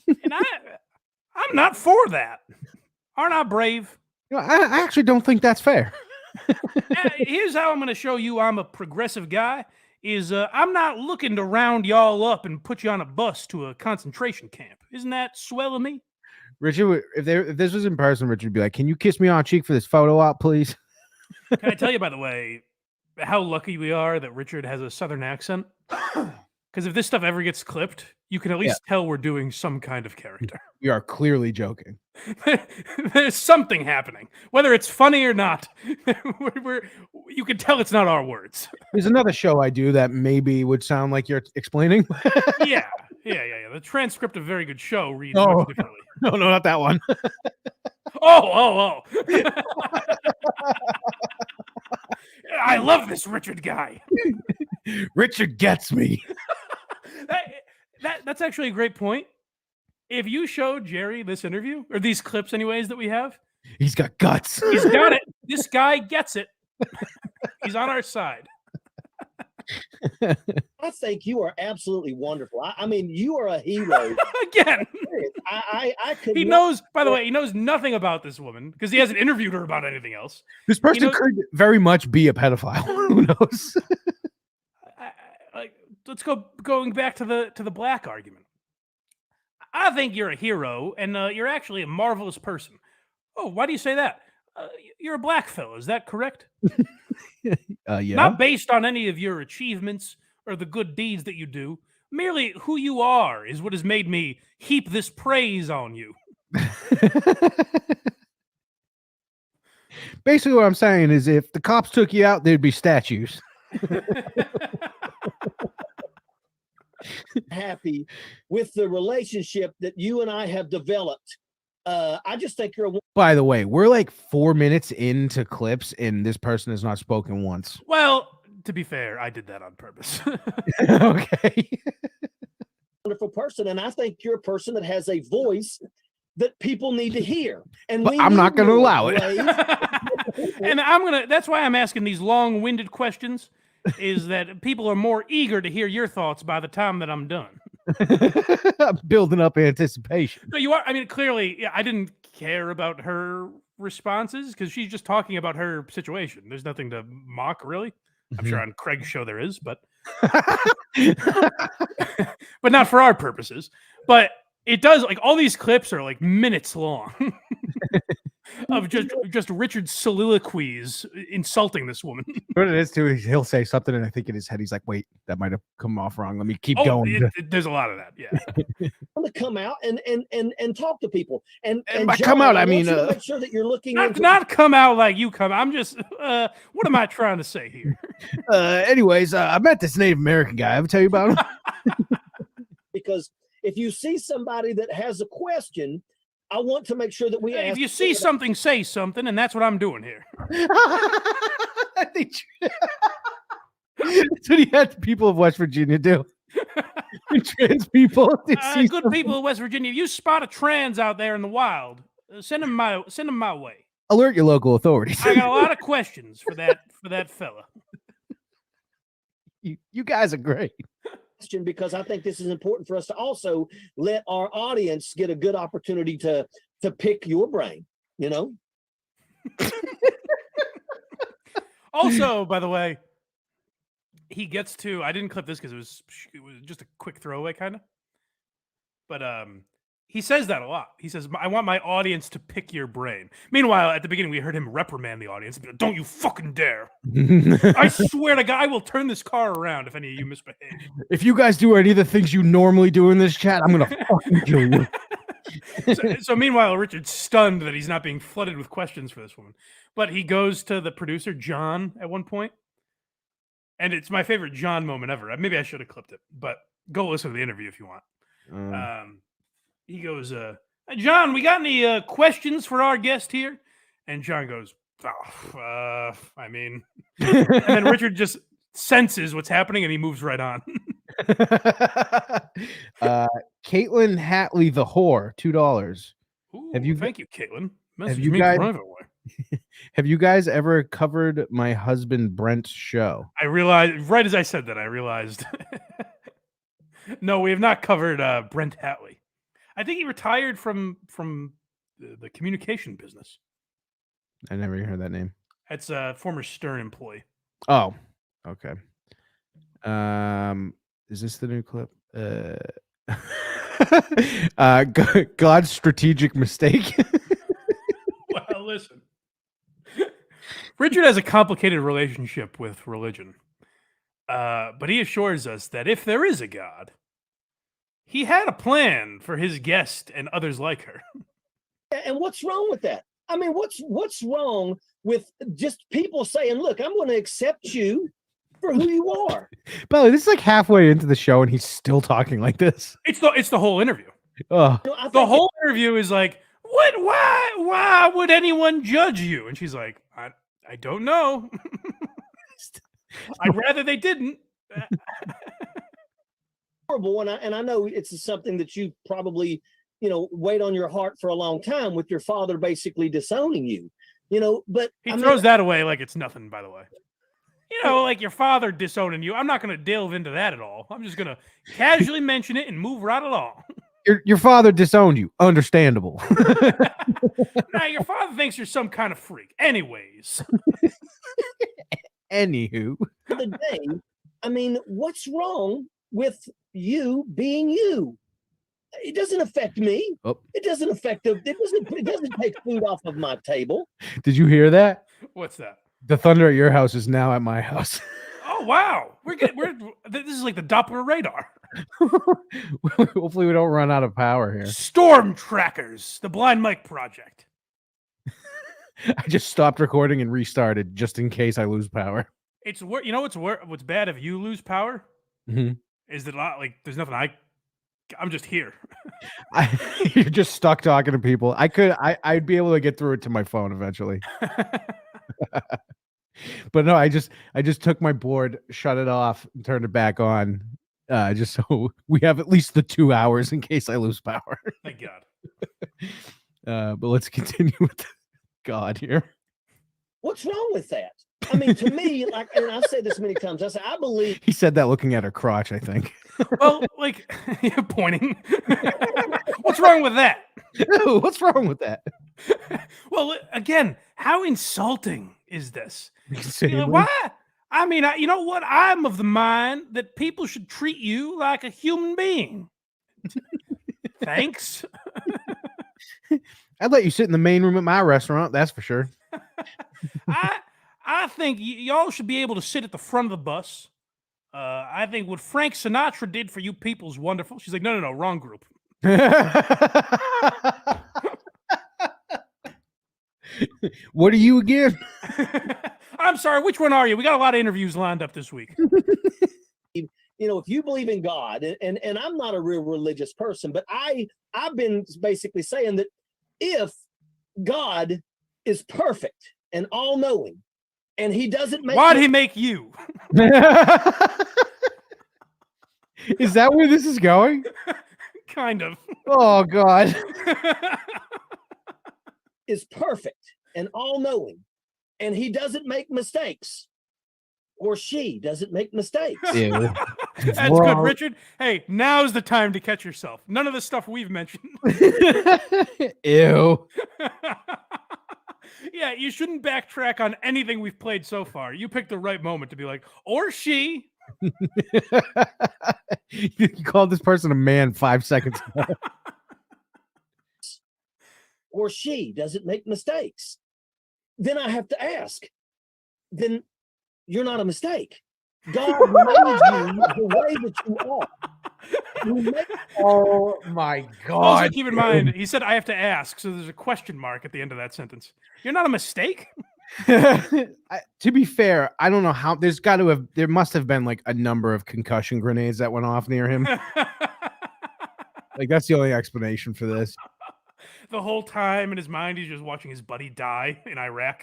S2: And I'm not for that. Aren't I brave?
S3: You know, I actually don't think that's fair.
S2: Here's how I'm going to show you I'm a progressive guy. I'm not looking to round y'all up and put you on a bus to a concentration camp. Isn't that swell of me?
S3: Richard, if this was in person, Richard would be like, can you kiss me on the cheek for this photo op, please?
S2: Can I tell you, by the way, how lucky we are that Richard has a Southern accent? Because if this stuff ever gets clipped, you can at least tell we're doing some kind of character.
S3: We are clearly joking.
S2: There's something happening, whether it's funny or not. You can tell it's not our words.
S3: There's another show I do that maybe would sound like you're explaining.
S2: Yeah. The transcript of a very good show reads much differently.
S3: No, not that one.
S2: Oh. I love this Richard guy.
S3: Richard gets me.
S2: That's actually a great point. If you showed Jerry this interview, or these clips anyways that we have,
S3: he's got guts.
S2: He's got it. This guy gets it. He's on our side.
S1: I think you are absolutely wonderful. I mean, you are a hero.
S2: Again.
S1: I could.
S2: He knows, by the way, he knows nothing about this woman because he hasn't interviewed her about anything else.
S3: This person could very much be a pedophile. Who knows?
S2: Let's going back to the black argument. I think you're a hero, and you're actually a marvelous person. Oh, why do you say that? You're a black fellow, is that correct?
S3: Yeah.
S2: Not based on any of your achievements or the good deeds that you do. Merely who you are is what has made me heap this praise on you.
S3: Basically, what I'm saying is if the cops took you out, there'd be statues.
S1: Happy with the relationship that you and I have developed. I just think you're a.
S3: By the way, we're like 4 minutes into clips and this person has not spoken once.
S2: Well, to be fair, I did that on purpose.
S3: Okay.
S1: Wonderful person, and I think you're a person that has a voice that people need to hear. And
S3: but I'm not going to allow it.
S2: And that's why I'm asking these long-winded questions, is that people are more eager to hear your thoughts by the time that I'm done.
S3: I'm building up anticipation.
S2: No, you are. I mean, clearly, I didn't care about her responses because she's just talking about her situation. There's nothing to mock, really. I'm sure on Craig's show there is, but but not for our purposes. But it does, like, all these clips are like minutes long of just Richard's soliloquies insulting this woman.
S3: What it is too, he'll say something, and I think in his head he's like, "Wait, that might have come off wrong. Let me keep going."
S2: There's a lot of that, yeah.
S1: To come out and talk to people, and
S3: by
S1: John,
S3: come out,
S1: I
S3: mean
S1: want you to make sure that you're looking
S2: not come out like you come. I'm just, what am I trying to say here?
S3: Anyways, I met this Native American guy. Ever tell you about him?
S1: Because if you see somebody that has a question, I want to make sure that we ask.
S2: If you see something, say something, and that's what I'm doing here.
S3: I think that's what he had people of West Virginia do. Trans people.
S2: Good people of West Virginia. If you spot a trans out there in the wild, send them my way.
S3: Alert your local authorities.
S2: I got a lot of questions for that fella.
S3: You guys are great.
S1: Because I think this is important for us to also let our audience get a good opportunity to pick your brain, you know.
S2: Also, by the way, he gets to, I didn't clip this because it was just a quick throwaway kind of, but he says that a lot. He says, "I want my audience to pick your brain." Meanwhile, at the beginning, we heard him reprimand the audience. "Don't you fucking dare. I swear to God, I will turn this car around if any of you misbehave.
S3: If you guys do any of the things you normally do in this chat, I'm going to fucking kill you."
S2: So meanwhile, Richard's stunned that he's not being flooded with questions for this woman. But he goes to the producer, John, at one point. And it's my favorite John moment ever. Maybe I should have clipped it, but go listen to the interview if you want. He goes, "John, we got any questions for our guest here?" And John goes, I mean, and then Richard just senses what's happening and he moves right on.
S3: Caitlin Hatley, the whore, $2.
S2: Thank you, Caitlin.
S3: Have you guys ever covered my husband Brent's show?
S2: I realized right as I said that, I realized. No, we have not covered Brent Hatley. I think he retired from the communication business.
S3: I never heard that name.
S2: That's a former Stern employee.
S3: Oh, okay. Is this the new clip? God's strategic mistake.
S2: Well, listen. Richard has a complicated relationship with religion. But he assures us that if there is a God, he had a plan for his guest and others like her.
S1: And what's wrong with that? I mean, what's wrong with just people saying, "Look, I'm going to accept you for who you are"?
S3: But this is like halfway into the show, and he's still talking like this.
S2: It's the whole interview.
S3: Oh,
S1: You know, I
S2: The
S1: think
S2: whole interview is like, what? Why would anyone judge you? And she's like, I don't know. I'd rather they didn't.
S1: horrible, and I know it's something that you probably, weighed on your heart for a long time with your father basically disowning you, but
S2: He
S1: I
S2: throws
S1: mean,
S2: that away like it's nothing, by the way. Like your father disowning you. I'm not going to delve into that at all. I'm just going to casually mention it and move right along.
S3: your father disowned you. Understandable.
S2: Now, your father thinks you're some kind of freak. Anyways.
S3: Anywho,
S1: the day, I mean, what's wrong with you being you? It doesn't affect me.
S3: Oh.
S1: It doesn't affect it doesn't take food off of my table.
S3: did you hear that?
S2: What's that?
S3: The thunder at your house is now at my house.
S2: Oh, wow. This is like the Doppler radar.
S3: Hopefully, we don't run out of power here.
S2: Storm Trackers, the Blind Mike Project.
S3: I just stopped recording and restarted just in case I lose power.
S2: It's what's bad if you lose power
S3: Mhm.
S2: is that there's nothing I'm just here.
S3: You're just stuck talking to people. I'd be able to get through it to my phone eventually. But no, I just took my board, shut it off, and turned it back on, just so we have at least the 2 hours in case I lose power.
S2: Thank God.
S3: But let's continue with God here.
S1: What's wrong with that? I mean, to me, and I've said this many times, I believe
S3: He said that looking at her crotch, I think.
S2: Well, you're pointing. What's wrong with that?
S3: Ew, what's wrong with that?
S2: Well, again, how insulting is this?
S3: Insanely.
S2: Why? I mean, you know what? I'm of the mind that people should treat you like a human being. Thanks.
S3: I'd let you sit in the main room at my restaurant, that's for sure.
S2: I think y'all should be able to sit at the front of the bus. I think what Frank Sinatra did for you people is wonderful. She's like, no, wrong group.
S3: What are you again?
S2: I'm sorry, which one are you? We got a lot of interviews lined up this week.
S1: if you believe in God, and I'm not a real religious person, but I've been basically saying that if God is perfect and all-knowing, and he doesn't make
S2: Why'd he make you?
S3: Is that where this is going?
S2: Kind of.
S3: Oh God.
S1: is perfect and all-knowing, and he doesn't make mistakes, or she doesn't make mistakes.
S3: Ew.
S2: That's good, Richard. Hey, now's the time to catch yourself. None of the stuff we've mentioned.
S3: Ew.
S2: Yeah, you shouldn't backtrack on anything we've played so far. You picked the right moment to be like, or she.
S3: You called this person a man 5 seconds ago.
S1: Or she doesn't make mistakes. Then I have to ask, then you're not a mistake. God made you the way that you are.
S3: Oh my God.
S2: Also, keep in mind, he said, I have to ask. So there's a question mark at the end of that sentence. You're not a mistake?
S3: To be fair, I don't know how there must have been like a number of concussion grenades that went off near him. Like that's the only explanation for this.
S2: The whole time in his mind, he's just watching his buddy die in Iraq.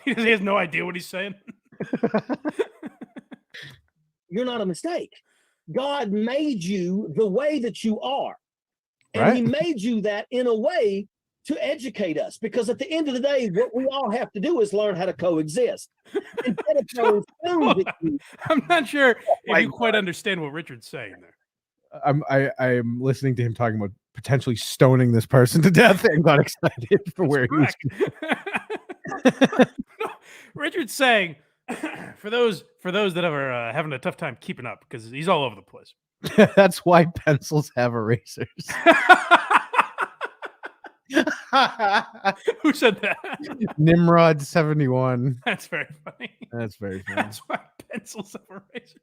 S2: He has no idea what he's saying.
S1: You're not a mistake. God made you the way that you are. And
S3: Right.
S1: he made you that in a way to educate us. Because at the end of the day, what we all have to do is learn how to coexist. Instead of throwing stones at you,
S2: I'm not sure if you quite understand what Richard's saying there.
S3: I'm listening to him talking about potentially stoning this person to death and got excited for where he was.
S2: No, Richard's saying, for those that are having a tough time keeping up, because he's all over the place.
S3: That's why pencils have erasers.
S2: Who said that?
S3: Nimrod 71.
S2: That's very funny.
S3: That's very funny.
S2: That's why pencils have erasers.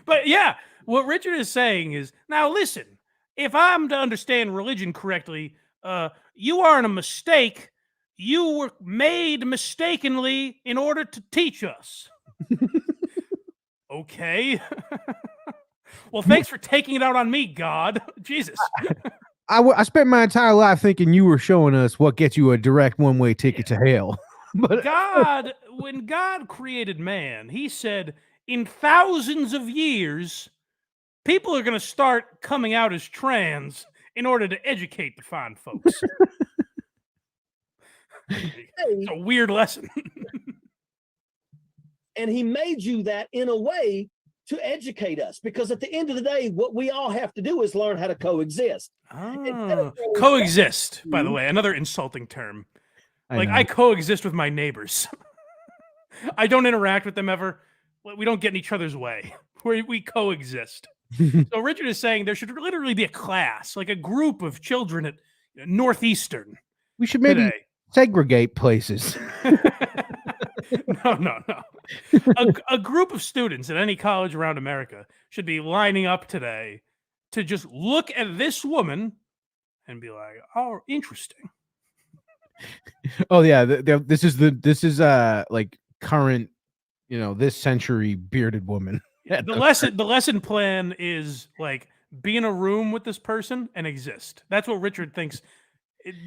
S2: But yeah, what Richard is saying is, now listen, if I'm to understand religion correctly, you aren't a mistake. You were made mistakenly in order to teach us. Okay. Well, thanks for taking it out on me, God. Jesus.
S3: I spent my entire life thinking you were showing us what gets you a direct one-way ticket to hell. But
S2: God, when God created man, he said, in thousands of years, people are going to start coming out as trans in order to educate the fine folks. It's a weird lesson.
S1: And he made you that in a way to educate us, because at the end of the day, what we all have to do is learn how to coexist.
S2: Coexist, by the way, another insulting term. I coexist with my neighbors. I don't interact with them ever. We don't get in each other's way. We coexist. So Richard is saying there should literally be a class, like a group of children at Northeastern.
S3: We should maybe
S2: today.
S3: Segregate places.
S2: No. A group of students at any college around America should be lining up today to just look at this woman and be like, "Oh, interesting."
S3: Oh yeah, this is like current, this century bearded woman.
S2: The lesson plan is like be in a room with this person and exist. That's what Richard thinks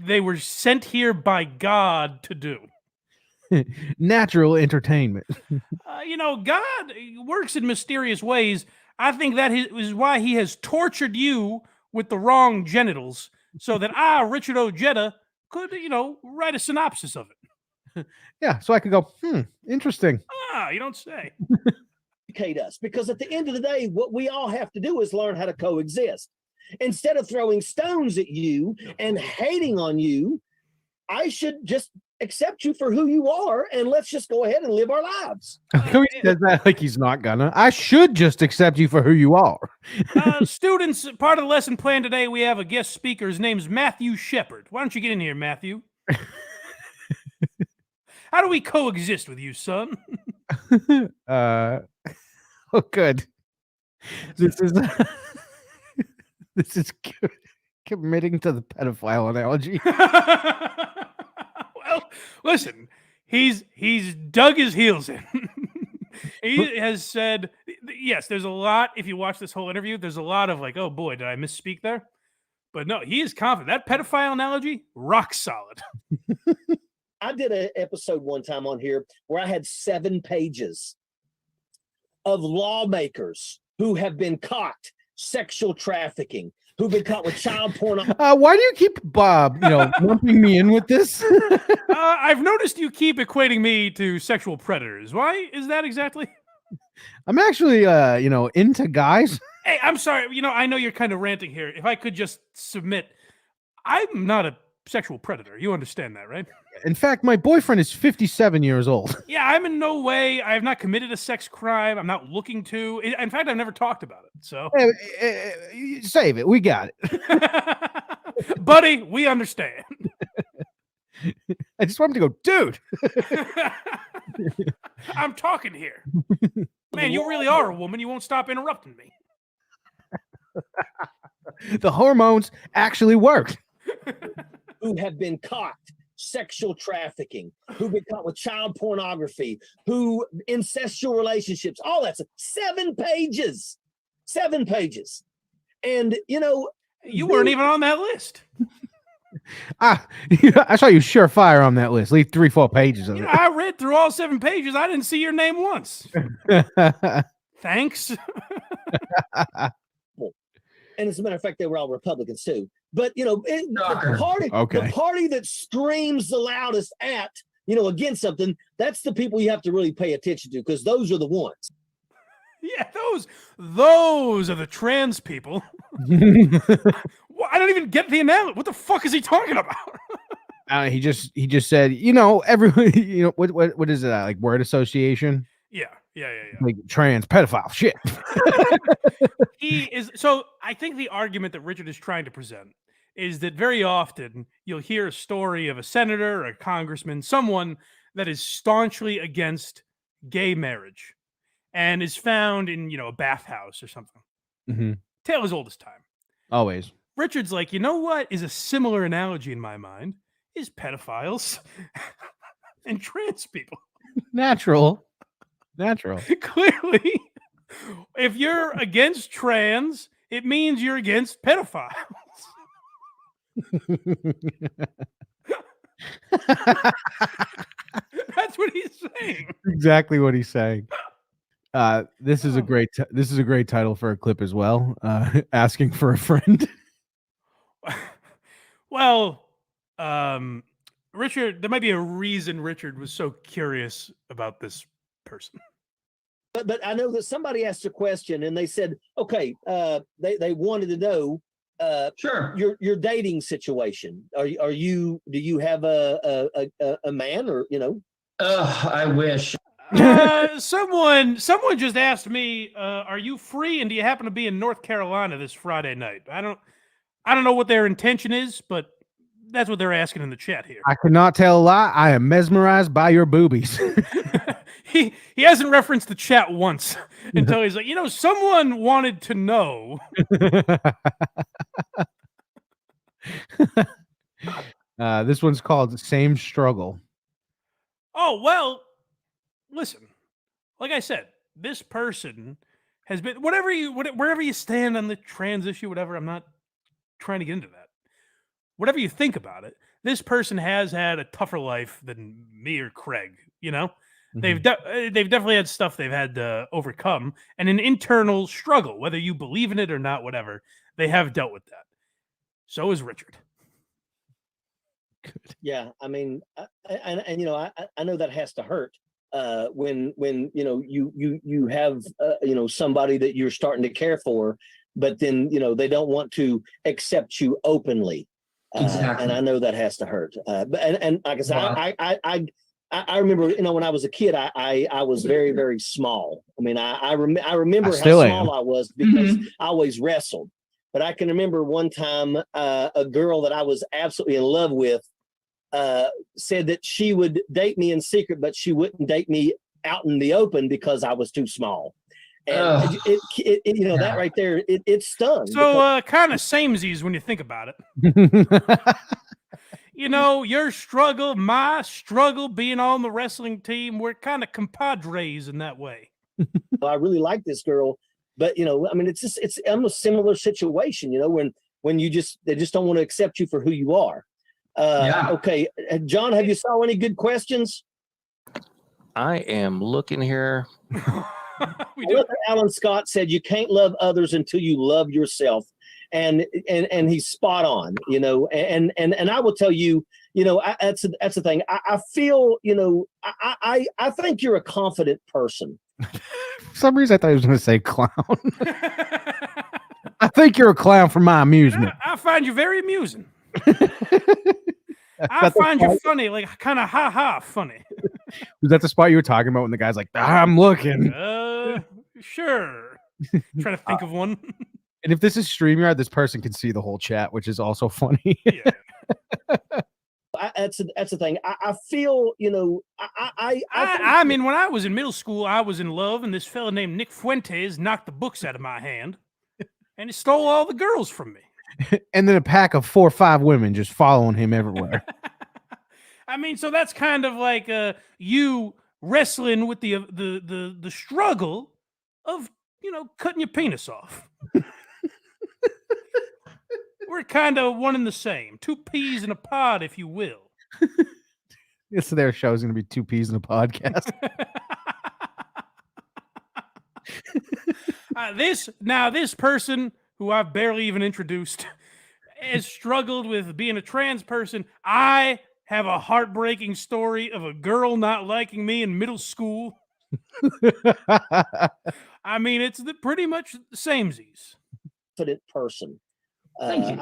S2: they were sent here by God to do.
S3: Natural entertainment.
S2: God works in mysterious ways. I think that is why he has tortured you with the wrong genitals, so that Richard Ojeda, could write a synopsis of it.
S3: Yeah, so I could go, interesting.
S2: You don't say.
S1: Educate us, because at the end of the day, what we all have to do is learn how to coexist. Instead of throwing stones at you and hating on you, I should just accept you for who you are, and let's just go ahead and live our lives.
S3: He says that like he's not gonna. I should just accept you for who you are.
S2: Students, part of the lesson plan today, we have a guest speaker. His name's Matthew Shepard. Why don't you get in here, Matthew? How do we coexist with you, son?
S3: Oh, good. This is committing to the pedophile analogy.
S2: Well, listen, he's dug his heels in. He has said, yes, there's a lot, if you watch this whole interview, there's a lot of like, oh boy, did I misspeak there? But no, he is confident. That pedophile analogy, rock solid.
S1: I did an episode one time on here where I had 7 pages of lawmakers who have been caught sexual trafficking, who've been caught with child pornography.
S3: Why do you keep lumping me in with this?
S2: I've noticed you keep equating me to sexual predators. Why is that exactly?
S3: I'm actually, into guys.
S2: Hey, I'm sorry. I know you're kind of ranting here. If I could just submit, I'm not a sexual predator. You understand that, right?
S3: In fact, my boyfriend is 57 years old.
S2: Yeah, I'm in no way. I have not committed a sex crime. I'm not looking to. In fact, I've never talked about it. So
S3: save it. We got it.
S2: Buddy, we understand.
S3: I just want him to go, dude.
S2: I'm talking here. Man, you really are a woman. You won't stop interrupting me.
S3: The hormones actually work.
S1: Who have been caught sexual trafficking, who've been caught with child pornography, who incestual relationships, all that stuff. 7 pages. 7 pages. And
S2: you weren't even on that list.
S3: I saw you surefire on that list. Leave 3-4 pages of it.
S2: I read through all 7 pages. I didn't see your name once. Thanks.
S1: And as a matter of fact, they were all Republicans too. But the party that screams the loudest at against something, that's the people you have to really pay attention to, because those are the ones.
S2: Yeah, those are the trans people. Well, I don't even get the analogy. What the fuck is he talking about?
S3: He just said, everyone, what is it, like word association?
S2: Yeah.
S3: Like trans pedophile shit.
S2: He is. So I think the argument that Richard is trying to present is that very often you'll hear a story of a senator or a congressman, someone that is staunchly against gay marriage and is found in, you know, a bathhouse or something.
S3: Mm-hmm.
S2: Tale as old as time.
S3: Always.
S2: Richard's like, you know what is a similar analogy in my mind is pedophiles and trans people.
S3: Natural.
S2: Clearly, if you're against trans, it means you're against pedophiles. That's what he's saying.
S3: Exactly what he's saying. This is a great title for a clip as well. Asking for a friend.
S2: Well, Richard, there might be a reason Richard was so curious about this person.
S1: But I know that somebody asked a question and they said, okay, they wanted to know
S5: Sure.
S1: your dating situation. Do you have a man, or you know?
S5: I wish.
S2: Someone just asked me, are you free and do you happen to be in North Carolina this Friday night? I don't know what their intention is, but that's what they're asking in the chat here.
S3: I could not tell a lie. I am mesmerized by your boobies.
S2: He hasn't referenced the chat once until he's like, you know, someone wanted to know.
S3: This one's called Same Struggle.
S2: Oh, well, listen, like I said, this person has been, wherever you stand on the trans issue, whatever, I'm not trying to get into that. Whatever you think about it, this person has had a tougher life than me or Craig, you know? They've definitely had stuff they've had to overcome and an internal struggle, whether you believe in it or not, whatever. They have dealt with that. So is Richard.
S1: Good. Yeah, I mean, and you know, I know that has to hurt when you know you have you know, somebody that you're starting to care for, but then you know they don't want to accept you openly.
S5: Exactly.
S1: And I know that has to hurt. And like I said,
S5: Wow.
S1: I remember, you know, when I was a kid, I was very, very small. I mean, I remember how small I was because I always wrestled. But I can remember one time a girl that I was absolutely in love with said that she would date me in secret, but she wouldn't date me out in the open because I was too small. And it you know, that right there, it stung.
S2: So kind of samesies when you think about it. You know, your struggle, my struggle, being on the wrestling team, we're kind of compadres in that way.
S1: I really like this girl, but you know, I mean, it's almost similar situation, you know, when they just don't want to accept you for who you are. Okay, John, have you saw any good questions?
S9: I am looking here.
S1: Alan Scott said, "You can't love others until you love yourself." And he's spot on, you know, and I will tell you, you know, that's the thing. I feel, you know, I think you're a confident person.
S3: For some reason, I thought he was going to say clown. I think you're a clown for my amusement.
S2: I find you very amusing. I find you funny, like kind of ha funny.
S3: Was that the spot you were talking about when the guy's like, I'm looking?
S2: Sure. Trying to think of one.
S3: And if this is StreamYard, this person can see the whole chat, which is also funny.
S2: Yeah.
S1: That's the thing. I feel, you know,
S2: I mean, when I was in middle school, I was in love, and this fella named Nick Fuentes knocked the books out of my hand, and he stole all the girls from me.
S3: And then a pack of 4 or 5 women just following him everywhere.
S2: I mean, so that's kind of like you wrestling with the struggle of, you know, cutting your penis off. We're kind of one and the same. 2 peas in a pod, if you will.
S3: Yes, their show is going to be 2 peas in a podcast.
S2: This person who I've barely even introduced has struggled with being a trans person. I have a heartbreaking story of a girl not liking me in middle school. I mean, it's pretty much the samesies.
S1: Confident person.
S5: Thank you.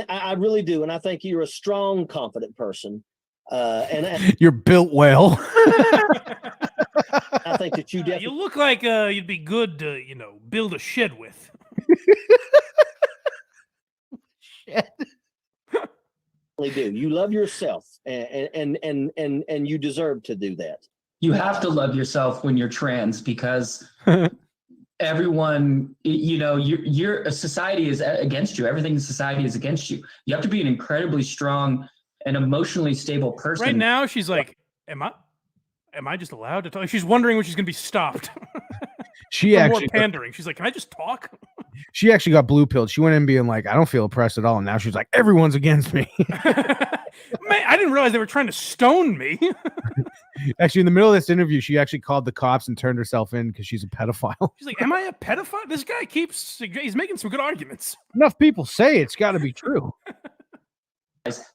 S1: I really do, and I think you're a strong, confident person. And
S3: you're built well.
S1: I think that you definitely.
S2: You look like you'd be good to, you know, build a shed with.
S1: Shed. definitely do. You love yourself, and you deserve to do that.
S10: You have to love yourself when you're trans because everyone, your society is against you. Everything in society is against you. You have to be an incredibly strong and emotionally stable person.
S2: Right now, she's like, am I just allowed to talk? She's wondering when she's going to be stopped.
S3: She actually
S2: more pandering. She's like, can I just talk?
S3: She actually got blue pilled. She went in being like, I don't feel oppressed at all. And now she's like, everyone's against me.
S2: Man, I didn't realize they were trying to stone me.
S3: Actually, in the middle of this interview, she actually called the cops and turned herself in because she's a pedophile.
S2: She's like, am I a pedophile? This guy he's making some good arguments.
S3: Enough people say it's got to be true.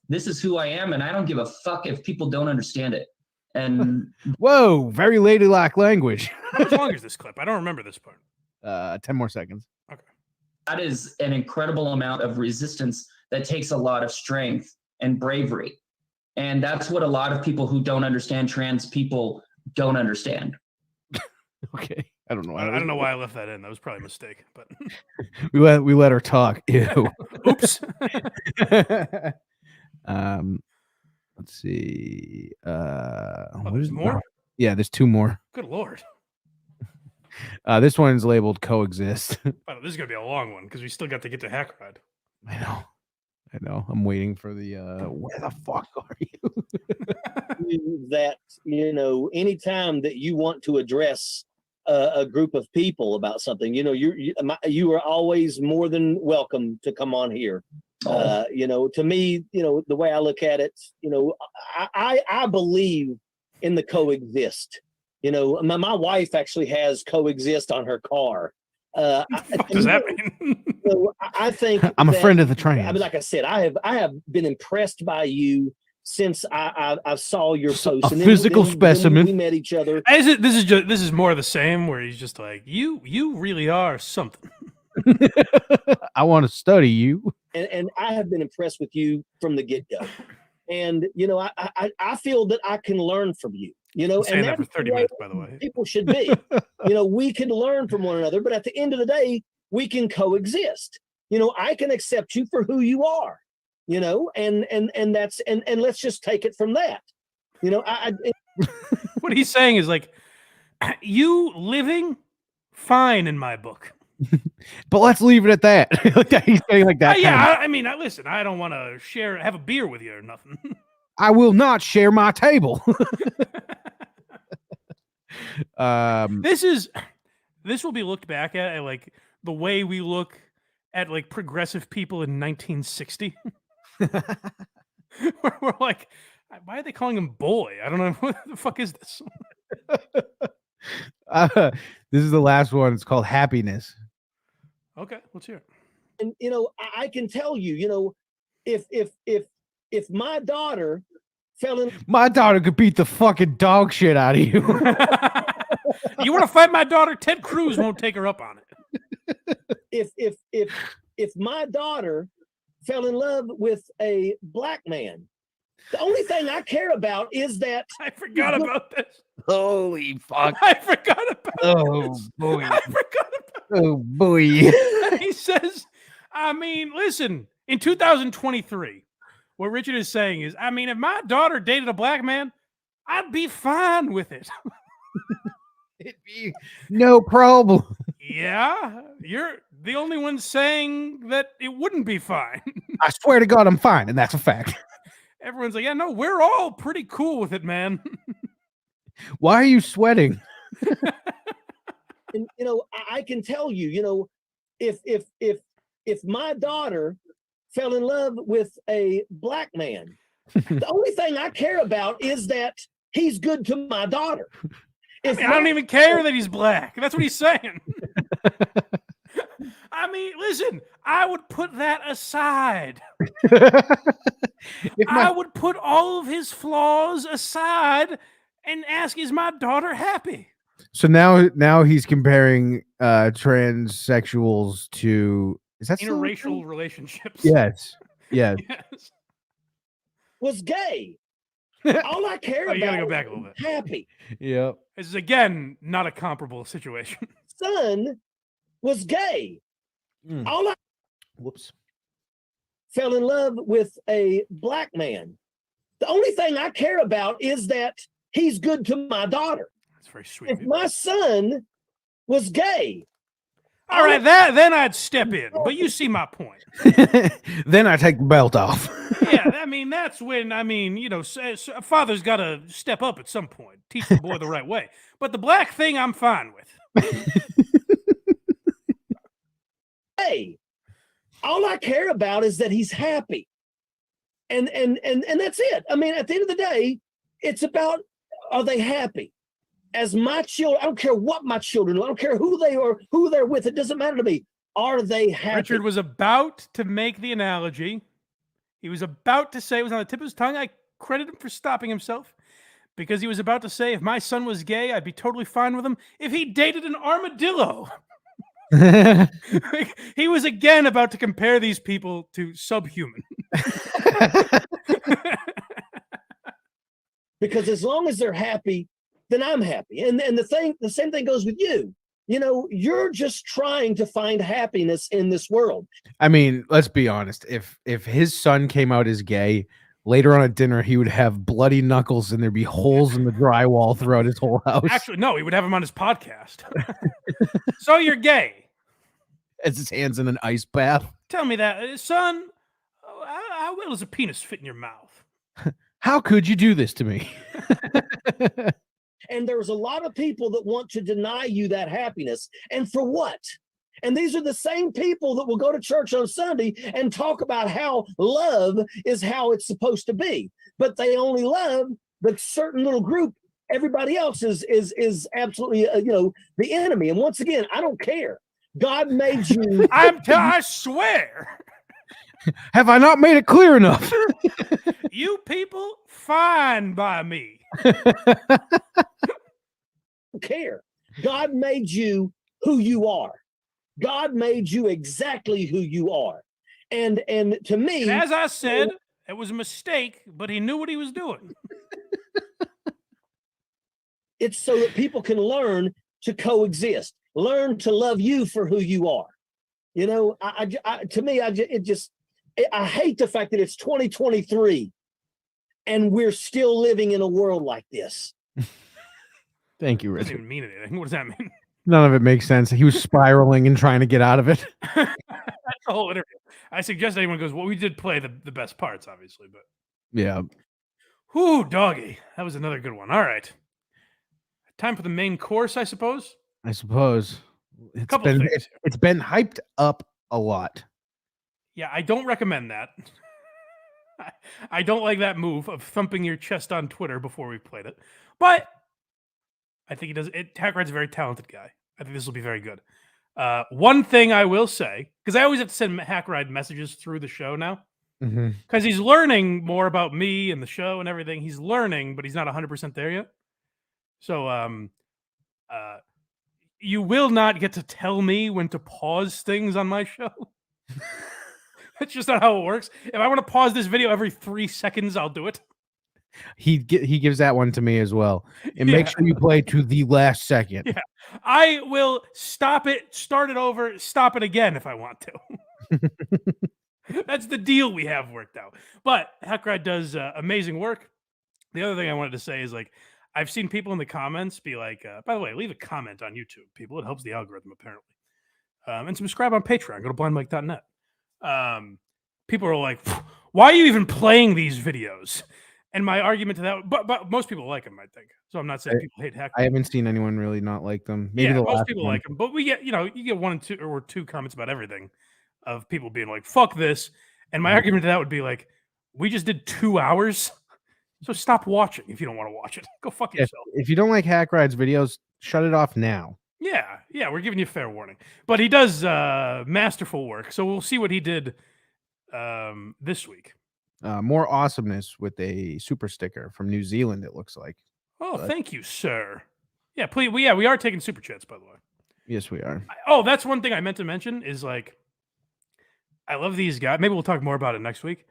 S10: This is who I am, and I don't give a fuck if people don't understand it. And
S3: whoa, very ladylike language.
S2: How much longer is this clip? I don't remember this part.
S3: 10 more seconds.
S2: Okay.
S10: That is an incredible amount of resistance that takes a lot of strength and bravery. And that's what a lot of people who don't understand trans people don't understand.
S3: Okay. I don't know.
S2: I don't know why I left that in. That was probably a mistake, but
S3: we let her talk. Ew.
S2: Oops.
S3: Let's see.
S2: There's more?
S3: Yeah, there's 2 more.
S2: Good Lord.
S3: This one's labeled coexist.
S2: Wow, this is gonna be a long one because we still got to get to Hackride.
S3: I know. I'm waiting for the where the fuck are you?
S1: That anytime that you want to address a group of people about something, you are always more than welcome to come on here. To me, the way I look at it, I believe in the coexist. My wife actually has coexist on her car.
S2: What does that mean?
S1: I think
S3: I'm a friend of the train.
S1: I mean, like I said, I have been impressed by you since I saw your post.
S3: A physical specimen.
S1: We met each other.
S2: This is more of the same, where he's just like, you really are something.
S3: I want to study you.
S1: And I have been impressed with you from the get-go. And I feel that I can learn from you. And
S2: saying that
S1: that's
S2: for 30 minutes, by the way.
S1: People should be. We can learn from one another, but at the end of the day, we can coexist. I can accept you for who you are. And that's and let's just take it from that.
S2: What he's saying is like, you living fine in my book.
S3: But let's leave it at that. He's saying like that.
S2: Yeah, I mean, listen, I don't want to have a beer with you or nothing.
S3: I will not share my table.
S2: This will be looked back at like the way we look at like progressive people in 1960. We're like, why are they calling him boy? I don't know. What the fuck is this?
S3: This is the last one. It's called Happiness.
S2: Okay, let's hear it.
S1: And I can tell you, if my daughter fell in,
S3: my daughter could beat the fucking dog shit out of you.
S2: You want to fight my daughter? Ted Cruz won't take her up on
S1: it. If my daughter fell in love with a black man, the only thing I care about is that
S2: I forgot about this.
S3: Holy fuck!
S2: I forgot about.
S3: Oh boy!
S2: I forgot about.
S3: Oh boy!
S2: He says, I mean, listen, in 2023, what Richard is saying is, I mean, if my daughter dated a black man, I'd be fine with it.
S3: It'd be no problem.
S2: Yeah, you're the only one saying that it wouldn't be fine.
S3: I swear to God, I'm fine, and that's a fact.
S2: Everyone's like, yeah, no, we're all pretty cool with it, man.
S3: Why are you sweating?
S1: And I can tell you, if my daughter fell in love with a black man, the only thing I care about is that he's good to my daughter.
S2: I don't even care that he's black. That's what he's saying. I mean, listen, I would put that aside. I would put all of his flaws aside and ask, is my daughter happy?
S3: So now he's comparing transsexuals to
S2: interracial relationships.
S3: Yes. Yes.
S2: Yes.
S1: Was gay. All I care about
S2: you gotta go back a little bit.
S1: Happy.
S3: Yep.
S2: This is again not a comparable situation.
S1: Son was gay.
S3: Mm.
S1: All I
S3: Whoops.
S1: fell in love with a black man. The only thing I care about is that he's good to my daughter.
S2: That's very sweet.
S1: If my son was gay,
S2: all right, then I'd step in. But you see my point.
S3: Then I take the belt off.
S2: Yeah, I mean, that's when, a father's got to step up at some point, teach the boy the right way. But the black thing, I'm fine with.
S1: Hey, all I care about is that he's happy. And that's it. I mean, at the end of the day, it's about, are they happy? As my children, I don't care what my children do. I don't care who they are, who they're with. It doesn't matter to me. Are they happy?
S2: Richard was about to make the analogy. He was about to say, it was on the tip of his tongue. I credit him for stopping himself because he was about to say, if my son was gay, I'd be totally fine with him if he dated an armadillo. He was again about to compare these people to subhuman.
S1: Because as long as they're happy, then I'm happy. And the same thing goes with you. You know, you're just trying to find happiness in this world.
S3: I mean, let's be honest. If his son came out as gay, later on at dinner, he would have bloody knuckles and there'd be holes in the drywall throughout his whole house.
S2: Actually, no, he would have him on his podcast. So you're gay.
S3: As his hands in an ice bath.
S2: Tell me that, son, how well does a penis fit in your mouth?
S3: How could you do this to me?
S1: And there's a lot of people that want to deny you that happiness. And for what? And these are the same people that will go to church on Sunday and talk about how love is how it's supposed to be. But they only love the certain little group. Everybody else is absolutely, the enemy. And once again, I don't care. God made you.
S2: I swear.
S3: Have I not made it clear enough?
S2: You people, fine by me.
S1: Care. God made you who you are. God made you exactly who you are. And to me,
S2: and as I said, it was a mistake, but he knew what he was doing.
S1: It's so that people can learn to coexist, learn to love you for who you are. You know, I hate the fact that it's 2023 and we're still living in a world like this.
S3: Thank you,
S2: It
S3: Richard.
S2: doesn't even mean anything. What does that mean?
S3: None of it makes sense. He was spiraling and trying to get out of it.
S2: That's the whole interview. I suggest anyone goes, well, we did play the best parts, obviously, but
S3: Yeah.
S2: whoo, doggy. That was another good one. All right. Time for the main course, I suppose.
S3: I suppose. It's
S2: Couple
S3: been
S2: things.
S3: it's been hyped up a lot.
S2: Yeah, I don't recommend that. I don't like that move of thumping your chest on Twitter before we played it. But I think he does it. Hackride's a very talented guy. I think this will be very good. One thing I will say, because I always have to send Hackride messages through the show now, because he's learning more about me and the show and everything. He's learning, but he's not 100% there yet. So you will not get to tell me when to pause things on my show. That's just not how it works. If I want to pause this video every 3 seconds, I'll do it.
S3: He gives that one to me as well. And make sure you play to the last second.
S2: Yeah. I will stop it, start it over, stop it again if I want to. That's the deal we have worked out. But Hackride does amazing work. The other thing I wanted to say is, like, I've seen people in the comments be like, by the way, leave a comment on YouTube, people. It helps the algorithm, apparently. And subscribe on Patreon. Go to blindmike.net. People are like, why are you even playing these videos? And my argument to that, but most people like them, I think. So I'm not saying people hate Hackride.
S3: I haven't seen anyone really not like them. Maybe the
S2: most
S3: last
S2: people
S3: one.
S2: like them, but we get, you get one or two comments about everything of people being like, fuck this. And my argument to that would be like, we just did 2 hours. So stop watching if you don't want to watch it. Go fuck yourself.
S3: If you don't like Hackride's videos, shut it off now.
S2: Yeah, we're giving you fair warning. But he does masterful work. So we'll see what he did this week.
S3: More awesomeness with a super sticker from New Zealand, it looks like.
S2: Oh, thank you, sir. Yeah, please. We are taking super chats, by the way.
S3: Yes, we are.
S2: That's one thing I meant to mention is, like, I love these guys. Maybe we'll talk more about it next week.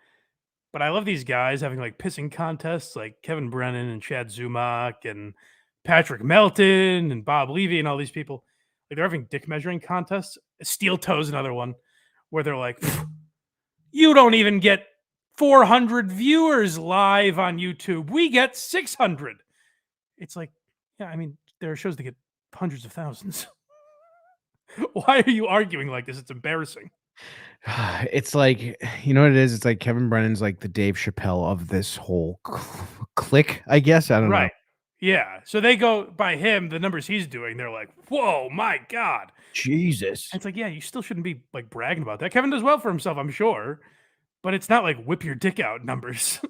S2: But I love these guys having, like, pissing contests, like Kevin Brennan and Chad Zumock and Patrick Melton and Bob Levy and all these people. Like, they're having dick measuring contests. Steel Toe's another one where they're like, You don't even get 400 viewers live on YouTube. We get 600. It's like, yeah, I mean, there are shows that get hundreds of thousands. Why are you arguing like this? It's embarrassing.
S3: It's like, you know what it is? It's like Kevin Brennan's like the Dave Chappelle of this whole clique, I guess. I don't know.
S2: Right. Yeah. So they go by him, the numbers he's doing, they're like, whoa, my God.
S3: Jesus.
S2: And it's like, yeah, you still shouldn't be like bragging about that. Kevin does well for himself, I'm sure. But it's not like whip your dick out numbers.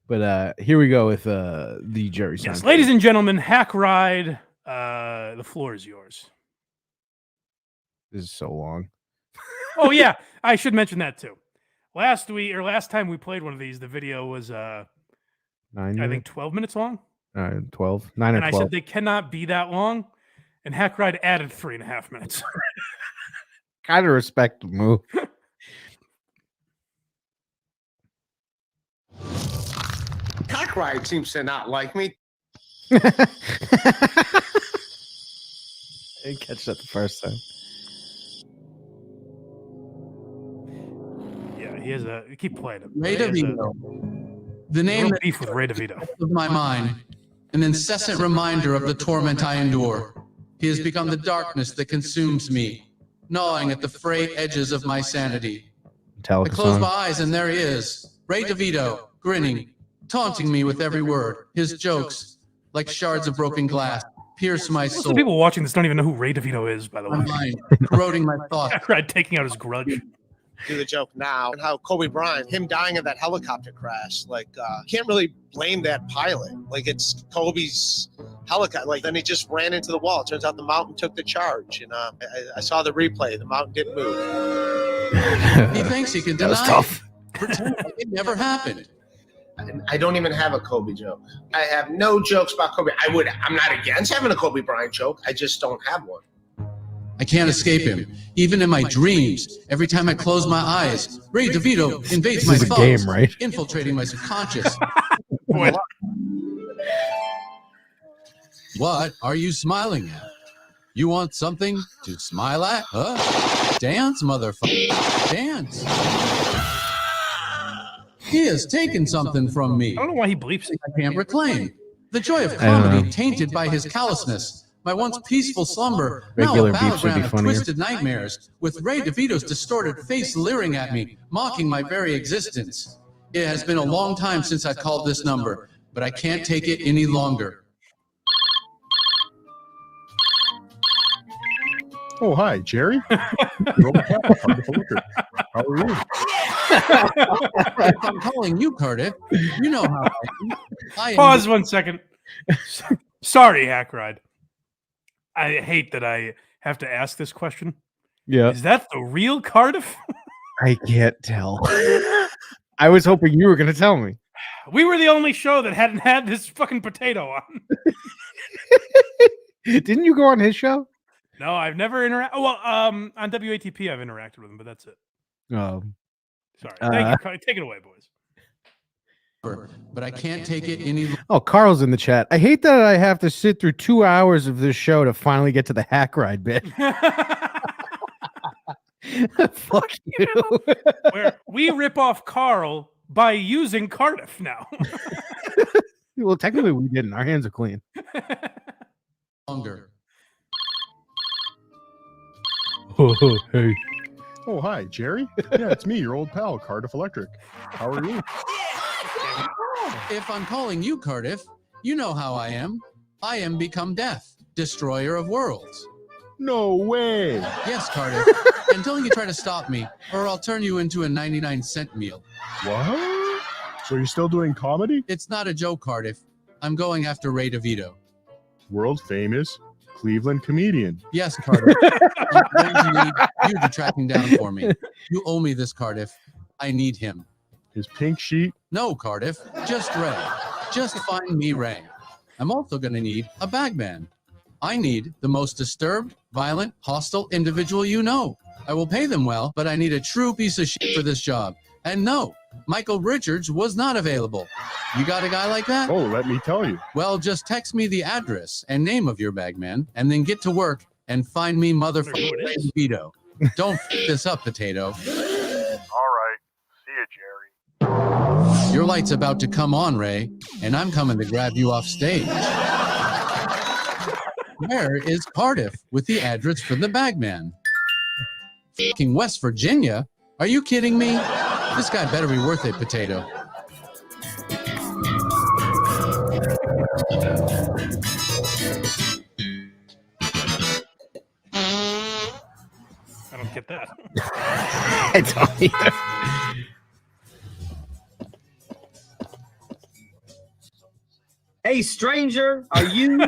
S3: But here we go with the Jerry Seinfeld.
S2: Yes, ladies and gentlemen, Hackride, the floor is yours.
S3: This is so long.
S2: Oh yeah, I should mention that too. Last time we played one of these, the video was
S3: 9
S2: I
S3: minutes?
S2: think 12 minutes long.
S3: 12. 9
S2: And
S3: or
S2: I
S3: 12.
S2: said they cannot be that long. And Hackride added 3.5 minutes.
S3: Kind of respect the move.
S11: Hackride seems to not like me.
S3: I didn't catch that the first time.
S2: Yeah, he has a keep playing him.
S12: Ray
S2: He has
S12: DeVito. The
S2: a
S12: name
S2: real
S12: that
S2: beef with Ray DeVito.
S12: of my mind, an incessant reminder of the torment I endure. He has become the darkness that consumes me, gnawing at the frayed edges of my sanity. I
S3: Metallica
S12: close
S3: song.
S12: my eyes and there he is, Ray DeVito, grinning, taunting me with every word. His jokes, like shards of broken glass, pierce my
S2: Most of
S12: soul.
S2: the people watching this don't even know who Ray DeVito is, by the
S12: My
S2: way.
S12: mind, corroding my thoughts.
S2: Hackride taking out his grudge.
S11: Do the joke now and how Kobe Bryant, him dying in that helicopter crash, like can't really blame that pilot. Like it's Kobe's helicopter. Like then he just ran into the wall. It turns out the mountain took the charge, and I saw the replay. The mountain didn't move.
S12: He thinks he can
S3: That was
S12: deny
S3: tough.
S12: it, pretend like it never happened.
S11: And I don't even have a Kobe joke. I have no jokes about Kobe. I'm not against having a Kobe Bryant joke. I just don't have one.
S12: I can't escape him. Even in my dreams, every time I close my eyes, Ray DeVito invades
S3: This
S12: my
S3: is a
S12: thoughts,
S3: game, right?
S12: infiltrating my subconscious.
S2: Boy,
S12: What are you smiling at? You want something to smile at? Huh? Dance, motherfucker. Dance. He has taken something from me
S2: I don't know why he bleeps it.
S12: I can't reclaim. The joy of comedy tainted by his callousness. My once peaceful slumber, now
S3: Regular
S12: a
S3: beefs would be
S12: battleground of
S3: funnier.
S12: twisted nightmares, with Ray DeVito's distorted face leering at me, mocking my very existence. It has been a long time since I called this number, but I can't take it any longer.
S13: Oh, hi, Jerry. How are you?
S12: If I'm calling you, Cardiff, you know how I am.
S2: Pause 1 second. Sorry, Hackride. I hate that I have to ask this question.
S3: Yeah.
S2: Is that the real Cardiff?
S3: I can't tell. I was hoping you were going to tell me.
S2: We were the only show that hadn't had this fucking potato on.
S3: Didn't you go on his show?
S2: No, I've never interacted. Well, on WATP, I've interacted with him, but that's it.
S3: Oh.
S2: Sorry. Thank you. Take it away, boys.
S12: But I can't take it any longer.
S3: Oh, Carl's in the chat. I hate that I have to sit through 2 hours of this show to finally get to the Hackride bit. Fuck you.
S2: Where we rip off Carl by using Cardiff now.
S3: Well, technically we didn't. Our hands are clean. Oh, hey.
S13: Oh, hi, Jerry. Yeah, it's me, your old pal, Cardiff Electric. How are you?
S12: If I'm calling you, Cardiff, you know how I am. I am become death, destroyer of worlds.
S13: No way.
S12: Yes, Cardiff, until you try to stop me, or I'll turn you into a 99-cent meal.
S13: What? So you're still doing comedy?
S12: It's not a joke, Cardiff. I'm going after Ray DeVito.
S13: World famous Cleveland comedian.
S12: Yes, Cardiff. I'm going to need you to track him down for me. You owe me this, Cardiff. I need him.
S13: His pink sheet?
S12: No, Cardiff. Just Ray. Just find me Ray. I'm also going to need a bagman. I need the most disturbed, violent, hostile individual you know. I will pay them well, but I need a true piece of shit for this job. And no, Michael Richards was not available. You got a guy like that?
S13: Oh, let me tell you.
S12: Well, just text me the address and name of your bagman, and then get to work and find me motherfucking Ray DeVito. Don't f this up, Potato.
S13: All right. See ya, Jerry.
S12: Your light's about to come on, Ray, and I'm coming to grab you off stage. Where is Cardiff with the address for the bagman? Fucking West Virginia? Are you kidding me? This guy better be worth it, Potato.
S2: I don't get that.
S3: I don't either.
S1: Hey, stranger, are you?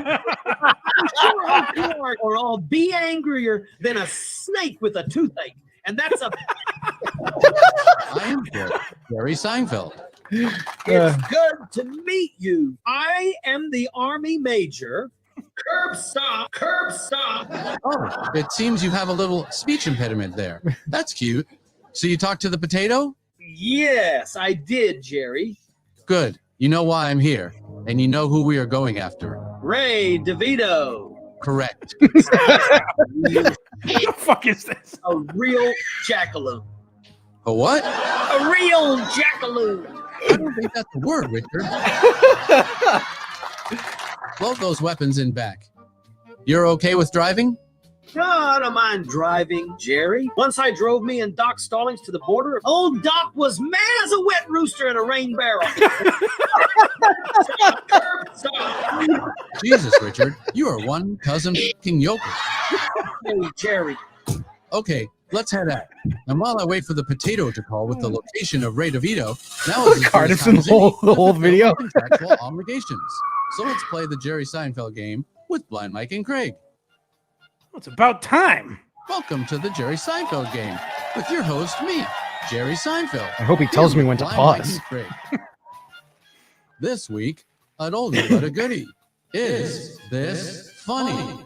S1: Or I'll be angrier than a snake with a toothache. And that's a.
S12: I am Jerry Seinfeld.
S1: It's good to meet you. I am the Army Major. Curb stop, curb stop.
S12: Oh, it seems you have a little speech impediment there. That's cute. So you talked to the Potato?
S1: Yes, I did, Jerry.
S12: Good. You know why I'm here, and you know who we are going after.
S1: Ray DeVito.
S12: Correct.
S2: What the fuck is this?
S1: A real jackaloon.
S12: A what?
S1: A real jackaloon.
S12: I don't think that's a word, Richard. Load those weapons in back. You're okay with driving?
S1: No, I don't mind driving, Jerry. Once I drove me and Doc Stallings to the border. Old Doc was mad as a wet rooster in a rain barrel. Stop.
S12: Jesus, Richard, you are one cousin fucking yoker.
S1: Hey, Jerry.
S12: Okay, let's head out. And while I wait for the Potato to call with the location of Ray DeVito, now is
S3: Cardiff's in the whole video.
S12: Contractual obligations. So let's play the Jerry Seinfeld game with Blind Mike and Craig.
S2: Well, it's about time.
S12: Welcome to the Jerry Seinfeld game with your host, me, Jerry Seinfeld.
S3: I hope he tells me when to
S12: Blind
S3: pause.
S12: Mike and Craig. This week, an oldie but a goodie. Is this funny?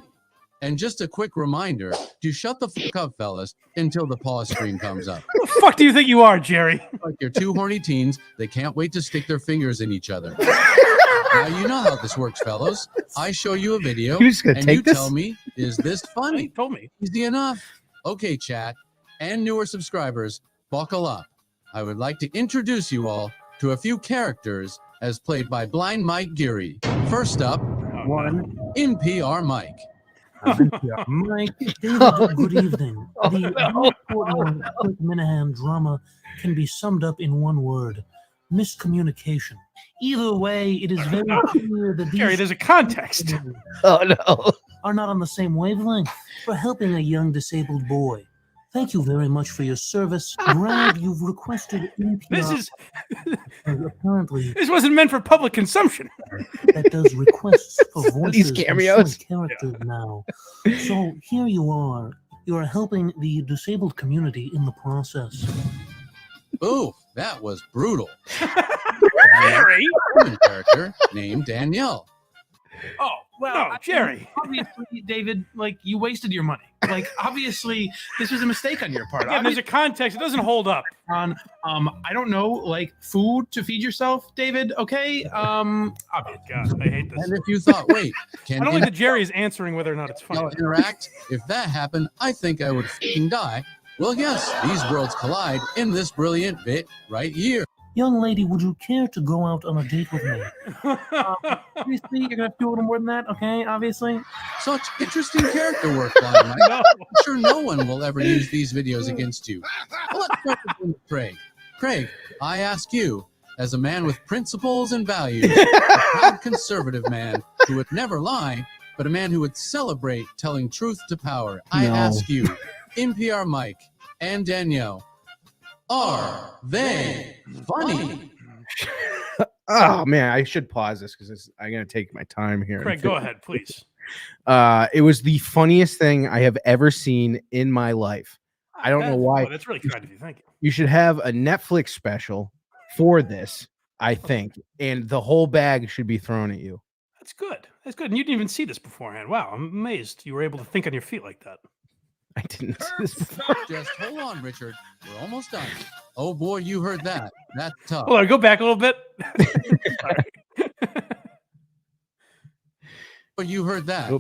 S12: And just a quick reminder to shut the fuck up, fellas, until the pause screen comes up.
S2: Who the fuck do you think you are, Jerry?
S12: Like you're two horny teens, they can't wait to stick their fingers in each other. Now you know how this works, fellows. I show you a video,
S3: You just gonna
S12: and
S3: take
S12: you
S3: this?
S12: tell me, is this funny?
S2: He told me.
S12: Easy enough. Okay, chat, and newer subscribers, buckle up. I would like to introduce you all to a few characters as played by Blind Mike Geary. First up, one NPR Mike.
S14: Mike, David, good evening. The important Minahan drama can be summed up in one word: miscommunication. Either way, it is very clear that
S2: Jerry,
S14: these
S2: there's a context.
S3: Oh no.
S14: are not on the same wavelength for helping a young disabled boy. Thank you very much for your service. Brad, you've requested NPR. Apparently,
S2: This wasn't meant for public consumption.
S14: that does requests for voices
S3: These cameos.
S14: and characters now. So here you are. You are helping the disabled community in the process.
S12: Ooh, that was brutal.
S2: Jerry.
S12: Human character named Danielle.
S15: Oh, well,
S2: No, Jerry.
S15: Obviously, David, like, you wasted your money. Like, obviously, this was a mistake on your part.
S2: Yeah, there's a context. It doesn't hold up.
S15: On, I don't know, like, food to feed yourself, David, okay?
S2: Oh, God, I hate this.
S12: And if you thought, wait,
S2: I
S12: can
S2: don't like that Jerry is answering whether or not it's funny.
S12: interact? If that happened, I think I would fucking die. Well, yes, these worlds collide in this brilliant bit right here.
S14: Young lady, would you care to go out on a date with me?
S15: Obviously, you're going to have to do a little more than that, okay? Obviously.
S12: Such interesting character work, Blind Mike. I'm sure no one will ever use these videos against you. Well, let's start with Craig. Craig, I ask you, as a man with principles and values, a proud conservative man who would never lie, but a man who would celebrate telling truth to power, I
S3: No.
S12: ask you, NPR Mike and Danielle, are they funny?
S3: Oh man, I should pause this because I'm gonna take my time here.
S2: Craig, go ahead, please.
S3: It was the funniest thing I have ever seen in my life. I don't know why.
S2: Oh, that's really kind of you. Thank you.
S3: You should have a Netflix special for this, I think, and the whole bag should be thrown at you.
S2: That's good. That's good. And you didn't even see this beforehand. Wow, I'm amazed you were able to think on your feet like that.
S3: I didn't see this before.
S12: Just hold on, Richard. We're almost done. Oh boy, you heard that. That's tough.
S2: Hold on, go back a little bit.
S12: But you heard that.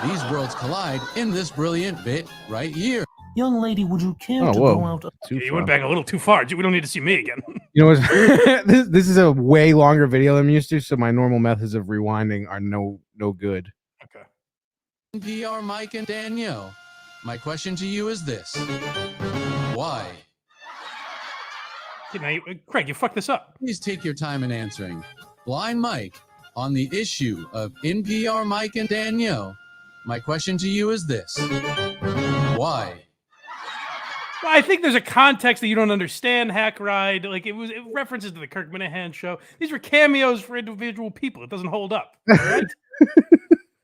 S12: These worlds collide in this brilliant bit right here.
S14: Young lady, would you care
S3: Oh,
S14: to
S3: whoa.
S14: go out?
S2: You went back a little too far. We don't need to see me again.
S3: You know what? this is a way longer video than I'm used to, so my normal methods of rewinding are no good.
S2: Okay.
S12: NPR Mike and Danielle. My question to you is this. Why?
S2: Craig, you fucked this up.
S12: Please take your time in answering. Blind Mike, on the issue of NPR Mike and Danielle, my question to you is this. Why?
S2: Well, I think there's a context that you don't understand, Hackride. Like, it references to the Kirk Minahan show. These were cameos for individual people. It doesn't hold up. Right?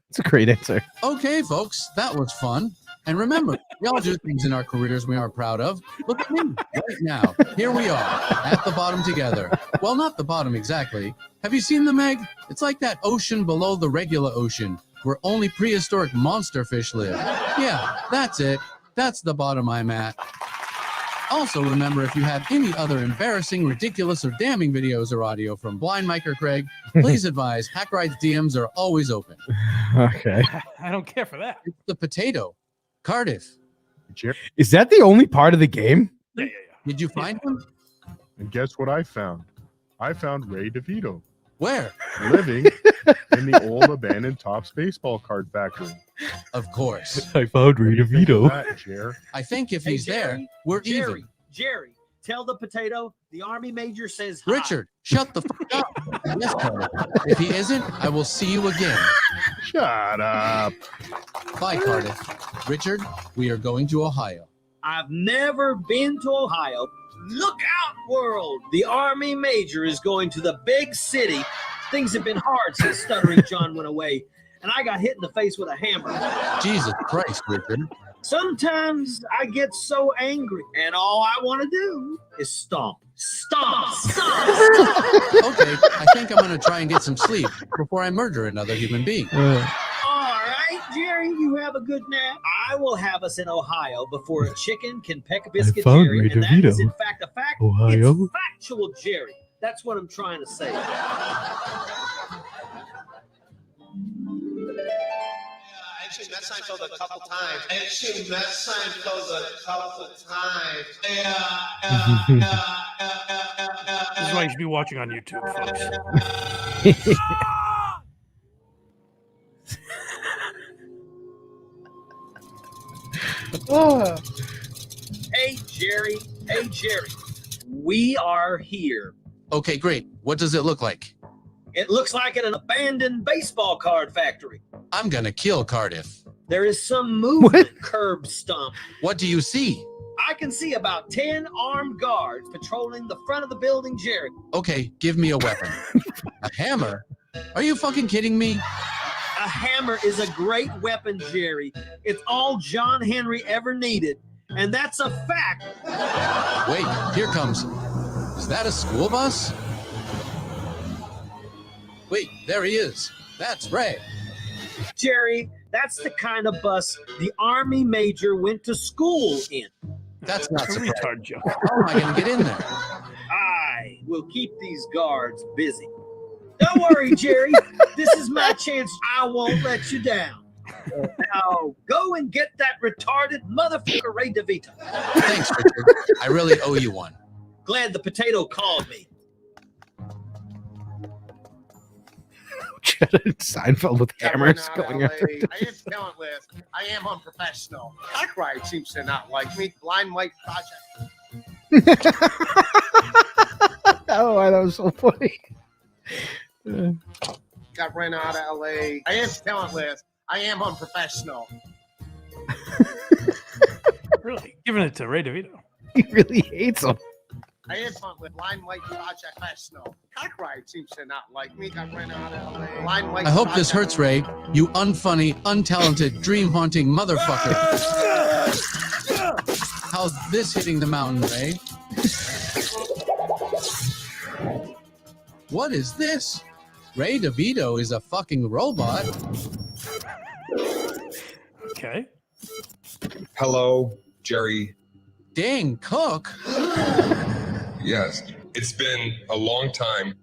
S3: It's a great answer.
S12: Okay, folks, that was fun. And remember, we all do things in our careers we are proud of. Look at me right now. Here we are at the bottom together. Well, not the bottom exactly. Have you seen the Meg? It's like that ocean below the regular ocean where only prehistoric monster fish live. Yeah, that's it. That's the bottom I'm at. Also, remember, if you have any other embarrassing, ridiculous, or damning videos or audio from Blind Mike or Craig, please advise Hackride's DMs are always open.
S3: Okay.
S2: I don't care for that.
S12: It's the potato. Cardiff.
S3: Is that the only part of the game?
S2: Yeah.
S12: Did you find him?
S13: And guess what I found? I found Ray DeVito.
S12: Where?
S13: Living in the old abandoned Topps baseball card factory.
S12: Of course.
S3: I found Ray DeVito.
S12: I think if he's there, we're even.
S1: Jerry, tell the potato the Army Major says hi.
S12: Richard, shut the fuck up. Yes, Cardiff. If he isn't, I will see you again.
S13: Shut up.
S12: Bye, Cardiff. Richard, we are going to Ohio.
S1: I've never been to Ohio. Look out, world! The Army Major is going to the big city. Things have been hard since Stuttering John went away, and I got hit in the face with a hammer.
S12: Jesus Christ, Richard.
S1: Sometimes I get so angry, and all I want to do is stomp. Stomp! Stomp!
S12: Okay, I think I'm going to try and get some sleep before I murder another human being.
S1: All right, Jerry, you have a good nap. I will have us in Ohio before a chicken can peck a biscuit,
S3: found
S1: Jerry,
S3: Ray
S1: and that
S3: DeVito.
S1: is in fact a fact.
S3: Ohio?
S1: It's factual, Jerry. That's what I'm trying to say.
S11: Actually, met Seinfeld a couple times. Actually, met Seinfeld a couple times.
S2: This is why you should be watching on YouTube, folks.
S1: Hey, Jerry. Hey, Jerry. We are here.
S12: Okay, great. What does it look like?
S1: It looks like an abandoned baseball card factory.
S12: I'm going to kill Cardiff.
S1: There is some movement, curb stomp.
S12: What do you see?
S1: I can see about 10 armed guards patrolling the front of the building, Jerry.
S12: Okay, give me a weapon. A hammer? Are you fucking kidding me?
S1: A hammer is a great weapon, Jerry. It's all John Henry ever needed, and that's a fact.
S12: Wait, here comes. Is that a school bus? Wait, there he is. That's Ray.
S1: Jerry, that's the kind of bus the Army Major went to school in.
S12: That's not
S2: a
S12: surprising.
S2: retard joke.
S12: How am I going to get in there?
S1: I will keep these guards busy. Don't worry, Jerry. This is my chance. I won't let you down. Now, go and get that retarded motherfucker Ray DeVito.
S12: Thanks, Richard. I really owe you one.
S1: Glad the potato called me.
S3: Seinfeld with hammers going after
S11: I am talentless. I am unprofessional. Hackride seems to not like me. Blind Mike Project.
S3: Oh, that was so funny.
S11: Got ran out of LA. I am talentless. I am unprofessional.
S2: Really? Giving it to Ray DeVito.
S3: He really hates him.
S11: I am talentless. Blind Mike Project professional. Hackride seems to not like me. Got ran out of LA. Blind Mike
S12: I hope this
S11: Project.
S12: hurts, Ray. You unfunny, untalented, dream-haunting motherfucker. How's this hitting the mountain, Ray? What is this? Ray DeVito is a fucking robot.
S2: Okay.
S16: Hello, Jerry.
S12: Dang, Cook.
S16: Yes, it's been a long time.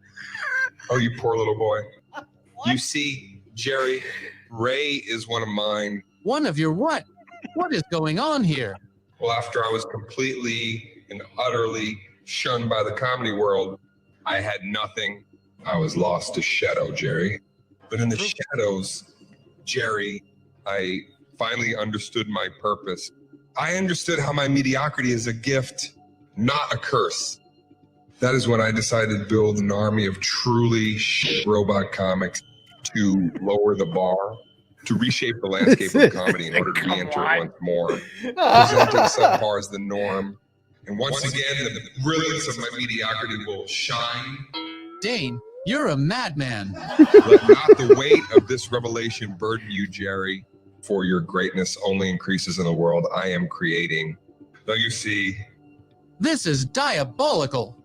S16: Oh, you poor little boy. You see, Jerry, Ray is one of mine.
S12: One of your what? What is going on here?
S16: Well, after I was completely and utterly shunned by the comedy world, I had nothing. I was lost to shadow, Jerry. But in the shadows, Jerry, I finally understood my purpose. I understood how my mediocrity is a gift, not a curse. That is when I decided to build an army of truly shit robot comics to lower the bar, to reshape the landscape of comedy in order to re-enter it once more, presenting subpar as the norm. And once again, the brilliance of my mediocrity will shine.
S12: Dane, you're a madman.
S16: Let not the weight of this revelation burden you, Jerry, for your greatness only increases in the world I am creating. Now you see,
S12: This is diabolical.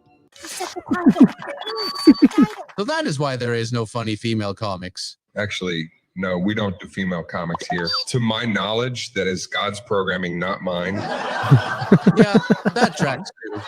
S12: So that is why there is no funny female comics.
S16: actually, no, we don't do female comics here. To my knowledge, that is God's programming, not mine.
S12: Yeah, that tracks too.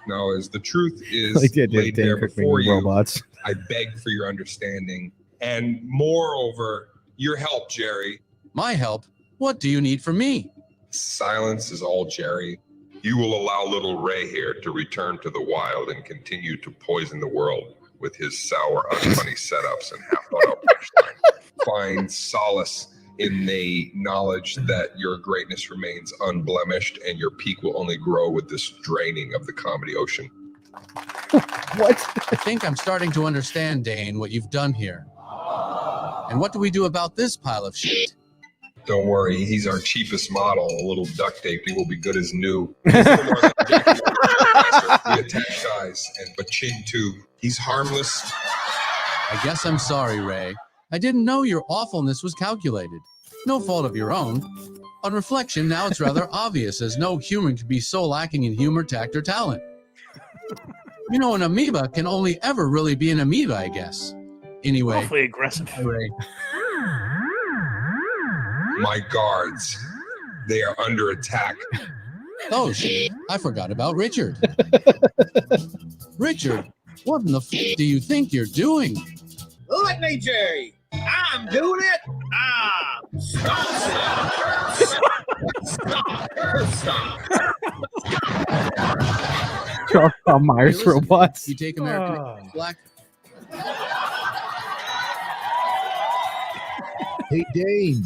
S16: No, as the truth is
S3: Like they did
S16: laid there
S3: Dan Cook
S16: before
S3: making
S16: you,
S3: robots.
S16: I beg for your understanding. And moreover, your help, Jerry.
S12: My help? What do you need from me?
S16: Silence is all, Jerry. You will allow little Ray here to return to the wild and continue to poison the world with his sour, unfunny setups and half-thought-out punchlines. Find solace in the knowledge that your greatness remains unblemished and your peak will only grow with this draining of the comedy ocean.
S12: What? I think I'm starting to understand, Dane, what you've done here. And what do we do about this pile of shit?
S16: Don't worry, he's our cheapest model. A little duct tape, he will be good as new. He's a little more than a Jackie Professor. We attach eyes, but chin too. He's harmless.
S12: I guess I'm sorry, Ray. I didn't know your awfulness was calculated. No fault of your own. On reflection, now it's rather obvious, as no human can be so lacking in humor, tact, or talent. You know, an amoeba can only ever really be an amoeba, I guess. Anyway.
S2: Awfully aggressive.
S12: Ray.
S16: My guards, they are under attack.
S12: Oh, shit. I forgot about Richard. Richard, what in the f*** do you think you're doing?
S1: Look at me, Jerry. I'm doing it. I'm
S3: Charles Myers robots.
S12: You take American Black.
S17: Hey, Dane.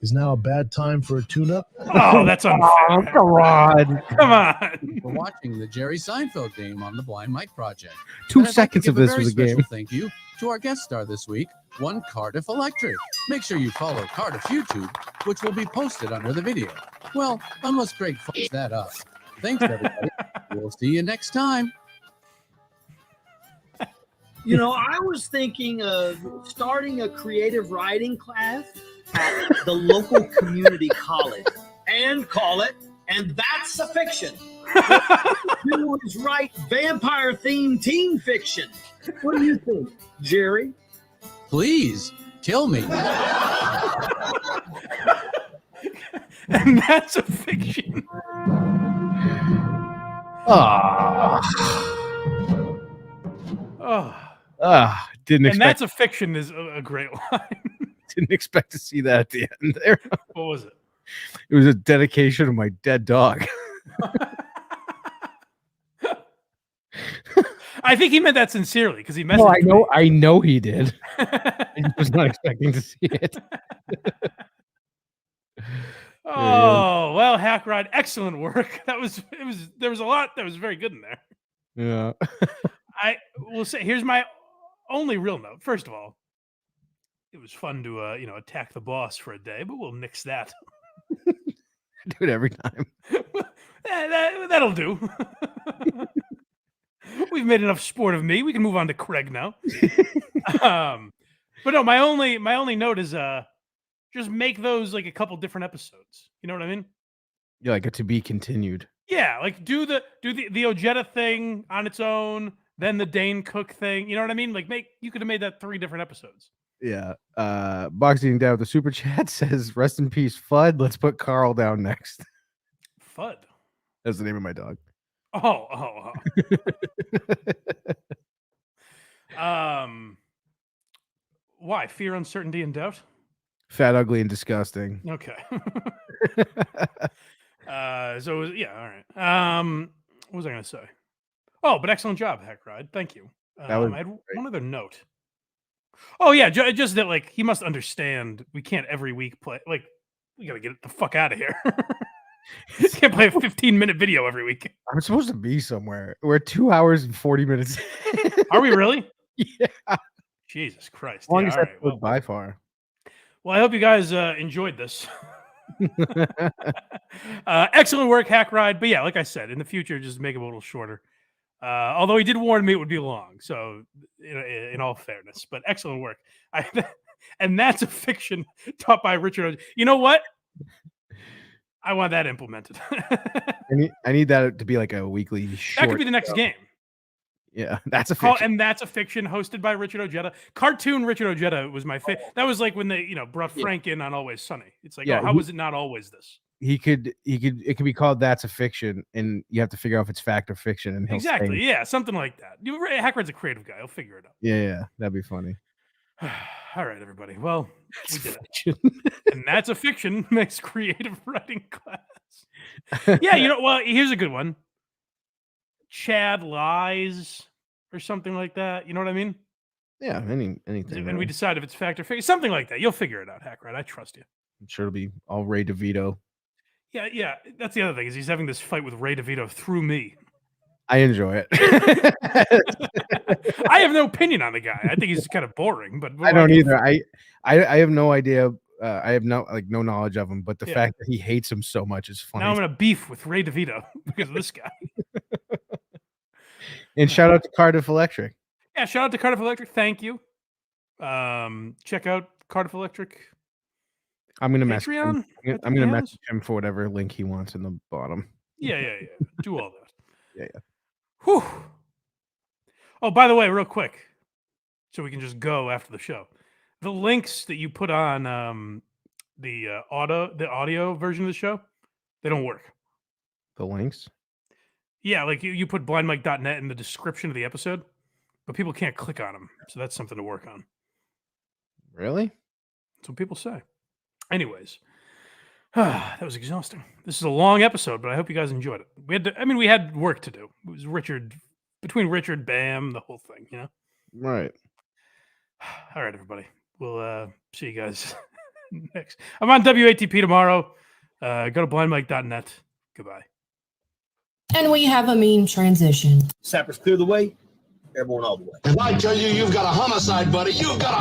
S17: Is now a bad time for a tune-up?
S2: Oh, that's unfair.
S3: Oh, come on.
S2: Come on.
S12: For watching the Jerry Seinfeld game on the Blind Mike Project.
S3: 2
S12: And I'd like to
S3: seconds of
S12: give
S3: this
S12: very
S3: was a
S12: special
S3: game.
S12: Thank you to our guest star this week, one Cardiff Electric. Make sure you follow Cardiff YouTube, which will be posted under the video. Well, unless Craig fucks that up. Thanks, everybody. We'll see you next time.
S1: You know, I was thinking of starting a creative writing class at the local community college and call it And That's a Fiction. You is write vampire-themed teen fiction. What do you think, Jerry?
S12: Please, kill me.
S2: And That's a Fiction.
S3: Didn't
S2: And
S3: expect.
S2: That's a Fiction is a great line.
S3: Didn't expect to see that at the end there.
S2: What was it?
S3: It was a dedication of my dead dog.
S2: I think he meant that sincerely because he messaged
S3: No,
S2: me.
S3: I know he did. I was not expecting to see it.
S2: Oh, well, Hackride, excellent work. There was a lot that was very good in there.
S3: Yeah.
S2: I will say, here's my only real note. First of all, it was fun to attack the boss for a day, but we'll nix that.
S3: Do it every time.
S2: That'll do. We've made enough sport of me. We can move on to Craig now. But no, my only note is just make those like a couple different episodes. You know what I mean?
S3: Yeah, like a to be continued.
S2: Yeah, like do the Ojeda thing on its own, then the Dane Cook thing. You know what I mean? Like you could have made that 3 different episodes.
S3: Yeah. Boxing down with the super chat says, "Rest in peace, Fudd. Let's put Carl down next."
S2: Fudd.
S3: That's the name of my dog.
S2: Oh. Why? Fear, uncertainty, and doubt?
S3: Fat, ugly, and disgusting.
S2: Okay. So yeah, all right. What was I gonna say? Oh, but excellent job, Hackride. Thank you.
S3: That was
S2: I had one other note. Oh yeah, just that like he must understand we can't every week play like we gotta get the fuck out of here. Can't play a 15-minute video every week.
S3: I'm supposed to be somewhere. We're 2 hours and 40 minutes.
S2: Are we really?
S3: Yeah.
S2: Jesus Christ.
S3: Longest
S2: Yeah, all right.
S3: episode by far.
S2: Well, I hope you guys enjoyed this. Excellent work, Hackride. But yeah, like I said, in the future, just make it a little shorter. Although he did warn me it would be long. So, in all fairness, but excellent work. And that's a fiction taught by Richard. You know what? I want that implemented.
S3: I need that to be like a weekly short.
S2: That could be the next game.
S3: Yeah, that's a fiction.
S2: And that's a fiction hosted by Richard Ojeda. Cartoon Richard Ojeda was my favorite. That was like when they, brought Frank in on Always Sunny. It's like, how was it not always this?
S3: It could be called That's a Fiction, and you have to figure out if it's fact or fiction. And
S2: exactly, yeah, something like that. Hackride's a creative guy. He'll figure it out.
S3: Yeah, that'd be funny.
S2: All right, everybody. Well, we did it. And That's a Fiction makes creative writing class. Yeah, well, here's a good one. Chad lies or something like that. You know what I mean?
S3: Yeah, anything.
S2: And we decide if it's fact or fiction, something like that. You'll figure it out, Hackride. I trust you.
S3: I'm sure it'll be all Ray DeVito.
S2: Yeah. That's the other thing is he's having this fight with Ray DeVito through me.
S3: I enjoy it.
S2: I have no opinion on the guy. I think he's kind of boring, but
S3: I don't either. I have no idea. I have no knowledge of him, but the fact that he hates him so much is funny.
S2: Now I'm gonna beef with Ray DeVito because of this guy.
S3: And shout out to Cardiff Electric.
S2: Yeah, shout out to Cardiff Electric. Thank you. Check out Cardiff Electric.
S3: I'm gonna message him.
S2: Patreon?
S3: I'm gonna message him for whatever link he wants in the bottom.
S2: Yeah. Do all that.
S3: Yeah.
S2: Whew. Oh, by the way, real quick, so we can just go after the show. The links that you put on the audio version of the show, they don't work.
S3: The links?
S2: Yeah, like you put blindmike.net in the description of the episode, but people can't click on them. So that's something to work on.
S3: Really?
S2: That's what people say. Anyways, that was exhausting. This is a long episode, but I hope you guys enjoyed it. We had work to do. It was between Richard, Bam, the whole thing,
S3: Right.
S2: All right, everybody. We'll see you guys next. I'm on WATP tomorrow. Go to blindmike.net. Goodbye.
S18: And we have a mean transition.
S1: Sappers clear the way. Airborne all the way.
S19: If I tell you you've got a homicide, buddy, you've got a